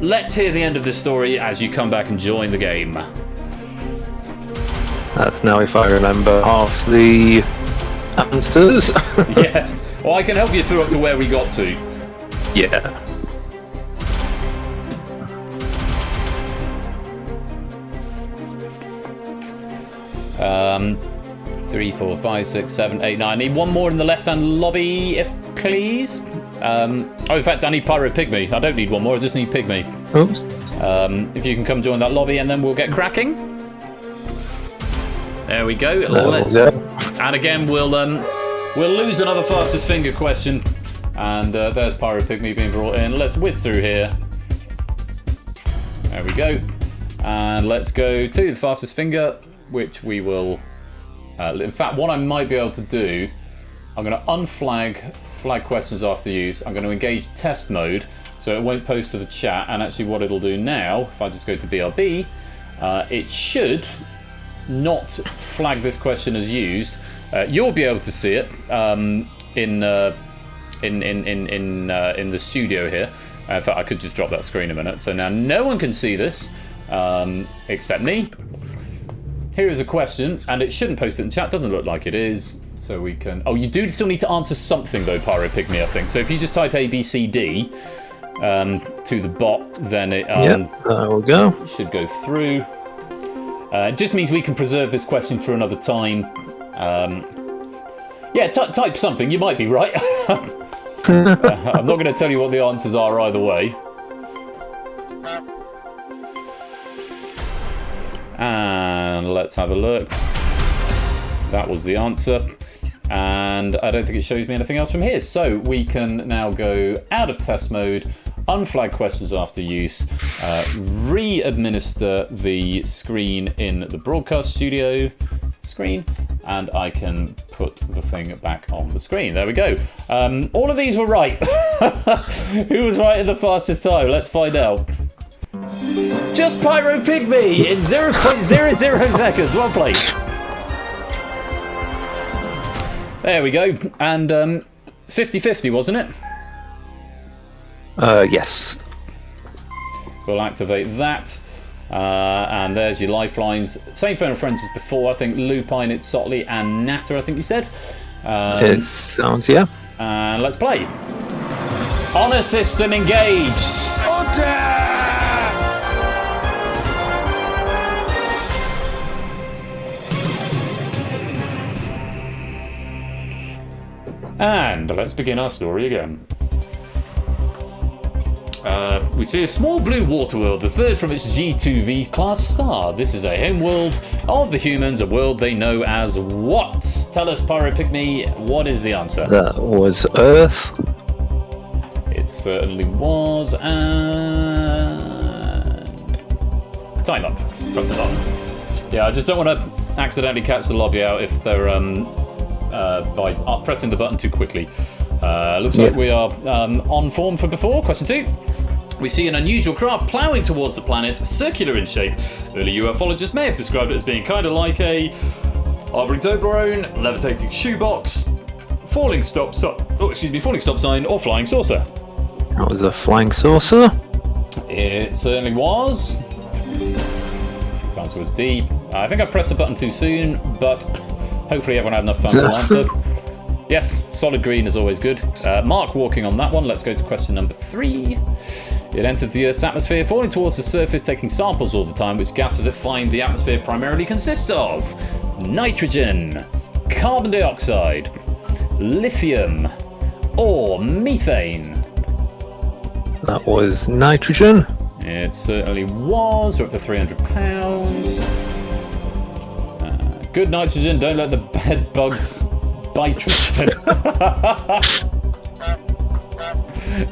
let's hear the end of this story as you come back and join the game. That's now if I remember half the answers. Yes. Well, I can help you through up to where we got to. Yeah. Um, 3, 4, 5, 6, 7, 8, 9. I need one more in the left-hand lobby, if please. In fact, I need Pyro Pygmy. I don't need one more, I just need Pygmy. Oops. If you can come join that lobby, and then we'll get cracking. There we go. Let's, and again, we'll lose another fastest finger question. And there's Pyro Pygmy being brought in. Let's whiz through here. There we go. And let's go to the fastest finger, which we will... in fact, what I might be able to do, I'm going to flag questions after use. I'm going to engage test mode, so it won't post to the chat. And actually what it'll do now, if I just go to BRB, it should not flag this question as used. You'll be able to see it in the studio here. In fact, I could just drop that screen a minute. So now no one can see this except me. Here is a question, and it shouldn't post it in chat. Doesn't look like it is. So we can... Oh, you do still need to answer something though, Pyro Pygmy, I think. So if you just type A, B, C, D to the bot, then it there we go. should go through. It just means we can preserve this question for another time. Yeah, type something. You might be right. I'm not going to tell you what the answers are either way. And let's have a look. That was the answer. And I don't think it shows me anything else from here. So we can now go out of test mode, unflag questions after use, re-administer the screen in the broadcast studio screen, and I can put the thing back on the screen. There we go. All of these were right. Who was right in the fastest time? Let's find out. Just Pyro Pygmy in 0.00 seconds. Well played. There we go. And 50-50, wasn't it? Yes. We'll activate that. And there's your lifelines. Same phone of friends as before. I think Lupine, it's Sotley, and Natter, I think you said. It sounds, yeah. And let's play. Honor system engaged. And let's begin our story again. We see a small blue water world, the third from its G2V class star. This is a home world of the humans, a world they know as what? Tell us, Pyro Pygmy, what is the answer? That was Earth. It certainly was, and... time up from the bottom. Yeah, I just don't want to accidentally catch the lobby out if they're by pressing the button too quickly. Looks like we are on form for before. Question 2. We see an unusual craft ploughing towards the planet, circular in shape. Early ufologists may have described it as being kind of like a hovering Toblerone, levitating shoebox, falling stop sign, or flying saucer. That was a flying saucer. It certainly was. The answer was D. I think I pressed the button too soon, but hopefully everyone had enough time to answer. Yes, solid green is always good. Mark walking on that one. Let's go to question number 3. It enters the Earth's atmosphere, falling towards the surface, taking samples all the time. Which gas does it find the atmosphere primarily consists of? Nitrogen, carbon dioxide, lithium, or methane? That was nitrogen. It certainly was. We're up to £300. Good nitrogen. Don't let the bed bugs bite you.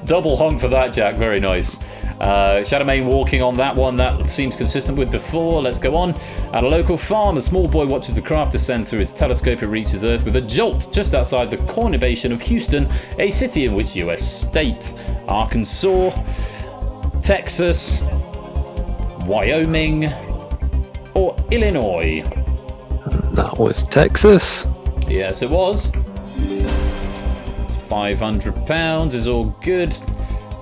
Double honk for that, Jack. Very nice. Shadowmane walking on that one. That seems consistent with before. Let's go on. At a local farm, a small boy watches the craft descend through his telescope. It reaches Earth with a jolt just outside the conurbation of Houston, a city in which US state? Arkansas, Texas, Wyoming, or Illinois? That was Texas. Yes, it was. £500 is all good.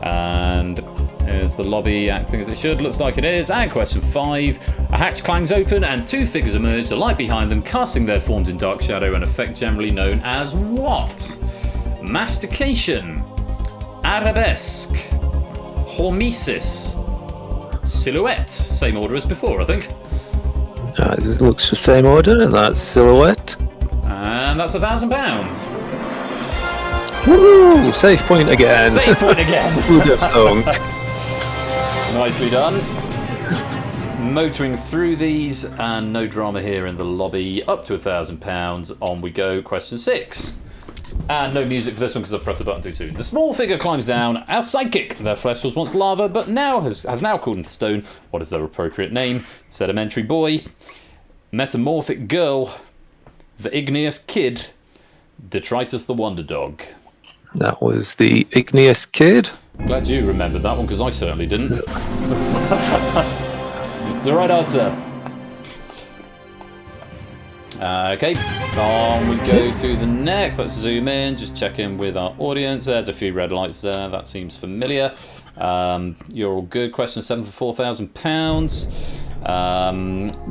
And is the lobby acting as it should? Looks like it is. And question 5. A hatch clangs open and 2 figures emerge, the light behind them casting their forms in dark shadow, an effect generally known as what? Mastication, arabesque, hormesis, silhouette. Same order as before, I think. It looks the same order, and that's silhouette. And that's £1,000. Woo! Save point again. Save point again. Would have thunk. Nicely done. Motoring through these, and no drama here in the lobby. Up to £1,000. On we go. Question 6. And no music for this one because I've pressed the button too soon. The small figure climbs down as psychic. Their flesh was once lava, but now has now cooled into stone. What is their appropriate name? Sedimentary boy, metamorphic girl, the igneous kid, Detritus the wonder dog. That was the igneous kid. Glad you remembered that one because I certainly didn't. It's the right answer. Okay, on we go to the next. Let's zoom in, just check in with our audience. There's a few red lights there, that seems familiar. You're all good. Question 7 for £4,000.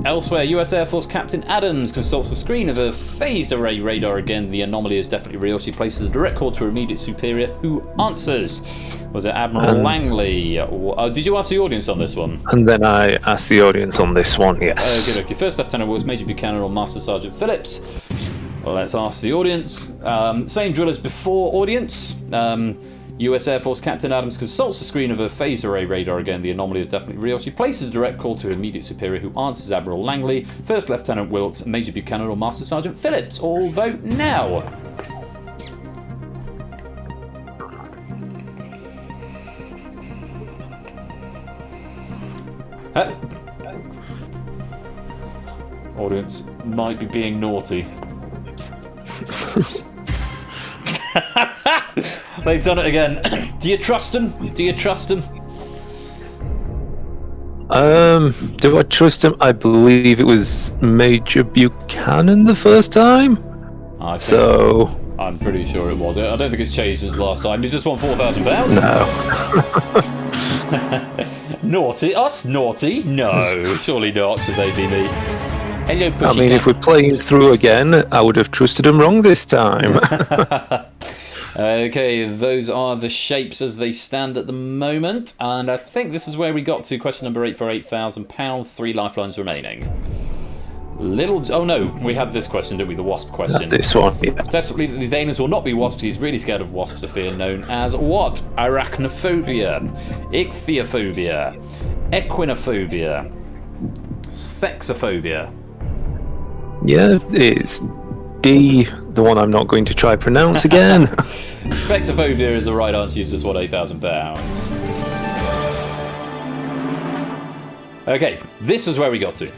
Elsewhere, US Air Force Captain Adams consults the screen of a phased array radar again. The anomaly is definitely real. She places a direct call to her immediate superior, who answers. Was it Admiral Langley? Did you ask the audience on this one? And then I asked the audience on this one, yes. Okay. First Lieutenant was Major Buchanan or Master Sergeant Phillips. Well, let's ask the audience. Same drill as before, audience. US Air Force Captain Adams consults the screen of her phased array radar again. The anomaly is definitely real. She places a direct call to her immediate superior, who answers Admiral Langley, First Lieutenant Wilkes, Major Buchanan or Master Sergeant Phillips. All vote now. Audience might be being naughty. They've done it again. Do you trust them? Do you trust them? Do I trust him? I believe it was Major Buchanan the first time. So I'm pretty sure it was. I don't think it's changed since last time. He's just won £4,000. No. Naughty? Us? Naughty? No, surely not. Should they be me? Hello, Pussycat. I mean, if we're playing through again, I would have trusted him wrong this time. Okay, those are the shapes as they stand at the moment, and I think this is where we got to question number 8 for £8,000. 3 lifelines remaining. Oh no, we had this question, didn't we? The wasp question. This one, yeah. Desperately, these aliens will not be wasps. He's really scared of wasps, a fear known as what? Arachnophobia, ichthyophobia, equinophobia, sphexophobia. Yeah, it's D, the one I'm not going to try pronounce again. Sphexophobia is the right answer. You've just won £8,000. Okay, this is where we got to.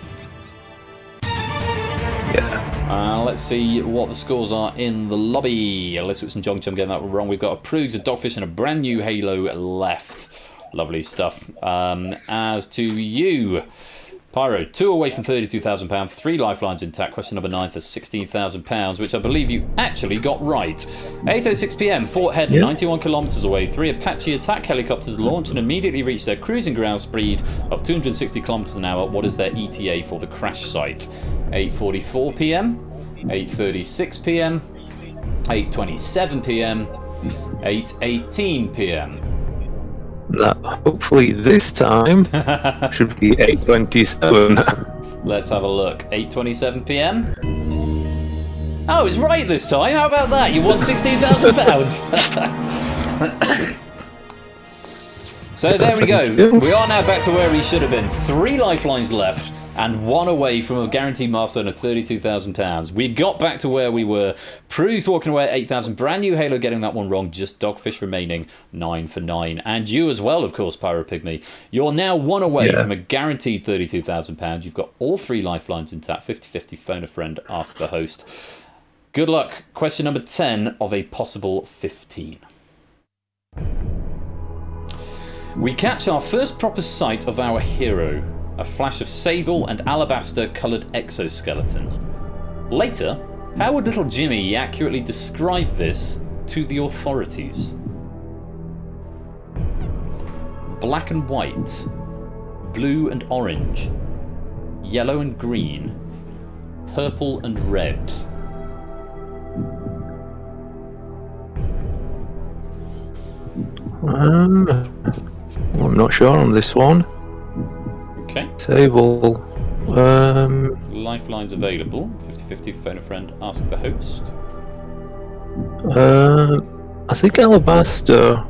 Yeah. Let's see what the scores are in the lobby. Elizabeth and John Chum getting that wrong. We've got a Prugs, a Dogfish, and a brand new Halo left. Lovely stuff. As to you, Pyro, 2 away from £32,000, 3 lifelines intact. Question number 9 for £16,000, which I believe you actually got right. 8:06 p.m, Fort Head, 91 kilometres away. 3 Apache attack helicopters launched and immediately reached their cruising ground speed of 260 kilometres an hour. What is their ETA for the crash site? 8:44 p.m, 8:36 p.m, 8:27 p.m, 8:18 p.m. That hopefully this time should be 8:27. Let's have a look. 8:27 p.m. Oh, it's right this time. How about that? You won £16,000. So there we go. We are now back to where we should have been. 3 lifelines left and 1 away from a guaranteed milestone of £32,000. We got back to where we were. Prue's walking away at 8,000. Brand new Halo getting that one wrong. Just Dogfish remaining 9 for 9. And you as well, of course, Pyropygmy. You're now 1 away from a guaranteed £32,000. You've got all 3 lifelines intact. 50-50, phone a friend, ask the host. Good luck. Question number 10 of a possible 15. We catch our first proper sight of our hero. A flash of sable and alabaster coloured exoskeleton. Later, how would little Jimmy accurately describe this to the authorities? Black and white, blue and orange, yellow and green, purple and red. I'm not sure on this one. Okay. Table. Lifelines available. 50-50, phone a friend, ask the host. I think alabaster,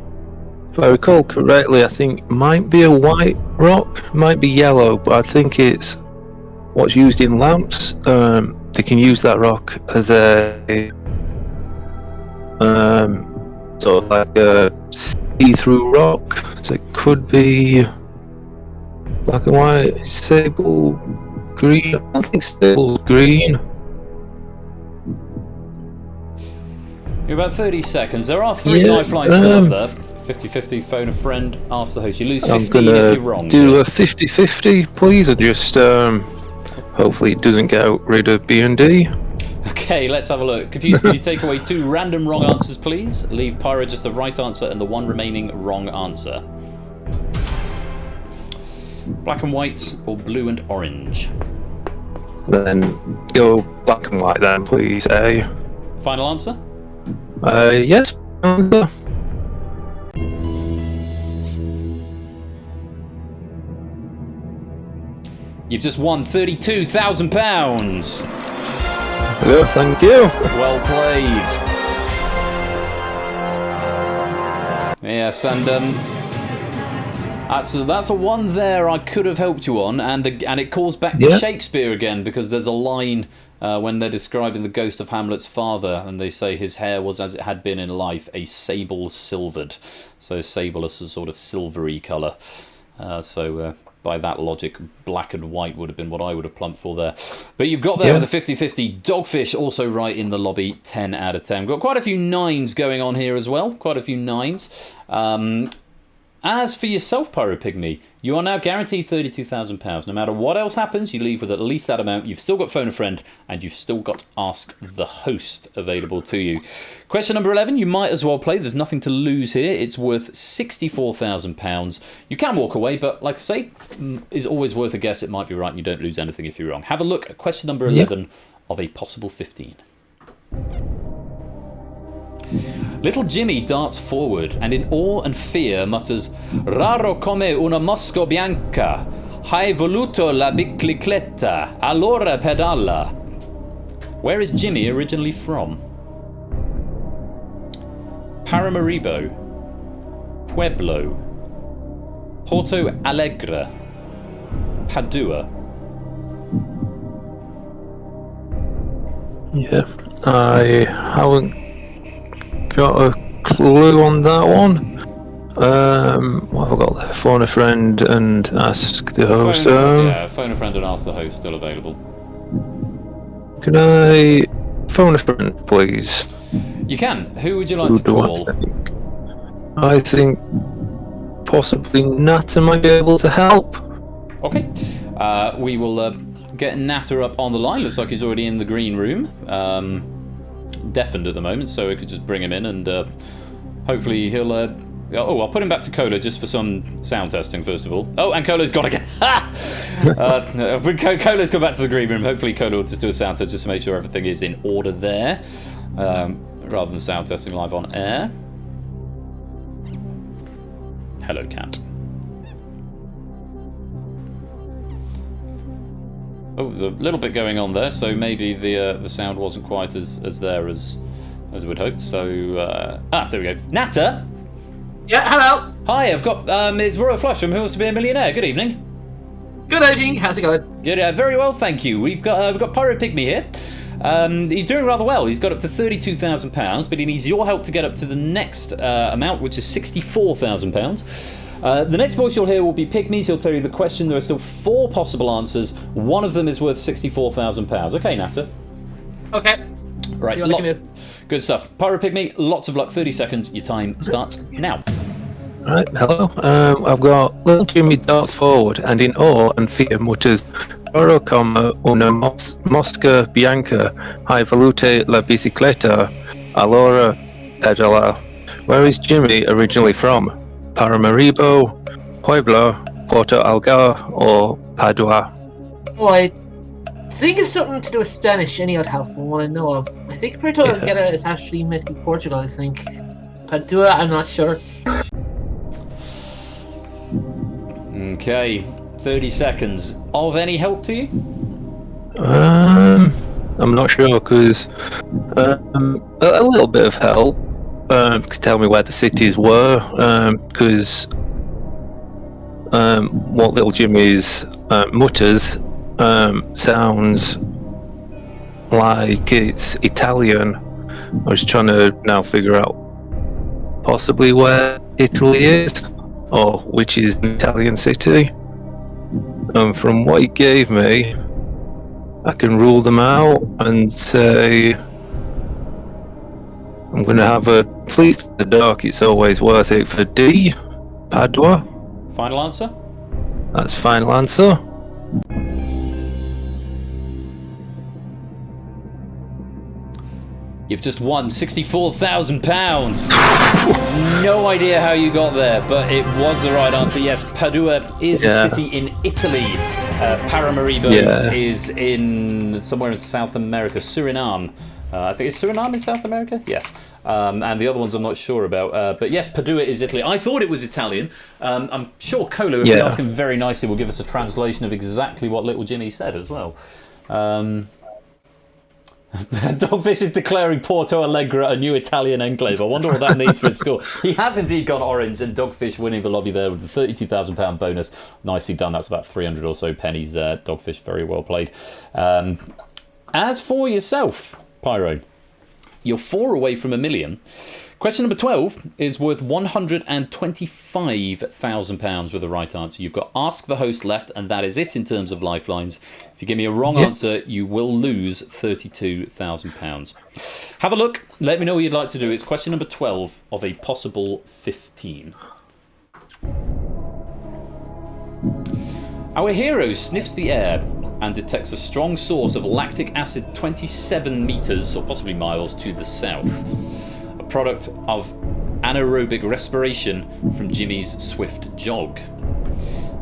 if I recall correctly, I think might be a white rock, might be yellow, but I think it's what's used in lamps. They can use that rock as a sort of like a see-through rock. So it could be black and white, sable green. I think sable green. You're about 30 seconds. There are 3 lifelines still up there. 50-50, phone a friend, ask the host. You lose 15 if you're wrong. Do a 50-50, please, and just hopefully it doesn't get rid of B and D. Okay, let's have a look. Computer, can you take away 2 random wrong answers, please? Leave Pyro just the right answer and the 1 remaining wrong answer. Black and white or blue and orange? Then go black and white then, please, A. Final answer? Yes. You've just won £32,000. Yeah, thank you. Well played. Yes, and that's a one there I could have helped you on, and it calls back to Shakespeare again, because there's a line when they're describing the ghost of Hamlet's father, and they say his hair was as it had been in life, a sable silvered. So sable is a sort of silvery colour. By that logic, black and white would have been what I would have plumped for there. But you've got there with a 50-50. Dogfish also right in the lobby, 10 out of 10. Got quite a few 9s going on here as well. Quite a few 9s. As for yourself, Pyro Pygmy, you are now guaranteed £32,000. No matter what else happens, you leave with at least that amount. You've still got Phone a Friend, and you've still got Ask the Host available to you. Question number 11, you might as well play. There's nothing to lose here. It's worth £64,000. You can walk away, but like I say, it's always worth a guess. It might be right, and you don't lose anything if you're wrong. Have a look at question number 11 of a possible 15. Little Jimmy darts forward and in awe and fear mutters, "Raro come una mosca bianca, hai voluto la bicicletta, allora pedala." Where is Jimmy originally from? Paramaribo, Pueblo, Porto Alegre, Padua. Yeah, I haven't got a clue on that one. What have I got there? Phone a friend and ask the host. Phone a friend and ask the host, still available. Can I phone a friend, please? You can. Who would you like to call? I think possibly Natta might be able to help. Okay. We will get Natta up on the line. Looks like he's already in the green room. Deafened at the moment, so we could just bring him in, and hopefully he'll I'll put him back to Cola just for some sound testing first of all. Oh, and Cola's gone again. Cola's come back to the green room. Hopefully Cola will just do a sound test just to make sure everything is in order there, rather than sound testing live on air. Hello, cat. Oh, there's a little bit going on there, so maybe the sound wasn't quite as there as we'd hoped. So there we go. Natta. Yeah, hello. Hi, I've got it's Royal Flush from Who Wants to Be a Millionaire. Good evening. Good evening. How's it going? Good, very well, thank you. We've got Pyro Pygmy here. He's doing rather well. He's got up to £32,000, but he needs your help to get up to the next amount, which is £64,000. The next voice you'll hear will be Pygmy's. He'll tell you the question. There are still 4 possible answers. One of them is worth £64,000. Okay, Natta. Okay. Right. Good stuff. Pyro Pygmy, lots of luck. 30 seconds. Your time starts now. Right, hello. I've got little Jimmy darts forward and in awe and fear mutters, "Raro come una mosca bianca, hai volute la bicicletta, allora pedala." Where is Jimmy originally from? Paramaribo, Pueblo, Porto Alegre, or Padua? Oh, I think it's something to do with Spanish. Any odd help from what I know of. I think Porto Alegre is actually meant to be Portugal, I think. Padua, I'm not sure. Okay, 30 seconds. Of any help to you? I'm not sure, because a little bit of help. tell me where the cities were, because what little Jimmy's mutters sounds like it's Italian. I was trying to now figure out possibly where Italy is, or which is an Italian city. From what he gave me, I can rule them out and say I'm going to have a Please the Dark, it's always worth it for D, Padua. Final answer? That's final answer. You've just won £64,000. No idea how you got there, but it was the right answer. Yes, Padua is a city in Italy. Paramaribo is in somewhere in South America, Suriname. I think it's Suriname in South America? Yes. And the other ones I'm not sure about. But yes, Padua is Italy. I thought it was Italian. I'm sure Colo, if we ask him very nicely, will give us a translation of exactly what little Jimmy said as well. Dogfish is declaring Porto Alegre a new Italian enclave. I wonder what that means for his score. He has indeed gone orange, and Dogfish winning the lobby there with the £32,000 bonus. Nicely done. That's about 300 or so pennies. Dogfish, very well played. As for yourself, Pyro, you're 4 away from $1 million. Question number 12 is worth £125,000 with the right answer. You've got Ask the Host left, and that is it in terms of lifelines. If you give me a wrong answer, you will lose £32,000. Have a look. Let me know what you'd like to do. It's question number 12 of a possible 15. Our hero sniffs the air and detects a strong source of lactic acid 27 metres, or possibly miles, to the south. A product of anaerobic respiration from Jimmy's swift jog.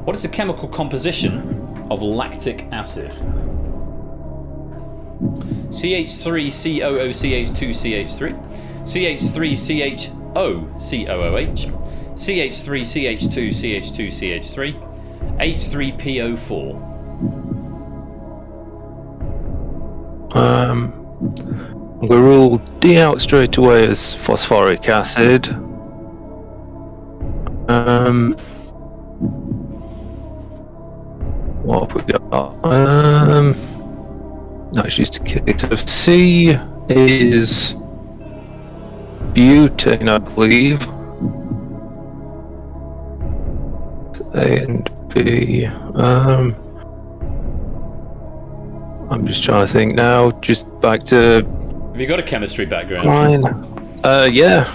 What is the chemical composition of lactic acid? CH3COOCH2CH3, CH3CHOCOOH, CH3CH2CH2CH3, H3PO4. I'm going to rule D out straight away as phosphoric acid. What have we got? That's just a case of C is butane, I believe. A and B. I'm just trying to think now. Just back to. Have you got a chemistry background? Mine. Yeah.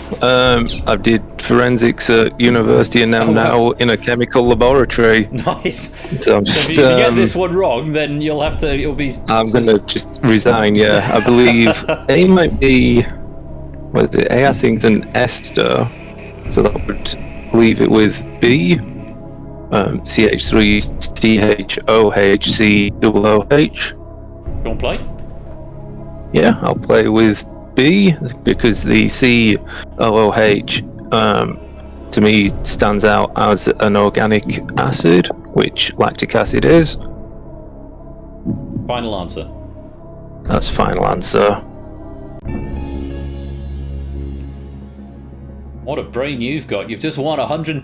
I did forensics at university, and I'm now in a chemical laboratory. Nice. So I'm just. If you get this one wrong, then you'll have to. It'll be. I'm gonna just resign. Yeah, I believe A might be. What is it? A, I think, is an ester, so that would leave it with B. CH3CHOHCOOH. You want to play? Yeah, I'll play with B, because the COOH to me stands out as an organic acid, which lactic acid is. Final answer. That's final answer. What a brain you've got. You've just won £125,000.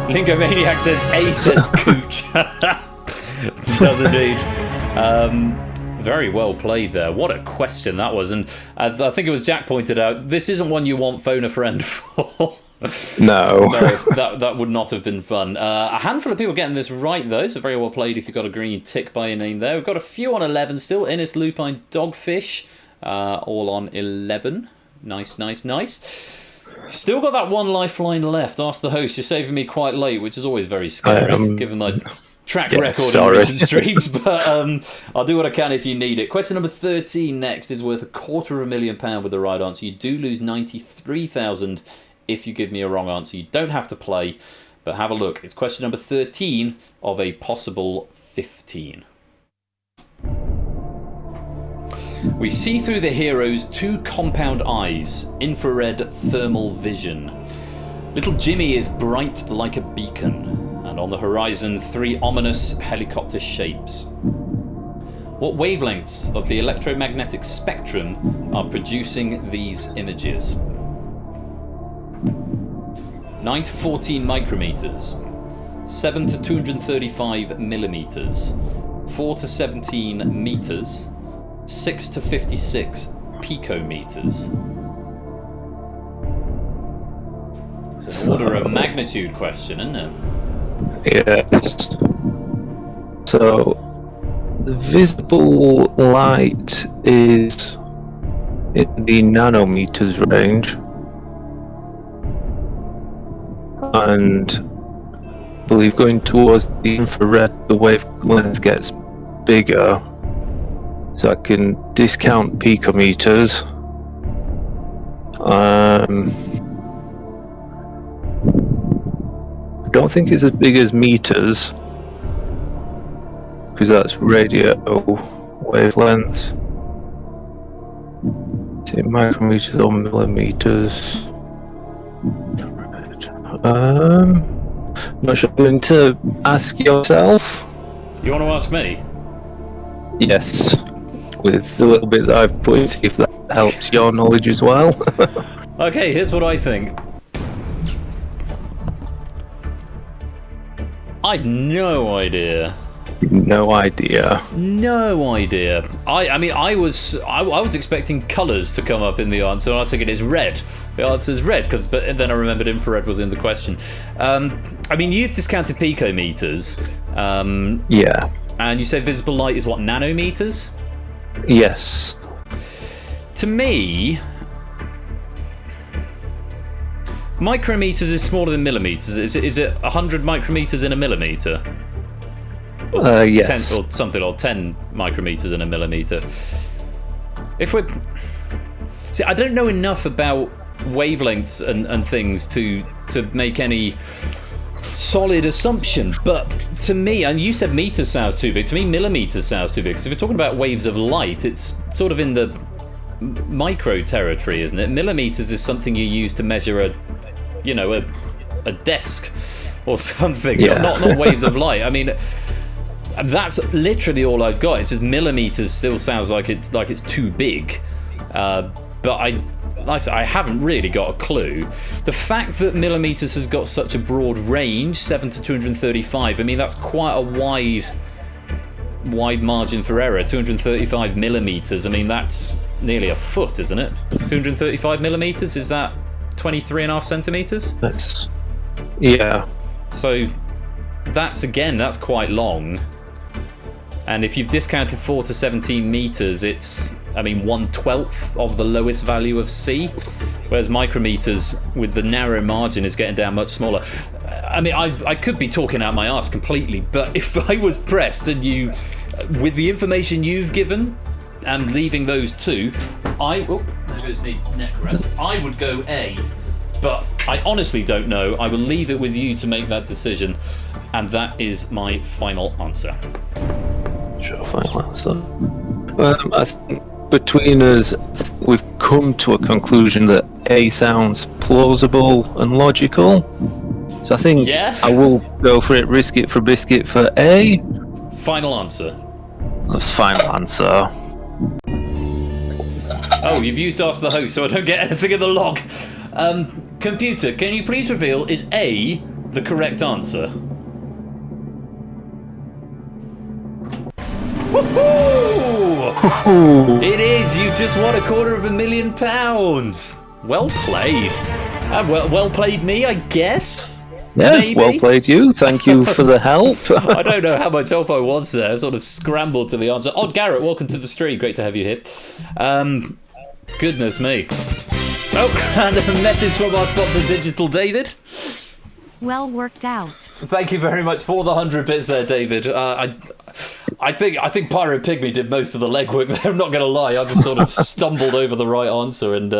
Lingomaniac says A says cooch. Another dude. Very well played there. What a question that was. And as I think it was Jack pointed out, this isn't one you want phone a friend for. No. That would not have been fun. A handful of people getting this right, though, so very well played if you've got a green tick by your name there. We've got a few on 11 still. Innis, Lupine, Dogfish, all on 11. Nice. Still got that one lifeline left. Ask the host. You're saving me quite late, which is always very scary, given my track record in recent streams, but I'll do what I can if you need it. Question number 13 next is worth £250,000 with the right answer. You do lose £93,000 if you give me a wrong answer. You don't have to play, but have a look. It's question number 13 of a possible 15. We see through the hero's 2 compound eyes, infrared thermal vision. Little Jimmy is bright like a beacon, and on the horizon 3 ominous helicopter shapes. What wavelengths of the electromagnetic spectrum are producing these images? 9 to 14 micrometers, 7 to 235 millimeters, 4 to 17 meters, 6 to 56 picometers. It's an order of magnitude question, isn't it? Yes. So, the visible light is in the nanometers range. And I believe going towards the infrared, the wavelength gets bigger. So I can discount picometers. I don't think it's as big as meters, because that's radio wavelengths. Is it micrometers or millimeters? Not sure. Going to ask yourself. Do you want to ask me? Yes, with the little bit that I've put in, see if that helps your knowledge as well. Okay, here's what I think. I've no idea. No idea. No idea. I was expecting colours to come up in the answer, and I was thinking it's red. The answer's red, but then I remembered infrared was in the question. You've discounted picometers. Yeah. And you say visible light is what, nanometers? Yes. To me, micrometers is smaller than millimeters. Is it 100 micrometers in a millimeter? Yes. 10 or something, or 10 micrometers in a millimeter. I don't know enough about wavelengths and things to make any solid assumption, but to me, and you said meters sounds too big, to me millimeters sounds too big, because if you're talking about waves of light, it's sort of in the micro territory, isn't it? Millimeters is something you use to measure a desk or something. Yeah. Not waves of light. That's literally all I've got. It's just millimeters still sounds like it's too big, but I haven't really got a clue. The fact that millimeters has got such a broad range, 7 to 235, that's quite a wide margin for error. 235 millimeters, that's nearly a foot, isn't it? 235 millimeters, is that 23.5 centimeters? Yeah. So that's quite long. And if you've discounted 4 to 17 meters, it's 1/12 of the lowest value of C, whereas micrometers with the narrow margin is getting down much smaller. I could be talking out my arse completely, but if I was pressed and you, with the information you've given and leaving those two, there goes the neck rest, I would go A, but I honestly don't know. I will leave it with you to make that decision, and that is my final answer. Sure, final answer. I think between us, we've come to a conclusion that A sounds plausible and logical. So I think I will go for it, risk it for biscuit for A. Final answer. That's final answer. Oh, you've used Ask the Host, so I don't get anything in the log. Computer, can you please reveal, is A the correct answer? Woohoo! It is. You just won £250,000. Well played. Well played me, I guess. Yeah, maybe. Well played you. Thank you for the help. I don't know how much help I was there. I sort of scrambled to the answer. Odd Garrett, welcome to the stream. Great to have you here. Goodness me. Oh, and a message from our sponsor, Digital David. Well worked out. Thank you very much for the 100 bits there, David. I think Pyro Pygmy did most of the legwork there. I'm not going to lie. I just sort of stumbled over the right answer and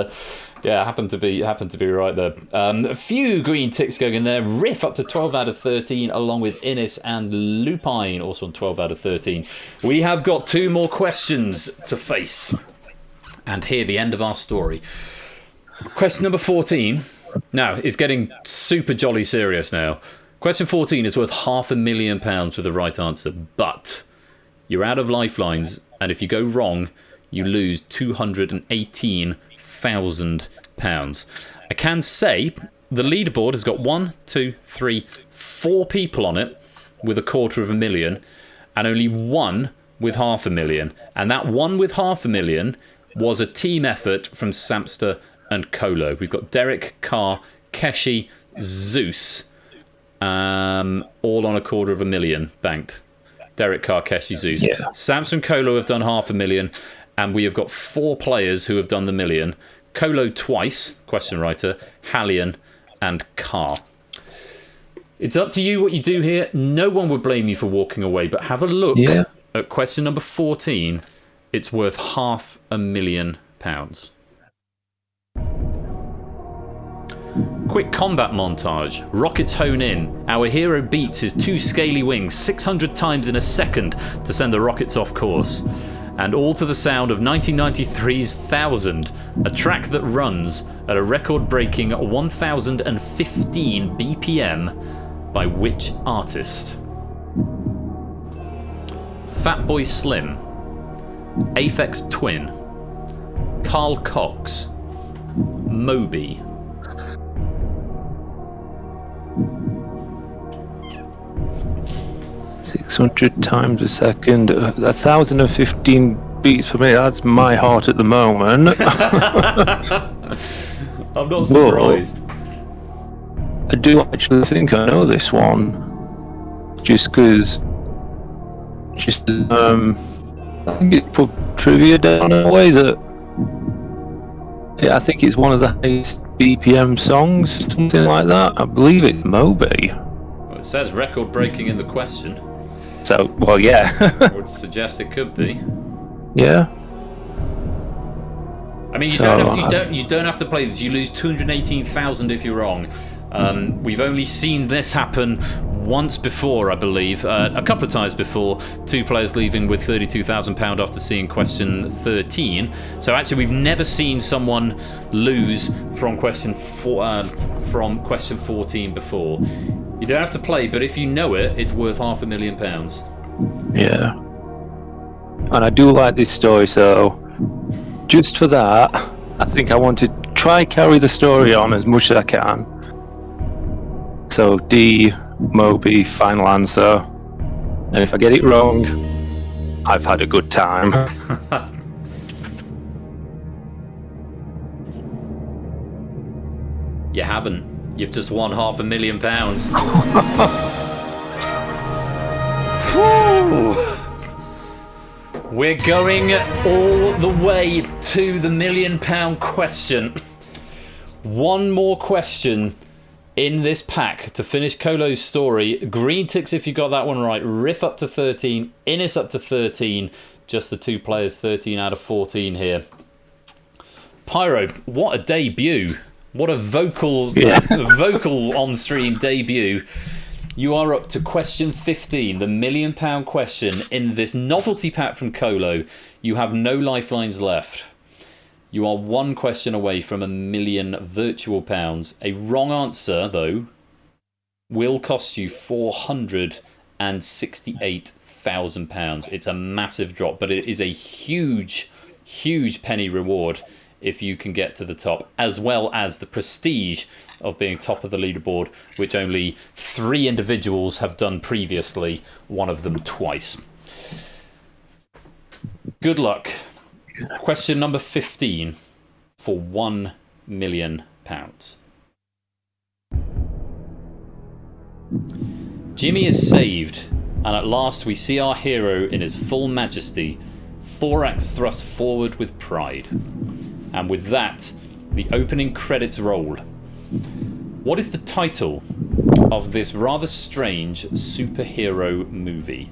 happened to be right there. A few green ticks going in there. Riff up to 12 out of 13, along with Innis and Lupine also on 12 out of 13. We have got 2 more questions to face and hear the end of our story. Question number 14. Now, it's getting super jolly serious now. Question 14 is worth £500,000 with the right answer, but You're out of lifelines, and if you go wrong, you lose £218,000. I can say the leaderboard has got 4 people on it with $250,000, and only one with $500,000. And that one with $500,000 was a team effort from Samster and Colo. We've got Derek, Carr, Keshi, Zeus, all on $250,000 banked. Derek, Carr, Keshi, Zeus. Yeah. Samster and Colo have done $500,000, and we have got 4 players who have done the million. Colo twice, question writer, Hallian, and Carr. It's up to you what you do here. No one would blame you for walking away, but have a look at question number 14. It's worth £500,000. Quick combat montage. Rockets hone in. Our hero beats his 2 scaly wings 600 times in a second to send the rockets off course. And all to the sound of 1993's Thousand, a track that runs at a record-breaking 1015 BPM by which artist? Fatboy Slim, Aphex Twin, Carl Cox, Moby. .600 times a second, 1,015 beats per minute. That's my heart at the moment. I'm not surprised. I do actually think I know this one, just because. I think it put trivia down in a way that. Yeah, I think it's one of the highest BPM songs, something like that. I believe it's Moby. Well, it says record breaking in the question. So, well, yeah. I would suggest it could be. Yeah. I mean, you don't have to play this. You lose 218,000 if you're wrong. We've only seen this happen once before, I believe, a couple of times before. 2 players leaving with £32,000 after seeing question 13. So actually, we've never seen someone lose from question 14 before. You don't have to play, but if you know it, it's worth £500,000. Yeah. And I do like this story, so just for that, I think I want to try carry the story on as much as I can. So D, Moby, final answer. And if I get it wrong, I've had a good time. You haven't. You've just won £500,000. We're going all the way to the £1 million question. One more question in this pack to finish Colo's story. Green ticks if you got that one right. Riff up to 13. Innis up to 13. Just the 2 players, 13 out of 14 here. Pyro, what a debut. What a vocal on-stream debut. You are up to question 15, the £1 million question. In this novelty pack from Colo, you have no lifelines left. You are 1 question away from £1 million virtual pounds. A wrong answer, though, will cost you £468,000. It's a massive drop, but it is a huge, huge penny reward if you can get to the top, as well as the prestige of being top of the leaderboard, which only 3 individuals have done previously, one of them twice. Good luck. Question number 15 for £1 million. Jimmy is saved, and at last we see our hero in his full majesty, thorax thrust forward with pride. And with that, the opening credits roll. What is the title of this rather strange superhero movie?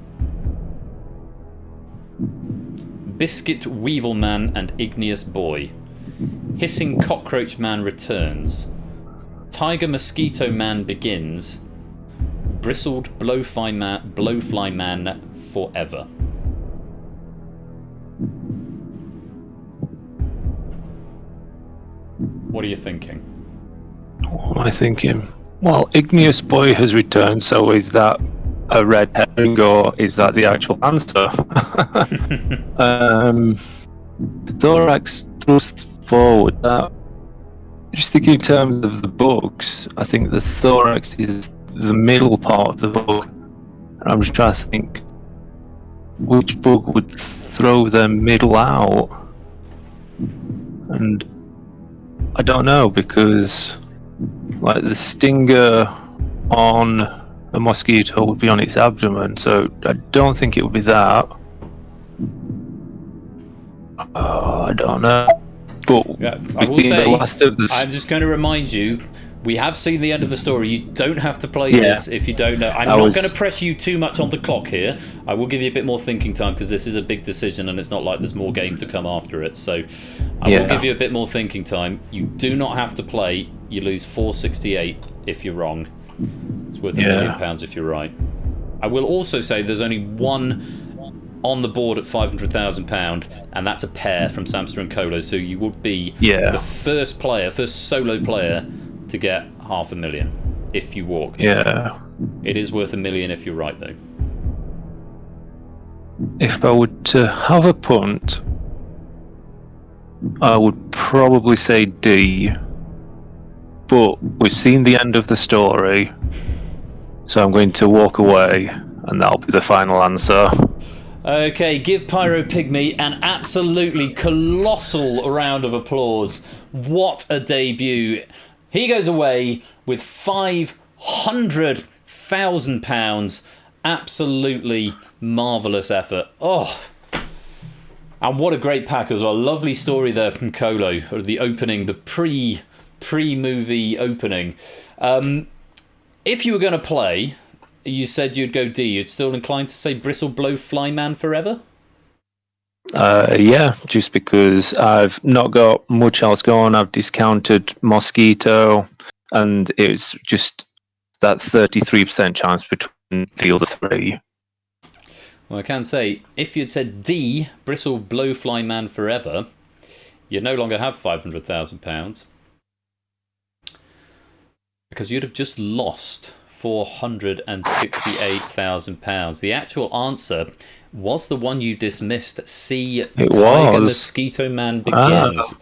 Biscuit Weevil Man and Igneous Boy. Hissing Cockroach Man returns. Tiger Mosquito Man begins. Bristled Blowfly Man forever. What are you thinking? What am I thinking? Well, Igneous Boy has returned, so is that a red herring, or is that the actual answer? Thorax thrust forward. Just thinking in terms of the bugs, I think the thorax is the middle part of the bug. I'm just trying to think which bug would throw their middle out. And I don't know, because like the stinger on a mosquito would be on its abdomen, so I don't think it would be that. I don't know. But yeah, I will say, the last of the... I'm just going to remind you, we have seen the end of the story. You don't have to play this if you don't know. I'm not going to press you too much on the clock here. I will give you a bit more thinking time, because this is a big decision and it's not like there's more game to come after it. So I will give you a bit more thinking time. You do not have to play. You lose 468 if you're wrong. It's worth £1 million if you're right. I will also say there's only one on the board at £500,000, and that's a pair from Samster and Colo. So you would be the first solo player to get $500,000 if you walked. Yeah. It is worth $1 million if you're right, though. If I were to have a punt, I would probably say D. But we've seen the end of the story, so I'm going to walk away, and that'll be the final answer. Okay, give Pyro Pygmy an absolutely colossal round of applause. What a debut. He goes away with £500,000. Absolutely marvellous effort. Oh, and what a great pack as well. Lovely story there from Colo, or the opening, the pre-movie opening. If you were going to play, you said you'd go D. You're still inclined to say Bristle Blow Flyman forever? Yeah, just because I've not got much else going. I've discounted Mosquito, and it's just that 33% chance between the other three. Well, I can say, if you'd said D, Bristle Blow Flyman forever, you'd no longer have £500,000, because you'd have just lost £468,000. The actual answer was the one you dismissed. C. Tiger Mosquito Man Begins.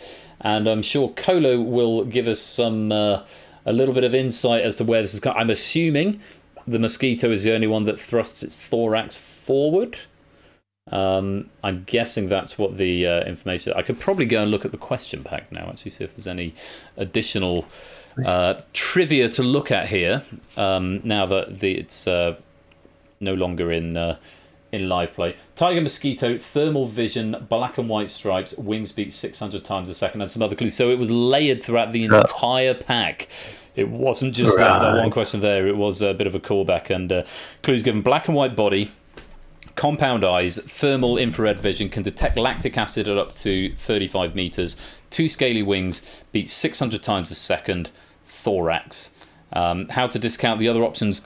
And I'm sure Colo will give us some a little bit of insight as to where this is going. I'm assuming the mosquito is the only one that thrusts its thorax forward. I'm guessing that's what the information. I could probably go and look at the question pack now, actually, see if there's any additional trivia to look at here. Now that it's no longer in live play. Tiger Mosquito, thermal vision, black and white stripes, wings beat 600 times a second, and some other clues. So it was layered throughout the entire pack. It wasn't just that one question there. It was a bit of a callback, and clues given: black and white body, compound eyes, thermal infrared vision, can detect lactic acid at up to 35 meters, 2 scaly wings, beats 600 times a second, thorax. How to discount the other options: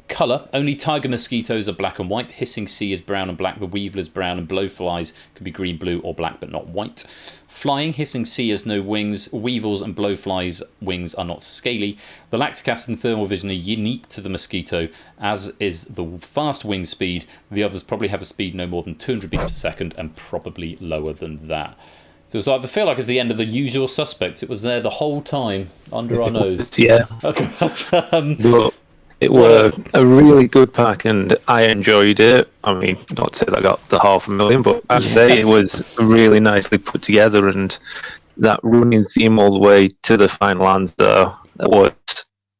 colour, only tiger mosquitoes are black and white, hissing sea is brown and black, the weevil is brown, and blowflies can be green, blue or black but not white. Flying, hissing sea has no wings, weevils and blowflies wings are not scaly. The lactic acid and thermal vision are unique to the mosquito, as is the fast wing speed. The others probably have a speed no more than 200 beats per second and probably lower than that. So I feel like it's the end of The Usual Suspects. It was there the whole time, under our nose. Yeah. Okay, but, it was a really good pack, and I enjoyed it. I mean, not to say that I got the $500,000, but I'd say it was really nicely put together, and that running theme all the way to the final answer was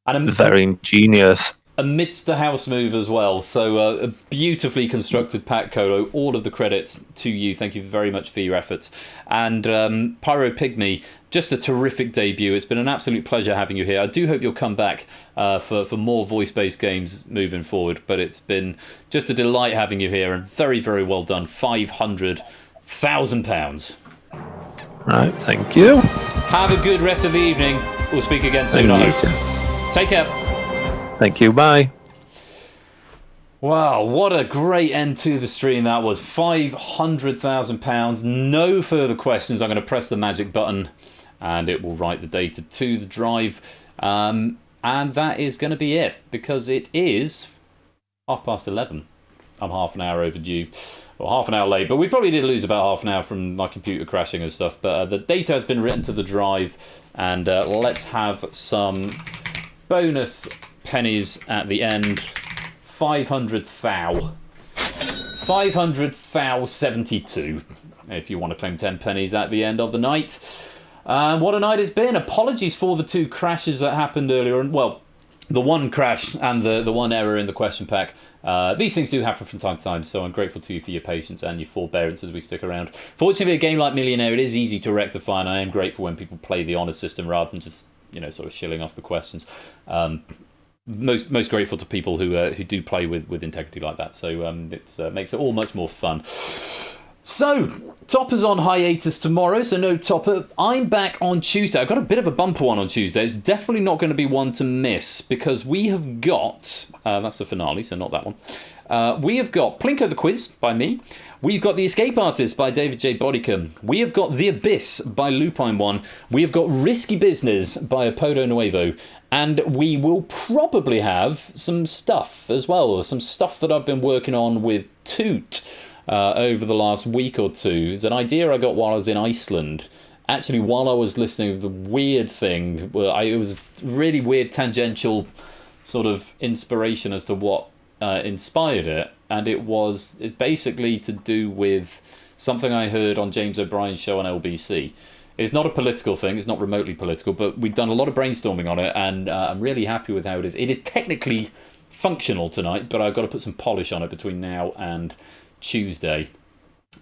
very ingenious. Amidst the house move as well. So a beautifully constructed pack, Colo. All of the credits to you. Thank you very much for your efforts. And Pyro Pygmy, just a terrific debut. It's been an absolute pleasure having you here. I do hope you'll come back for more voice-based games moving forward. But it's been just a delight having you here, and very, very well done. £500,000. Right, thank you. Have a good rest of the evening. We'll speak again soon. Take care. Thank you, bye. Wow, what a great end to the stream that was. £500,000. No further questions. I'm going to press the magic button and it will write the data to the drive. And And that is going to be it, because it is 11:30. I'm half an hour overdue, or half an hour late, but we probably did lose about half an hour from my computer crashing and stuff. But the data has been written to the drive, and let's have some bonus pennies at the end. 500 thou. 500 thou 72, if you want to claim 10 pennies at the end of the night. What a night it's been. Apologies for the 2 crashes that happened earlier. Well, the one crash and the one error in the question pack. These things do happen from time to time, so I'm grateful to you for your patience and your forbearance as we stick around. Fortunately, a game like Millionaire, it is easy to rectify, and I am grateful when people play the honour system rather than just, sort of shilling off the questions. Most grateful to people who do play with integrity like that. So it makes it all much more fun. So, Topper's on hiatus tomorrow, so no Topper. I'm back on Tuesday. I've got a bit of a bumper one on Tuesday. It's definitely not going to be one to miss, because we have got... that's the finale, so not that one. We have got Plinko the Quiz by me. We've got The Escape Artist by David J. Bodicum. We have got The Abyss by Lupine One. We have got Risky Business by Apodo Nuevo. And we will probably have some stuff as well. Some stuff that I've been working on with Toot over the last week or two. It's an idea I got while I was in Iceland. Actually, while I was listening to the weird thing, it was really weird tangential sort of inspiration as to what inspired it. And it's basically to do with something I heard on James O'Brien's show on LBC. It's not a political thing, it's not remotely political, but we've done a lot of brainstorming on it, and I'm really happy with how it is. It is technically functional tonight, but I've got to put some polish on it between now and Tuesday.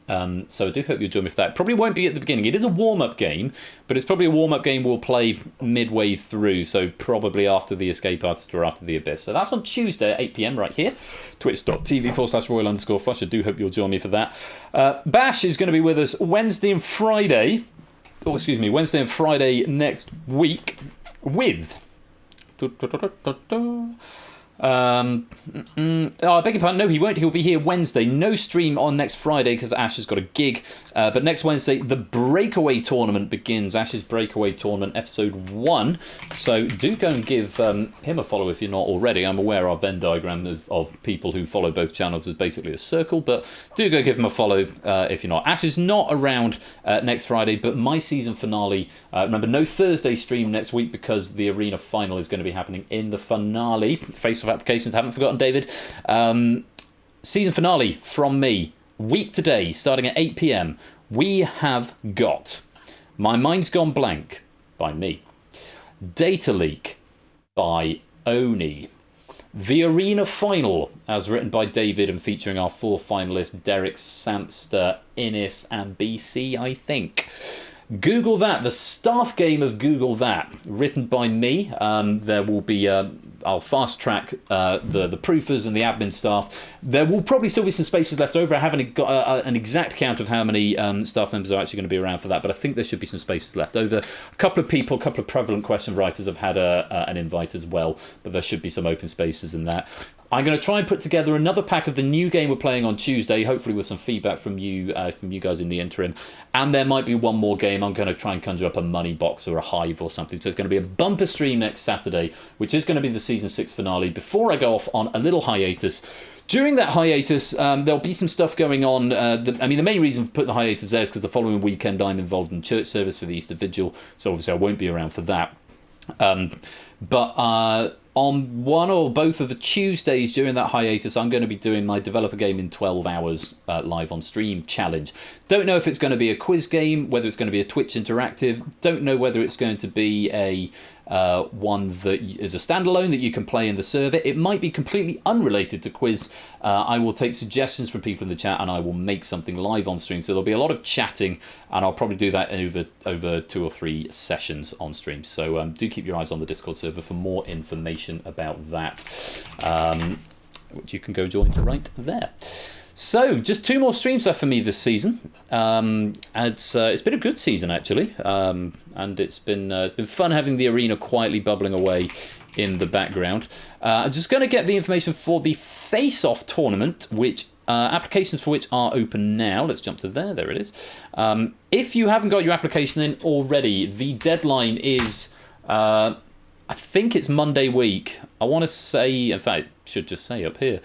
So I do hope you'll join me for that. Probably won't be at the beginning. It is a warm-up game, but it's probably a warm-up game we'll play midway through, so probably after The Escape Artist or after The Abyss. So that's on Tuesday at 8 PM right here, twitch.tv/Royal_Flush. I do hope you'll join me for that. Bash is going to be with us Wednesday and Friday. Wednesday and Friday next week with... I beg your pardon, no he won't, he'll be here Wednesday. No stream on next Friday because Ash has got a gig, but next Wednesday the Breakaway Tournament begins. Ash's Breakaway Tournament episode 1, so do go and give him a follow if you're not already. I'm aware our Venn diagram of people who follow both channels is basically a circle, but do go give him a follow if you're not. Ash is not around next Friday, but my season finale, remember no Thursday stream next week because the arena final is going to be happening in the finale. Face applications, haven't forgotten, David. Season finale from me, week today, starting at 8 PM. We have got My Mind's Gone Blank by me, Data Leak by Oni, The Arena Final, as written by David and featuring our 4 finalists, Derek, Samster, Innis, and BC, I think. Google That, the staff game of Google That, written by me. There will be... I'll fast track the proofers and the admin staff. There will probably still be some spaces left over. I haven't got an exact count of how many staff members are actually going to be around for that, but I think there should be some spaces left over. A couple of prevalent question writers have had an invite as well, but there should be some open spaces in that. I'm going to try and put together another pack of the new game we're playing on Tuesday, hopefully with some feedback from you guys in the interim. And there might be one more game. I'm going to try and conjure up a money box or a hive or something. So it's going to be a bumper stream next Saturday, which is going to be the Season 6 finale, before I go off on a little hiatus. During that hiatus, there'll be some stuff going on. The main reason for putting the hiatus there is because the following weekend I'm involved in church service for the Easter Vigil, so obviously I won't be around for that. But on one or both of the Tuesdays during that hiatus, I'm going to be doing my developer game in 12 hours live on stream challenge. Don't know if it's going to be a quiz game, whether it's going to be a Twitch interactive. Don't know whether it's going to be a one that is a standalone that you can play in the server. It might be completely unrelated to quiz. I will take suggestions from people in the chat and I will make something live on stream. So there'll be a lot of chatting, and I'll probably do that over 2 or 3 sessions on stream. So do keep your eyes on the Discord server for more information about that, which you can go join right there. So, just 2 more streams left for me this season. It's been a good season, actually. And it's been fun having the arena quietly bubbling away in the background. I'm just going to get the information for the face-off tournament, which applications for which are open now. Let's jump to there. There it is. If you haven't got your application in already, the deadline is I think it's Monday week. I want to say, in fact, I should just say up here,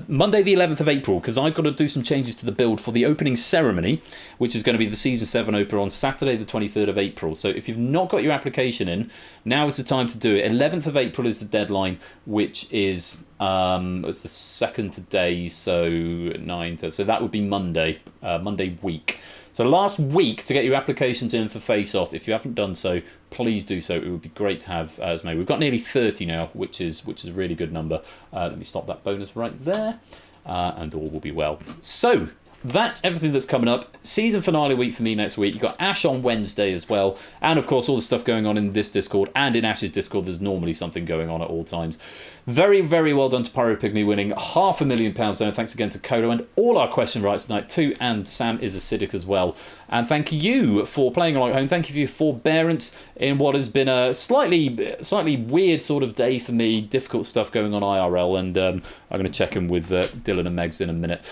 Monday the 11th of April, because I've got to do some changes to the build for the opening ceremony, which is going to be the Season 7 opener on Saturday the 23rd of April. So if you've not got your application in, now is the time to do it. 11th of April is the deadline, which is it's the second today, so 9th. So that would be Monday, Monday week. So last week to get your applications in for Face Off. If you haven't done so, please do so. It would be great to have as many. We've got nearly 30 now, which is a really good number. Let me stop that bonus right there, and all will be well. So that's everything that's coming up. Season finale week for me next week. You've got Ash on Wednesday as well. And, of course, all the stuff going on in this Discord and in Ash's Discord. There's normally something going on at all times. Very, very well done to Pyro Pygmy winning £500,000 there. Thanks again to Kodo and all our question rights tonight too. And Sam is acidic as well. And thank you for playing along at home. Thank you for your forbearance in what has been a slightly weird sort of day for me. Difficult stuff going on IRL. And I'm going to check in with Dylan and Megs in a minute.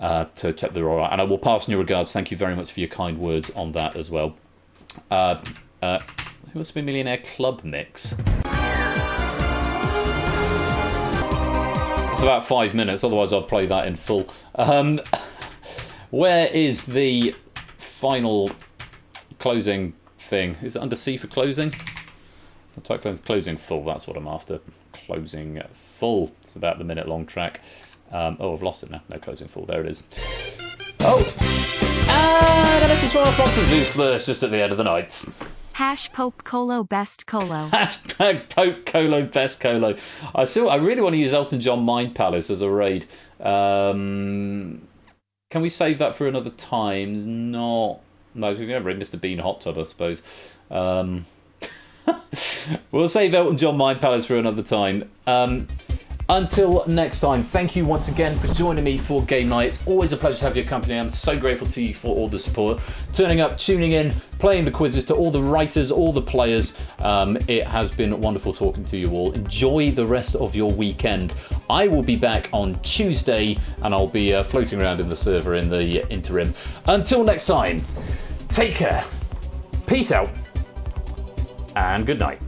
To check they're all right, and I will pass on your regards. Thank you very much for your kind words on that as well. Who wants to be Millionaire Club Mix? It's about 5 minutes, otherwise I'll play that in full. Where is the final closing thing? Is it under C for closing? I'll type closing full, that's what I'm after. Closing full. It's about the minute long track. I've lost it now. No closing full. There it is. Oh! And this is one of our sponsors, Useless, just at the end of the night. Hash Pope Colo Best Colo. Hashtag Pope Colo Best Colo. I really want to use Elton John Mind Palace as a raid. Can we save that for another time? No, we can have Mr. Bean Hot Tub, I suppose. We'll save Elton John Mind Palace for another time. Until next time, thank you once again for joining me for Game Night. It's always a pleasure to have your company. I'm so grateful to you for all the support. Turning up, tuning in, playing the quizzes, to all the writers, all the players. It has been wonderful talking to you all. Enjoy the rest of your weekend. I will be back on Tuesday, and I'll be floating around in the server in the interim. Until next time, take care, peace out, and good night.